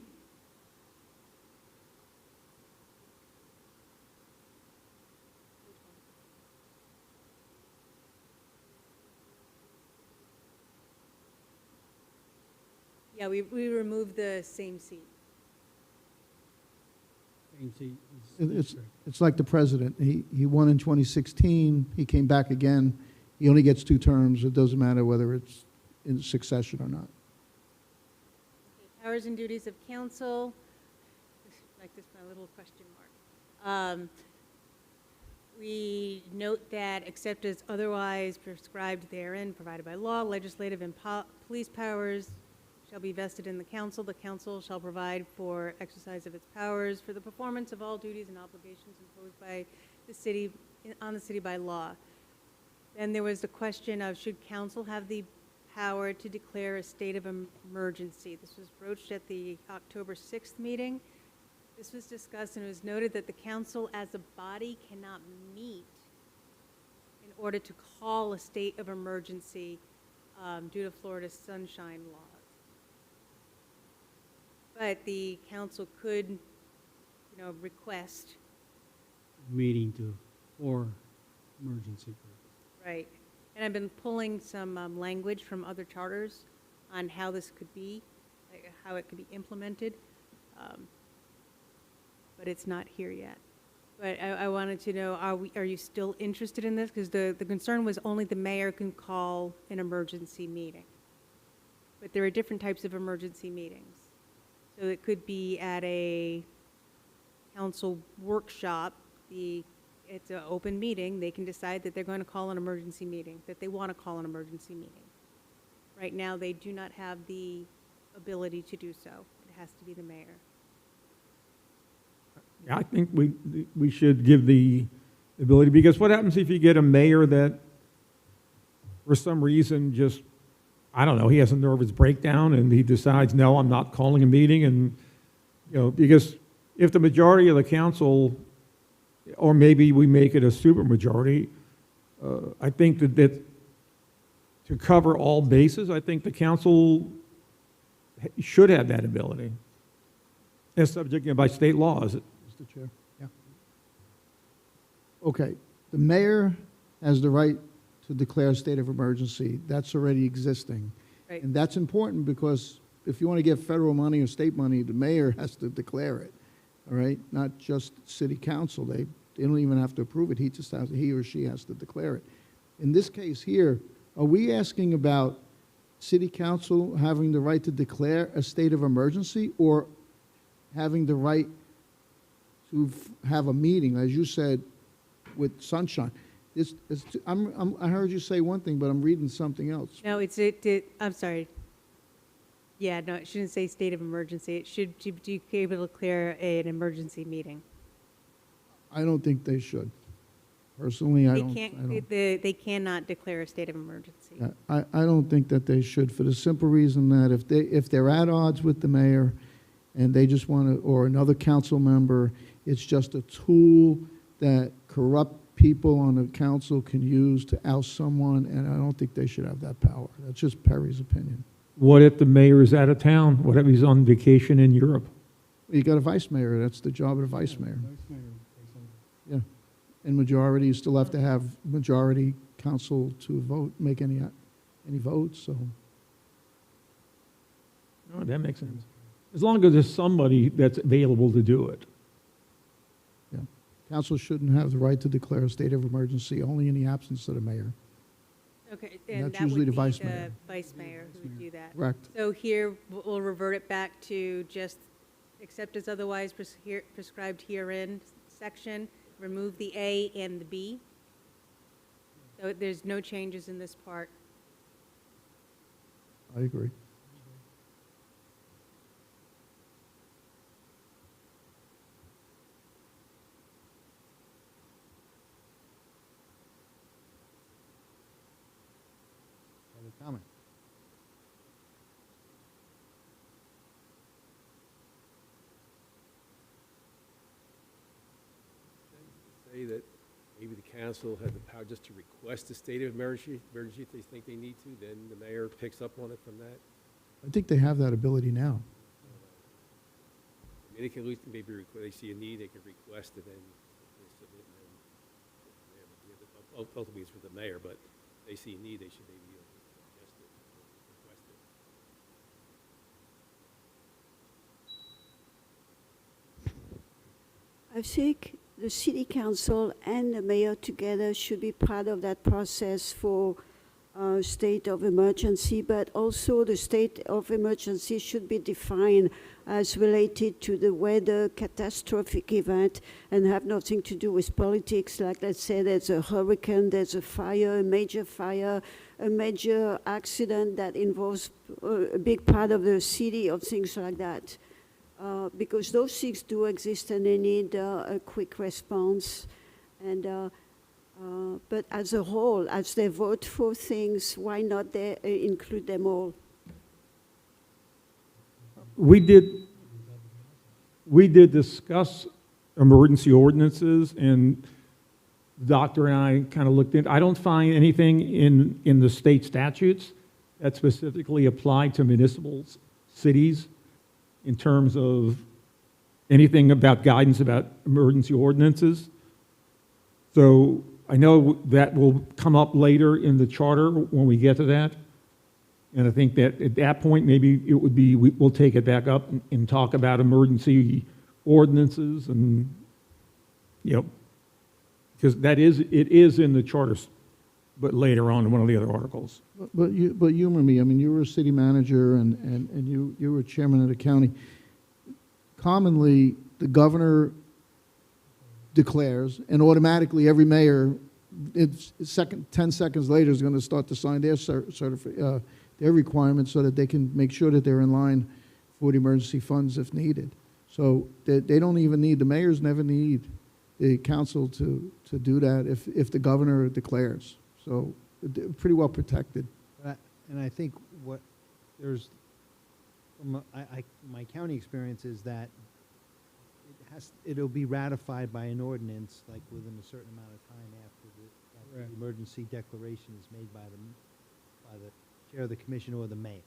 Yeah, we removed the same seat.
Same seat as
It's,
district.
it's like the president. He won in 2016, he came back again. He only gets 2 terms. It doesn't matter whether it's in succession or not.
Powers and duties of council, like this, my little question mark. We note that except as otherwise prescribed therein, provided by law, legislative and police powers shall be vested in the council. The council shall provide for exercise of its powers for the performance of all duties and obligations imposed by the city, on the city by law. Then there was the question of should council have the power to declare a state of emergency. This was broached at the October 6th meeting. This was discussed and it was noted that the council as a body cannot meet in order to call a state of emergency due to Florida's sunshine laws. But the council could, request,
Meeting for emergency purpose.
right. And I've been pulling some language from other charters on how this could be, like how it could be implemented. But it's not here yet. But I wanted to know, are you still interested in this? Because the concern was only the mayor can call an emergency meeting. But there are different types of emergency meetings. So it could be at a council workshop, it's an open meeting, they can decide that they're going to call an emergency meeting, that they want to call an emergency meeting. Right now, they do not have the ability to do so. It has to be the mayor.
I think we should give the ability, because what happens if you get a mayor that, for some reason, just, I don't know, he has a nervous breakdown and he decides, no, I'm not calling a meeting, and, because if the majority of the council, or maybe we make it a supermajority, I think that to cover all bases, I think the council should have that ability. As subject by state laws.
Mr. Chair? Yeah. Okay, the mayor has the right to declare a state of emergency. That's already existing.
Right.
And that's important because if you want to get federal money or state money, the mayor has to declare it, all right? Not just city council. They don't even have to approve it. He or she has to declare it. In this case here, are we asking about city council having the right to declare a state of emergency or having the right to have a meeting, as you said, with sunshine? I heard you say one thing, but I'm reading something else.
No, I'm sorry. Yeah, no, it shouldn't say state of emergency. It should be able to declare an emergency meeting.
I don't think they should. Personally, I don't.
They cannot declare a state of emergency.
I don't think that they should, for the simple reason that if they're at odds with the mayor and they just want to, or another council member, it's just a tool that corrupt people on the council can use to oust someone, and I don't think they should have that power. That's just Perry's opinion.
What if the mayor is out of town? What if he's on vacation in Europe?
You got a vice mayor. That's the job of the vice mayor. Yeah. And majority, you still have to have majority council to vote, make any votes, so.
No, that makes sense. As long as there's somebody that's available to do it.
Council shouldn't have the right to declare a state of emergency, only in the absence of the mayor.
Okay,
And
and
that's
that
usually
would
the
be
vice
the
mayor.
vice mayor who would do that.
Correct.
So here, we'll revert it back to just except as otherwise prescribed herein section, remove the A and the B. So there's no changes in this part.
I agree.
Public comment.
Say that maybe the council had the power just to request a state of emergency if they think they need to, then the mayor picks up on it from that.
I think they have that ability now.
I mean, they can at least maybe, they see a need, they can request it, and they submit, and then, ultimately it's for the mayor, but if they see a need, they should maybe suggest it, request it.
I think the city council and the mayor together should be part of that process for state of emergency, but also the state of emergency should be defined as related to the weather catastrophic event and have nothing to do with politics. Like, let's say there's a hurricane, there's a fire, a major accident that involves a big part of the city, or things like that. Because those things do exist and they need a quick response. And but as a whole, as they vote for things, why not they include them all?
We did discuss emergency ordinances, and the doctor and I kind of looked into, I don't find anything in the state statutes that specifically apply to municipal cities in terms of anything about guidance about emergency ordinances. So I know that will come up later in the charter when we get to that. And I think that at that point, maybe it would be, we'll take it back up and talk about emergency ordinances and, because it is in the charters, but later on in one of the other articles.
But humor me, I mean, you were a city manager and you were chairman of the county. Commonly, the governor declares, and automatically every mayor, 10 seconds later, is going to start to sign their requirements so that they can make sure that they're in line for the emergency funds if needed. So they don't even need, the mayors never need the council to do that if the governor declares. So they're pretty well protected.
And I think what there's, from my county experience is that it'll be ratified by an ordinance like within a certain amount of time after the emergency declaration is made by the chair of the commission or the mayor.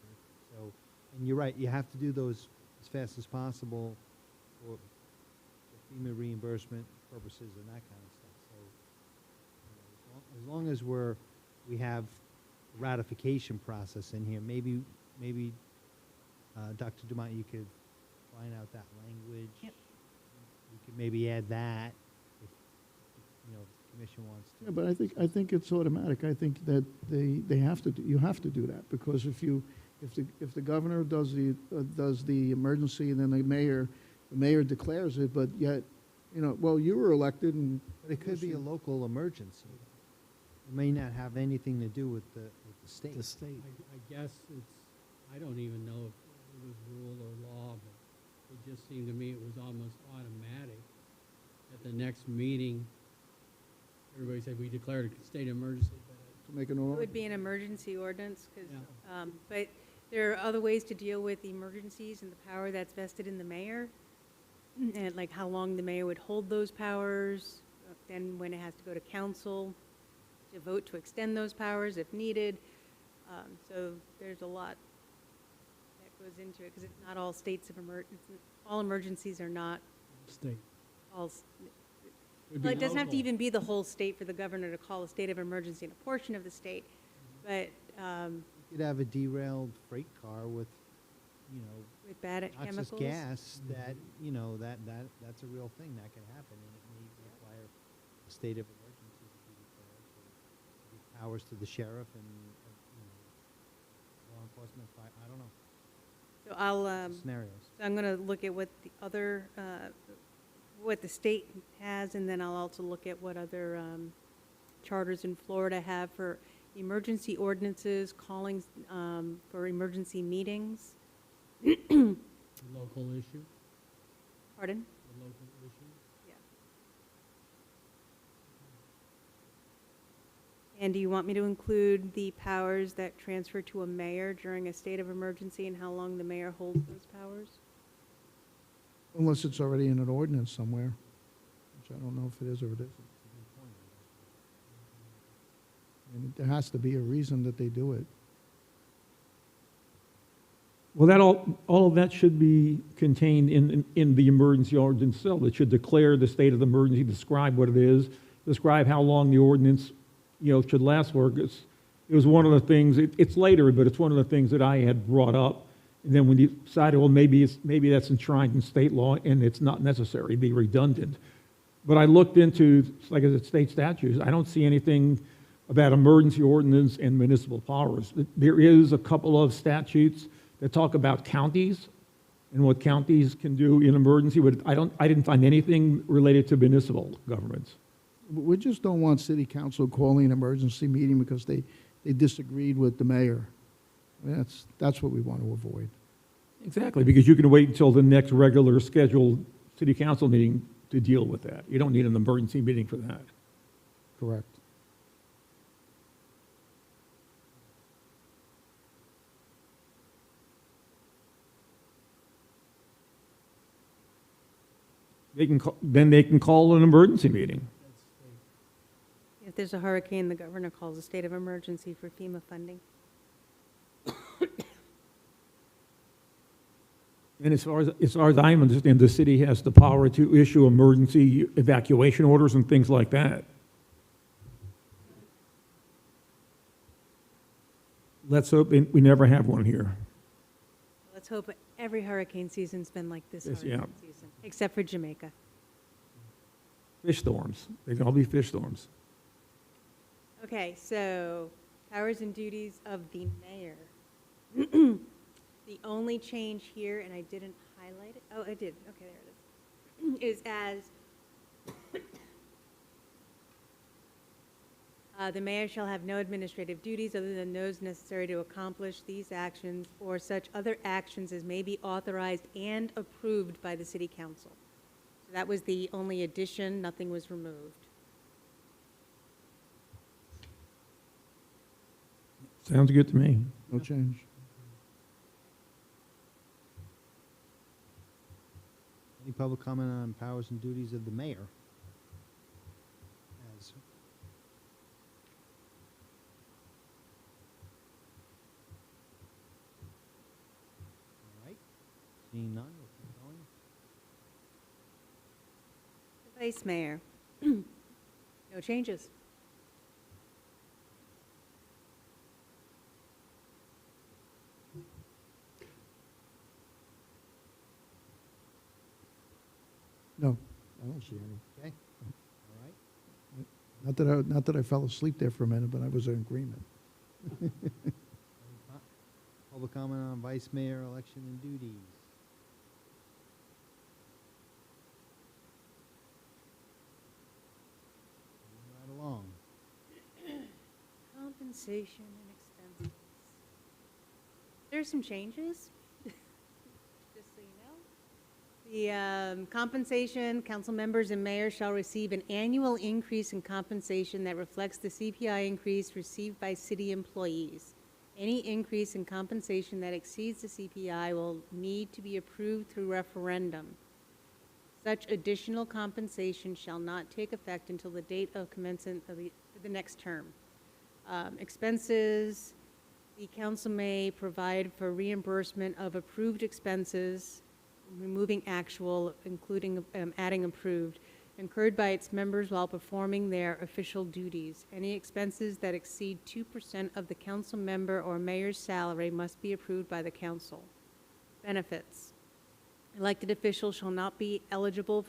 So, and you're right, you have to do those as fast as possible for FEMA reimbursement purposes and that kind of stuff. So, as long as we have ratification process in here, maybe Dr. Dumont, you could find out that language.
Yep.
You could maybe add that if the commission wants to.
Yeah, but I think it's automatic. I think that they have to you have to do that, because if the governor does the emergency and then the mayor declares it, but yet, well, you were elected and.
But it could be a local emergency. It may not have anything to do with the state.
The state. I guess I don't even know if it was rule or law, but it just seemed to me it was almost automatic. At the next meeting, everybody said, we declared a state of emergency.
To make an
It
order.
would be an emergency ordinance, because,
Yeah.
but there are other ways to deal with emergencies and the power that's vested in the mayor, and like how long the mayor would hold those powers, then when it has to go to council to vote to extend those powers if needed. So there's a lot that goes into it, because it's not all states of all emergencies are not
State.
all,
Would
well,
be
it doesn't have to
local.
even be the whole state for the governor to call a state of emergency in a portion of the state, but
You could have a derailed freight car with,
with bad
toxic
chemicals.
gas that, that's a real thing that can happen, and it may require a state of emergency to be declared. So powers to the sheriff and, law enforcement, I don't know,
So I'll,
scenarios.
so I'm going to look at what the other, what the state has, and then I'll also look at what other charters in Florida have for emergency ordinances, calling for emergency meetings.
Local issue,
Pardon?
the local issue.
Yeah. And do you want me to include the powers that transfer to a mayor during a state of emergency and how long the mayor holds those powers?
Unless it's already in an ordinance somewhere, which I don't know if it is or it isn't. And there has to be a reason that they do it.
Well, that all of that should be contained in the emergency ordinance itself. It should declare the state of the emergency, describe what it is, describe how long the ordinance, should last for. It was one of the things, it's later, but it's one of the things that I had brought up. And then when you decided, well, maybe that's enshrined in state law and it's not necessary, be redundant. But I looked into, like I said, state statutes. I don't see anything about emergency ordinance and municipal powers. There is a couple of statutes that talk about counties and what counties can do in emergency, but I didn't find anything related to municipal governments.
We just don't want city council calling an emergency meeting because they disagreed with the mayor. I mean, that's what we want to avoid.
Exactly, because you can wait until the next regular scheduled city council meeting to deal with that. You don't need an emergency meeting for that.
Correct.
Then they can call an emergency meeting.
If there's a hurricane, the governor calls a state of emergency for FEMA funding.
And as far as I understand, the city has the power to issue emergency evacuation orders and things like that. Let's hope we never have one here.
Let's hope every hurricane season's been like this
Yes,
hurricane season, except for Jamaica.
Fish storms. They can all be fish storms.
Okay, so powers and duties of the mayor. The only change here, and I didn't highlight it, oh, I did, okay, there it is, is as the mayor shall have no administrative duties other than those necessary to accomplish these actions or such other actions as may be authorized and approved by the city council. So that was the only addition, nothing was removed.
Sounds good to me.
No change.
Any public comment on powers and duties of the mayor? As all right, seeing none, we'll keep going.
The vice mayor, no changes.
No, I don't see any.
Okay, all right.
Not that I fell asleep there for a minute, but I was in agreement.
Public comment on vice mayor election and duties. Moving right along.
Compensation and expenses. There's some changes, just so you know. The compensation, council members and mayors shall receive an annual increase in compensation that reflects the CPI increase received by city employees. Any increase in compensation that exceeds the CPI will need to be approved through referendum. Such additional compensation shall not take effect until the date of commencement of the next term. Expenses, the council may provide for reimbursement of approved expenses, removing actual, including adding approved, incurred by its members while performing their official duties. Any expenses that exceed 2% of the council member or mayor's salary must be approved by the council. Benefits. Elected officials shall not be eligible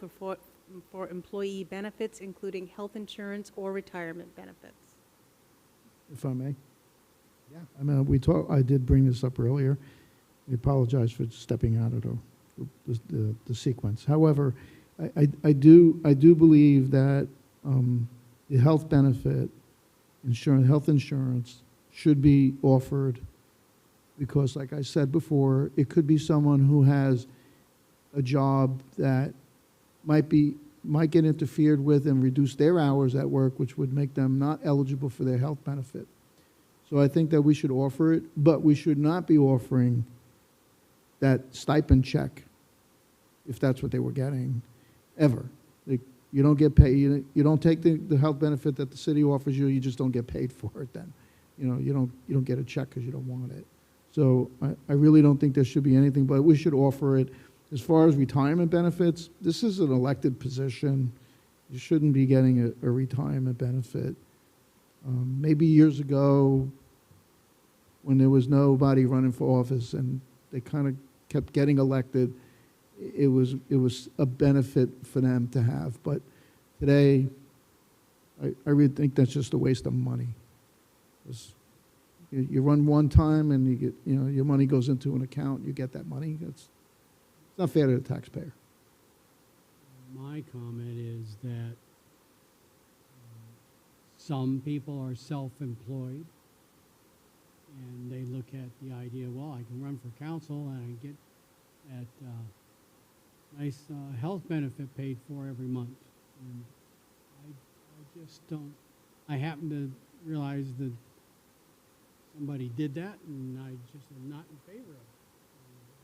for employee benefits, including health insurance or retirement benefits.
if I may.
Yeah.
I mean, I did bring this up earlier. I apologize for stepping out of the sequence. However, I do believe that the health benefit, health insurance should be offered because, like I said before, it could be someone who has a job that might get interfered with and reduce their hours at work, which would make them not eligible for their health benefit. So I think that we should offer it, but we should not be offering that stipend check, if that's what they were getting, ever. Like, you don't get paid, you don't take the health benefit that the city offers you, you just don't get paid for it then. You don't get a check because you don't want it. So I really don't think there should be anything, but we should offer it. As far as retirement benefits, this is an elected position. You shouldn't be getting a retirement benefit. Maybe years ago, when there was nobody running for office and they kind of kept getting elected, it was a benefit for them to have. But today, I really think that's just a waste of money. You run one time and you get, your money goes into an account, you get that money. It's not fair to the taxpayer.
My comment is that some people are self-employed and they look at the idea, well, I can run for council and I get that nice health benefit paid for every month. And I just don't, I happen to realize that somebody did that and I just am not in favor of it.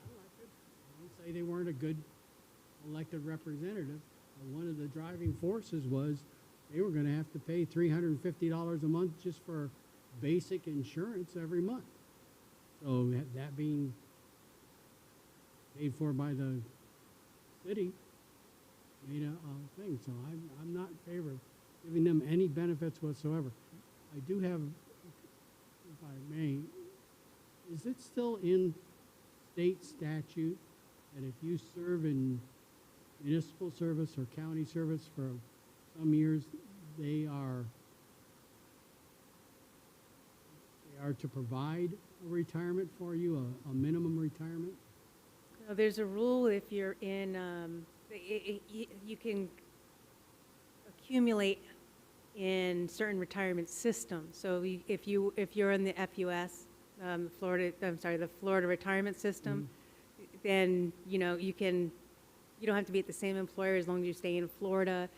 I don't say they weren't a good elected representative. But one of the driving forces was they were going to have to pay $350 a month just for basic insurance every month. So that being paid for by the city made a thing. So I'm not in favor of giving them any benefits whatsoever. I do have, if I may, is it still in state statute that if you serve in municipal service or county service for some years, they are to provide a retirement for you, a minimum retirement?
No, there's a rule if you're in, you can accumulate in certain retirement systems. So if you're in the FUS, the Florida retirement system, then you don't have to be at the same employer as long as you stay in Florida.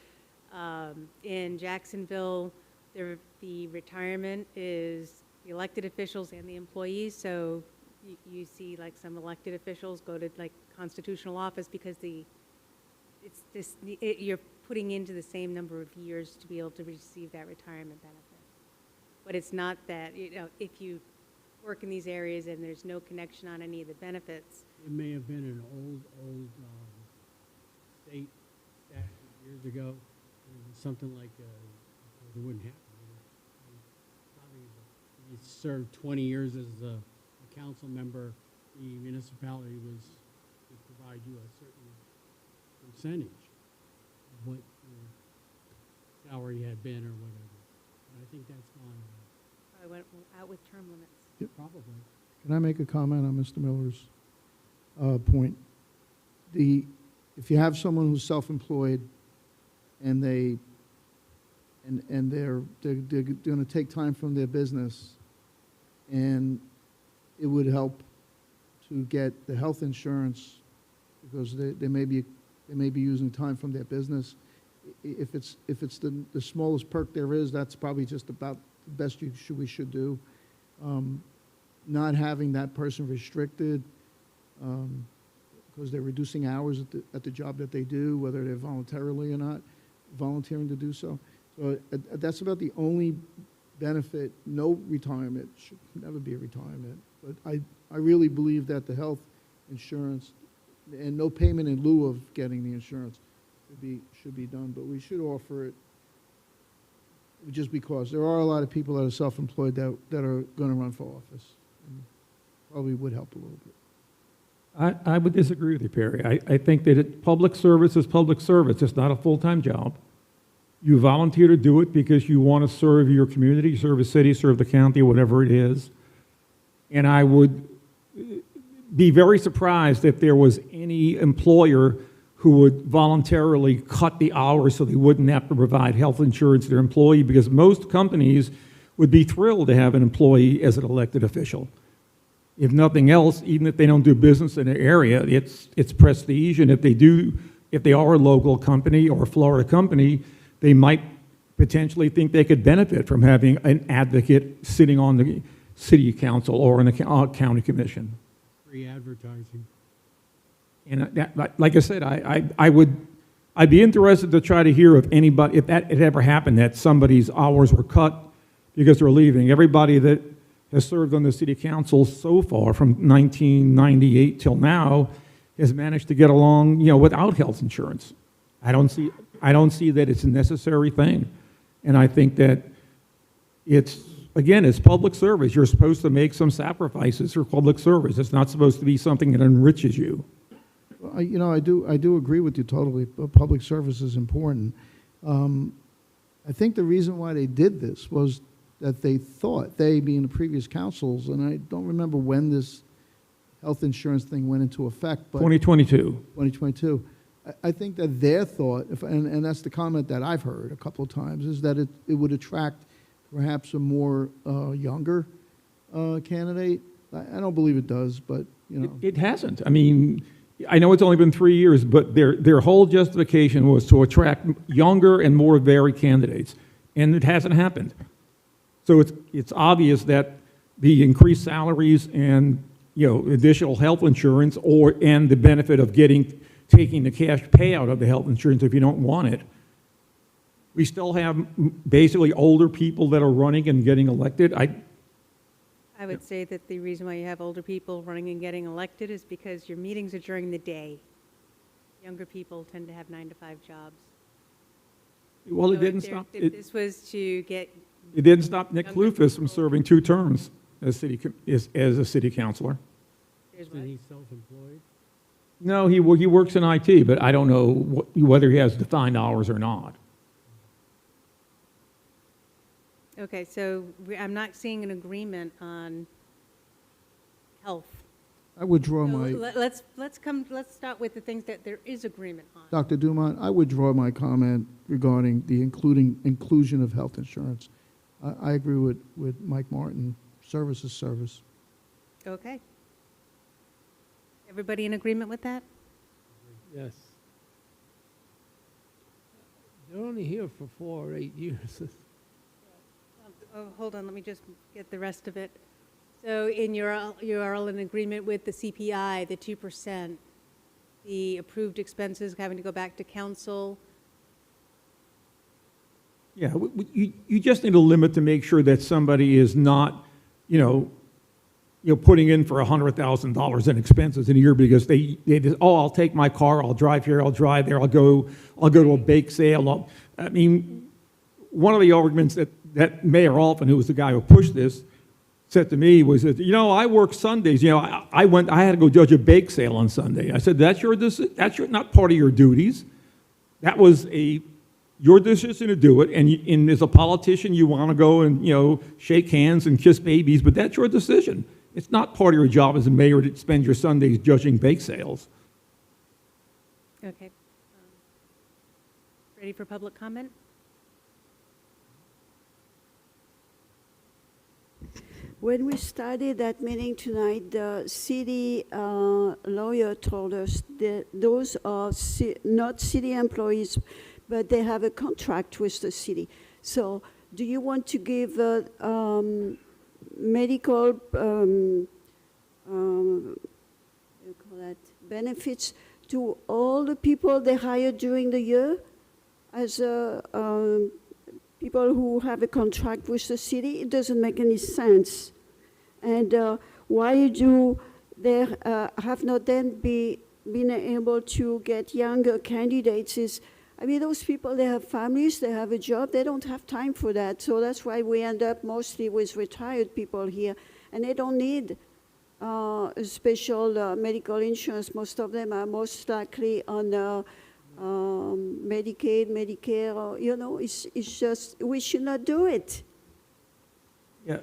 In Jacksonville, the retirement is the elected officials and the employees. So you see like some elected officials go to like constitutional office because you're putting into the same number of years to be able to receive that retirement benefit. But it's not that, if you work in these areas and there's no connection on any of the benefits.
It may have been an old state statute years ago. It was something like, it wouldn't happen. You served 20 years as a council member, the municipality would provide you a certain percentage of what your salary had been or whatever. But I think that's gone.
I went out with term limits.
Yep.
Probably.
Can I make a comment on Mr. Miller's point? If you have someone who's self-employed and they're going to take time from their business, and it would help to get the health insurance because they may be using time from their business. If it's the smallest perk there is, that's probably just about the best we should do. Not having that person restricted because they're reducing hours at the job that they do, whether they're voluntarily or not, volunteering to do so. So that's about the only benefit. No retirement, should never be a retirement. But I really believe that the health insurance and no payment in lieu of getting the insurance should be done. But we should offer it just because there are a lot of people that are self-employed that are going to run for office. And probably would help a little bit.
I would disagree with you, Perry. I think that public service is public service. It's not a full-time job. You volunteer to do it because you want to serve your community, serve the city, serve the county, whatever it is. And I would be very surprised if there was any employer who would voluntarily cut the hours so they wouldn't have to provide health insurance to their employee, because most companies would be thrilled to have an employee as an elected official. If nothing else, even if they don't do business in an area, it's prestige, and if they are a local company or a Florida company, they might potentially think they could benefit from having an advocate sitting on the city council or in the county commission.
Free advertising.
And like I said, I'd be interested to try to hear if anybody, if that had ever happened, that somebody's hours were cut because they're leaving. Everybody that has served on the city council so far from 1998 till now has managed to get along, without health insurance. I don't see that it's a necessary thing. And I think that it's public service. You're supposed to make some sacrifices for public service. It's not supposed to be something that enriches you.
I do agree with you totally. Public service is important. I think the reason why they did this was that they thought, they being the previous councils, and I don't remember when this health insurance thing went into effect, but
2022.
2022. I think that their thought, and that's the comment that I've heard a couple of times, is that it would attract perhaps a more younger candidate. I don't believe it does, but,
It hasn't. I mean, I know it's only been 3 years, but their whole justification was to attract younger and more varied candidates, and it hasn't happened. So it's obvious that the increased salaries and additional health insurance, and the benefit of taking the cash payout of the health insurance if you don't want it. We still have basically older people that are running and getting elected.
I would say that the reason why you have older people running and getting elected is because your meetings are during the day. Younger people tend to have 9-to-5 jobs.
Well, it
So
didn't
if
stop.
if this was to get,
It didn't stop Nick
Younger
Kloufus from
people.
serving 2 terms as a city councilor.
there's
Is
what?
he self-employed?
No, he works in IT, but I don't know whether he has defined hours or not.
Okay, so I'm not seeing an agreement on health.
I withdraw
So
my,
let's start with the things that there is agreement on.
Dr. Dumont, I withdraw my comment regarding the inclusion of health insurance. I agree with Mike Martin, service is service.
Okay. Everybody in agreement with that?
Yes. They're only here for 4 or 8 years.
Oh, hold on, let me just get the rest of it. So you're all in agreement with the CPI, the 2%, the approved expenses having to go back to council?
Yeah, you just need a limit to make sure that somebody is not, putting in for $100,000 in expenses in a year because they just, I'll take my car, I'll drive here, I'll drive there, I'll go to a bake sale. I mean, one of the arguments that Mayor Alphen, who was the guy who pushed this, said to me was that, I work Sundays. I had to go judge a bake sale on Sunday. I said, that's not part of your duties. That was your decision to do it. And as a politician, you want to go and, shake hands and kiss babies, but that's your decision. It's not part of your job as a mayor to spend your Sundays judging bake sales.
Okay. Ready for public comment?
When we started that meeting tonight, the city lawyer told us that those are not city employees, but they have a contract with the city. So do you want to give medical benefits to all the people they hire during the year as people who have a contract with the city? It doesn't make any sense. And why do they have not then been able to get younger candidates is, those people, they have families, they have a job, they don't have time for that. So that's why we end up mostly with retired people here. And they don't need special medical insurance. Most of them are most likely on Medicaid, Medicare, or, you know, it's just, we should not do it.
Yeah,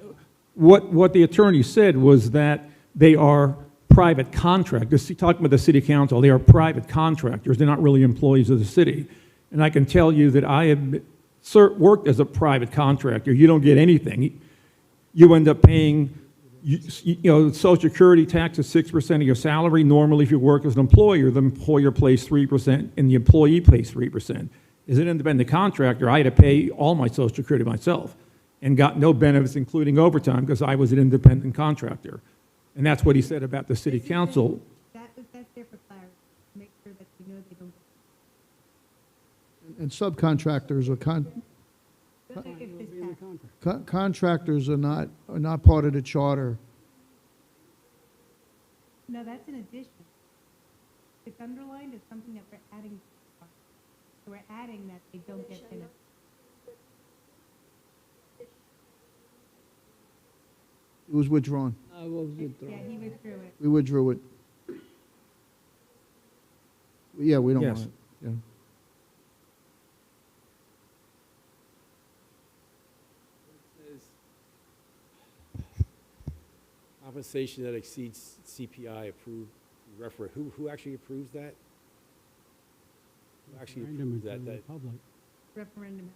what the attorney said was that they are private contractors. Talking about the city council, they are private contractors. They're not really employees of the city. And I can tell you that I have worked as a private contractor. You don't get anything. You end up paying, you know, Social Security tax is 6% of your salary. Normally, if you work as an employer, the employer pays 3% and the employee pays 3%. As an independent contractor, I had to pay all my Social Security myself and got no benefits, including overtime, because I was an independent contractor. And that's what he said about the city council.
That's there for clarity, make sure that we know they don't.
And subcontractors or contractors are not part of the charter.
No, that's an addition. It's underlined as something that we're adding. So we're adding that they don't get benefits.
It was withdrawn.
I will withdraw.
Yeah, he withdrew it.
We withdrew it. Yeah, we don't
Yes.
want it. Yeah.
Compensation that exceeds CPI approved, who actually approves that? Who actually
Referendum
approves
is
that?
for the public.
Referendum.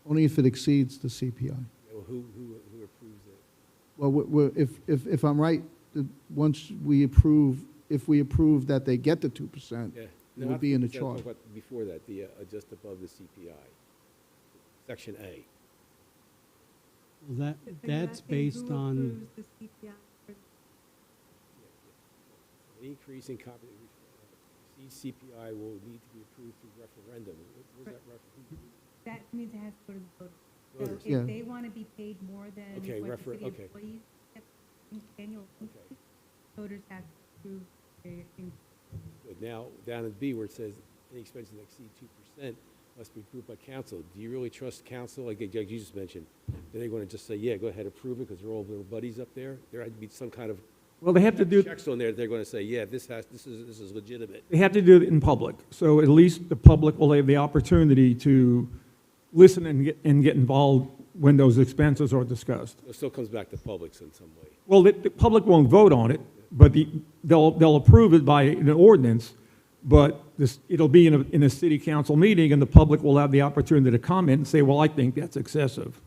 Only if it exceeds the CPI.
Well, who approves it?
Well, if I'm right, once we approve, if we approve that they get the 2%,
Yeah.
it
No,
would be in the
I'm talking
charter.
about before that, the, just above the CPI, Section A.
Well, that's based on,
Any increase in exceeds CPI will need to be approved through referendum. Where's that referendum?
That means it has to go to the voters.
Voters.
So
Yeah.
if they want to be paid more than
Okay,
what the city
okay.
employees get annual increase, voters have to approve their increase.
Good. Now, down at B where it says any expenses that exceed 2% must be approved by council. Do you really trust council, like you just mentioned? Are they going to just say, yeah, go ahead, approve it, because they're all little buddies up there? There had to be some kind of
Well, they have to do,
checks on there. They're going to say, yeah, this is legitimate.
they have to do it in public. So at least the public will have the opportunity to listen and get involved when those expenses are discussed.
It still comes back to publics in some way.
Well, the public won't vote on it, but they'll approve it by an ordinance, but it'll be in a city council meeting, and the public will have the opportunity to comment and say, well, I think that's excessive.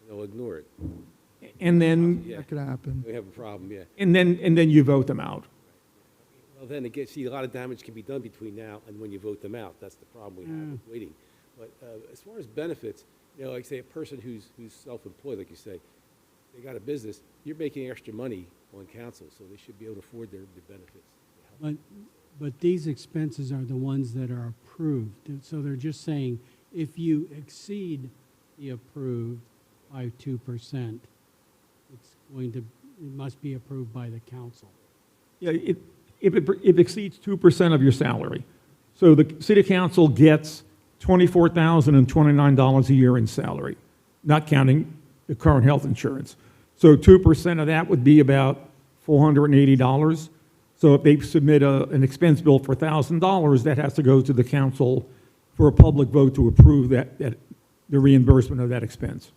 They'll ignore it.
And then,
Yeah,
That could happen.
we have a problem, yeah.
and then you vote them out.
Well, then again, see, a lot of damage can be done between now and when you vote them out. That's the problem we have with waiting. But as far as benefits, you know, like say a person who's self-employed, like you say, they got a business, you're making extra money on council, so they should be able to afford their benefits.
but these expenses are the ones that are approved. And so they're just saying, if you exceed the approved by 2%, it must be approved by the council.
Yeah, if it exceeds 2% of your salary. So the city council gets $24,029 a year in salary, not counting the current health insurance. So 2% of that would be about $480. So if they submit an expense bill for $1,000, that has to go to the council for a public vote to approve that the reimbursement of that expense.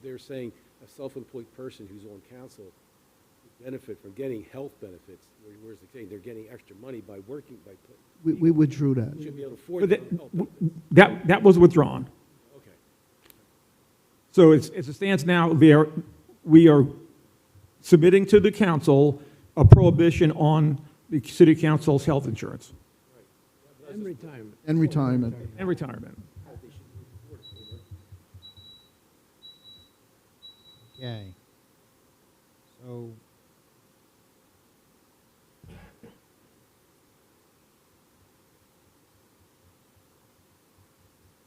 They're saying a self-employed person who's on council would benefit from getting health benefits, whereas they're saying they're getting extra money by working, by
We withdrew that.
should be able to
But
afford
that-
their health benefits.
That was withdrawn.
Okay.
So as it stands now, we are submitting to the council a prohibition on the city council's health insurance
And retirement.
And retirement.
and retirement.
Okay. So,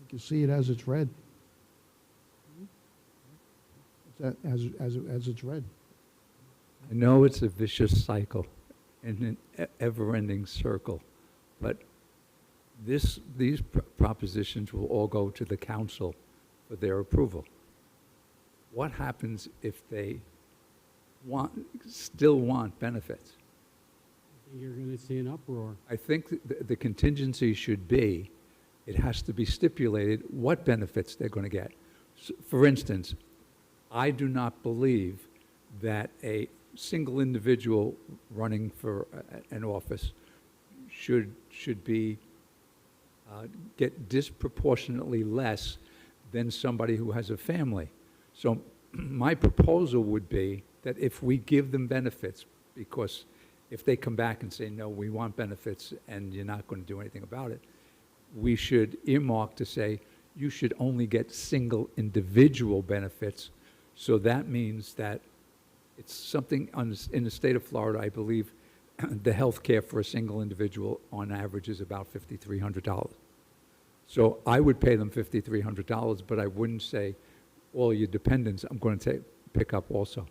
You can see it as it's read. As it's read.
I know it's a vicious cycle and an ever-ending circle, but these propositions will all go to the council for their approval. What happens if they still want benefits?
You're going to going to see an uproar.
I think the contingency should be, it has to be stipulated what benefits they're going to get. For instance, I do not believe that a single individual running for an office should be, get disproportionately less than somebody who has a family. So my proposal would be that if we give them benefits, because if they come back and say, no, we want benefits and you're not going to do anything about it, we should earmark to say, you should only get single individual benefits. So that means that it's something in the state of Florida, I believe, the health care for a single individual on average is about $5,300. So I would pay them $5,300, but I wouldn't say all your dependents I'm going to pick up also.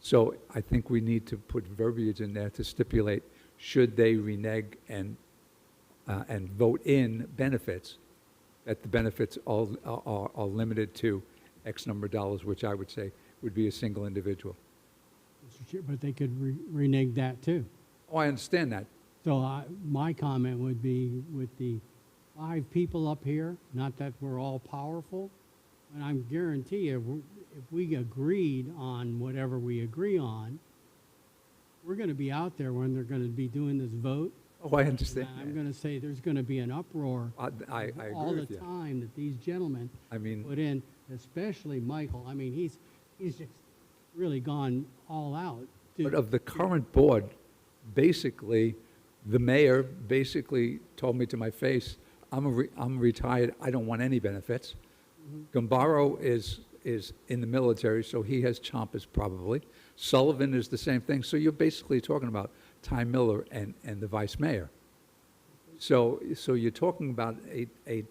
So I think we need to put verbiage in there to stipulate, should they renege and vote in benefits, that the benefits are limited to X number of dollars, which I would say would be a single individual.
Mr. Chair, but they could renege that too.
Oh, I understand that.
So my comment would be with the 5 people up here, not that we're all powerful, and I guarantee you, if we agreed on whatever we agree on, we're going to be out there when they're going to be doing this vote.
Oh, I understand.
I'm going to say there's going to be an uproar
I agree
all the
with you.
time that these gentlemen
I mean,
put in, especially Michael. I mean, he's just really gone all out.
but of the current board, basically, the mayor basically told me to my face, I'm retired, I don't want any benefits. Gambaro is in the military, so he has chompers probably. Sullivan is the same thing. So you're basically talking about Ty Miller and the vice mayor. So you're talking about a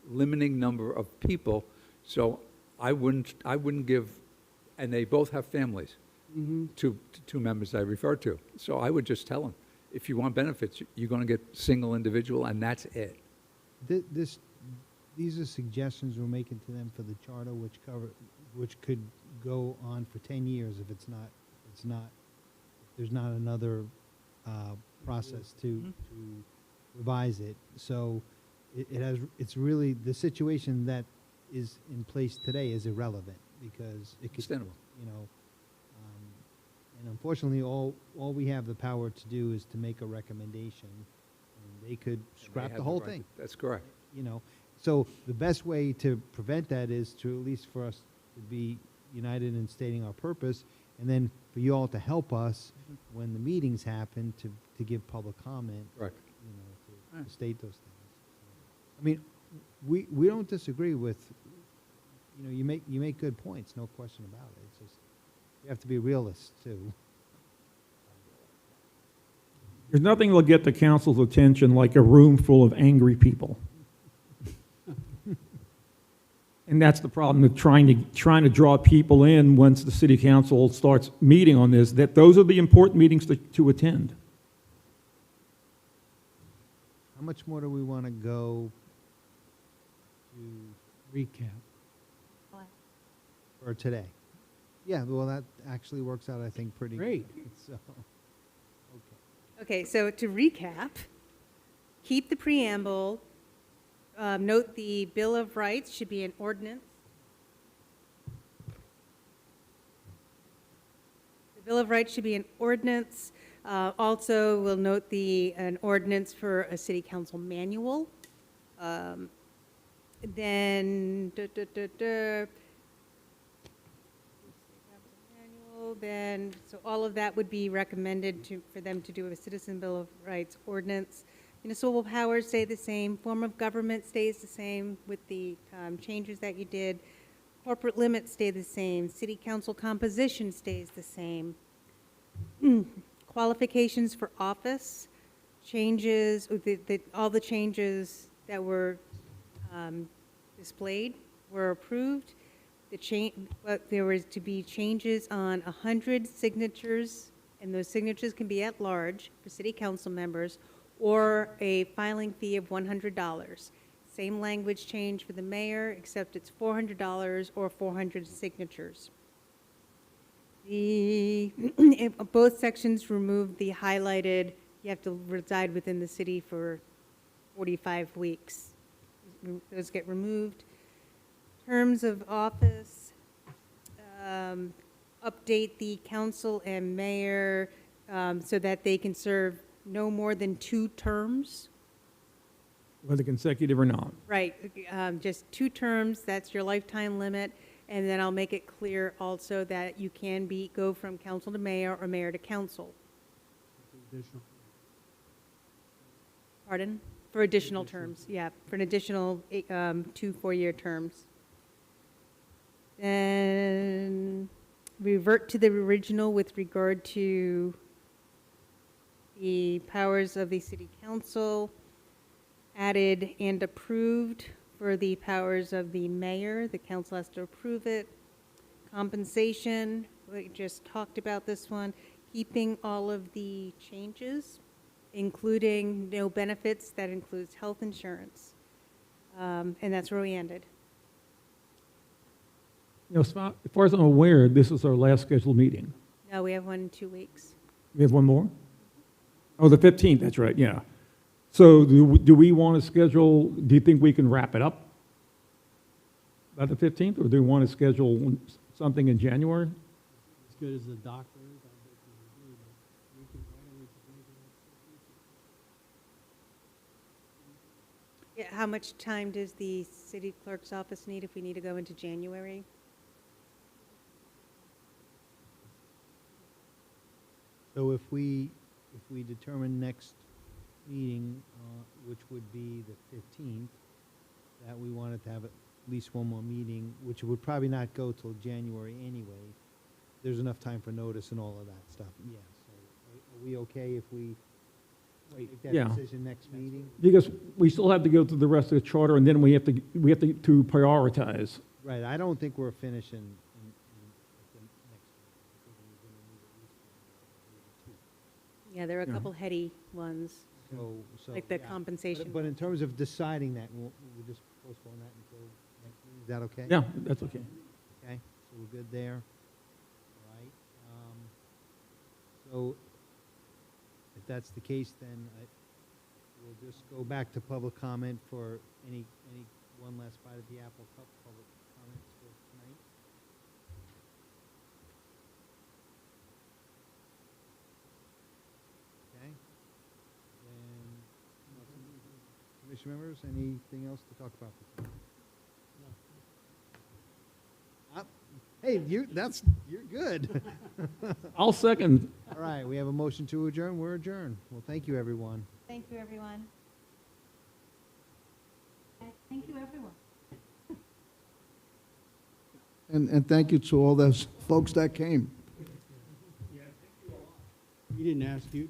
limiting number of people. So I wouldn't give, and they both have families. Two members I referred to. So I would just tell them, if you want benefits, you're going to get single individual, and that's it.
These are suggestions we're making to them for the charter, which could go on for 10 years if there's not another process to revise it. So it's really, the situation that is in place today is irrelevant because it could,
Understandable.
and unfortunately, all we have the power to do is to make a recommendation, and they could scrap the whole thing.
That's correct.
So the best way to prevent that is to, at least for us to be united in stating our purpose, and then for you all to help us when the meetings happen to give public comment.
Correct.
To state those things. I mean, we don't disagree with, you make good points, no question about it. It's just, you have to be realists too.
There's nothing that'll get the council's attention like a room full of angry people. And that's the problem with trying to draw people in once the city council starts meeting on this, that those are the important meetings to attend.
How much more do we want to go to
Recap.
for today? Yeah, well, that actually works out, I think, pretty
Great.
good. So, okay.
Okay, so to recap, keep the preamble, note the Bill of Rights should be an ordinance. The Bill of Rights should be an ordinance. Also, we'll note an ordinance for a city council manual. Then, then, so all of that would be recommended for them to do a Citizen Bill of Rights ordinance. Municipal powers stay the same. Form of government stays the same with the changes that you did. Corporate limits stay the same. City council composition stays the same. Qualifications for office, changes, all the changes that were displayed were approved. There was to be changes on 100 signatures, and those signatures can be at large for city council members, or a filing fee of $100. Same language change for the mayor, except it's $400 or 400 signatures. Both sections remove the highlighted you have to reside within the city for 45 weeks. Those get removed. Terms of office, update the council and mayor so that they can serve no more than 2 terms.
Whether consecutive or not.
Right, just 2 terms, that's your lifetime limit. And then I'll make it clear also that you can go from council to mayor or mayor to council.
Additional.
Pardon? For additional terms, yeah, for an additional 2 4-year terms. Then revert to the original with regard to the powers of the city council, added and approved for the powers of the mayor. The council has to approve it. Compensation, we just talked about this one, keeping all of the changes, including no benefits, that includes health insurance. And that's where we ended.
You know, as far as I'm aware, this is our last scheduled meeting.
No, we have one in 2 weeks.
We have one more? Oh, the 15th, that's right, yeah. So do we want to schedule, do you think we can wrap it up by the 15th, or do we want to schedule something in January?
As good as the doctor is, I bet you agree, but we can, why don't we just make it?
Yeah, how much time does the city clerk's office need if we need to go into January?
So if we determine next meeting, which would be the 15th, that we wanted to have at least one more meeting, which would probably not go till January anyway, there's enough time for notice and all of that stuff, yeah. So are we okay if we make
Yeah.
that decision next meeting?
Because we still have to go through the rest of the charter, and then we have to prioritize.
Right, I don't think we're finishing at the next meeting. I think we're gonna need at least one more, maybe 2.
Yeah, there are a
Yeah.
couple heady ones,
So,
like the
yeah.
compensation.
But in terms of deciding that, we'll just postpone that until next meeting. Is that okay?
Yeah, that's okay.
Okay, so we're good there. All right. So if that's the case, then we'll just go back to public comment for any one last bite of the apple, public comments for tonight. Okay. Then, commission members, anything else to talk about? Hey, you're good.
I'll second.
All right, we have a motion to adjourn. We're adjourned. Well, thank you, everyone.
Thank you, everyone. Thank you, everyone.
And thank you to all those folks that came.
He didn't ask you.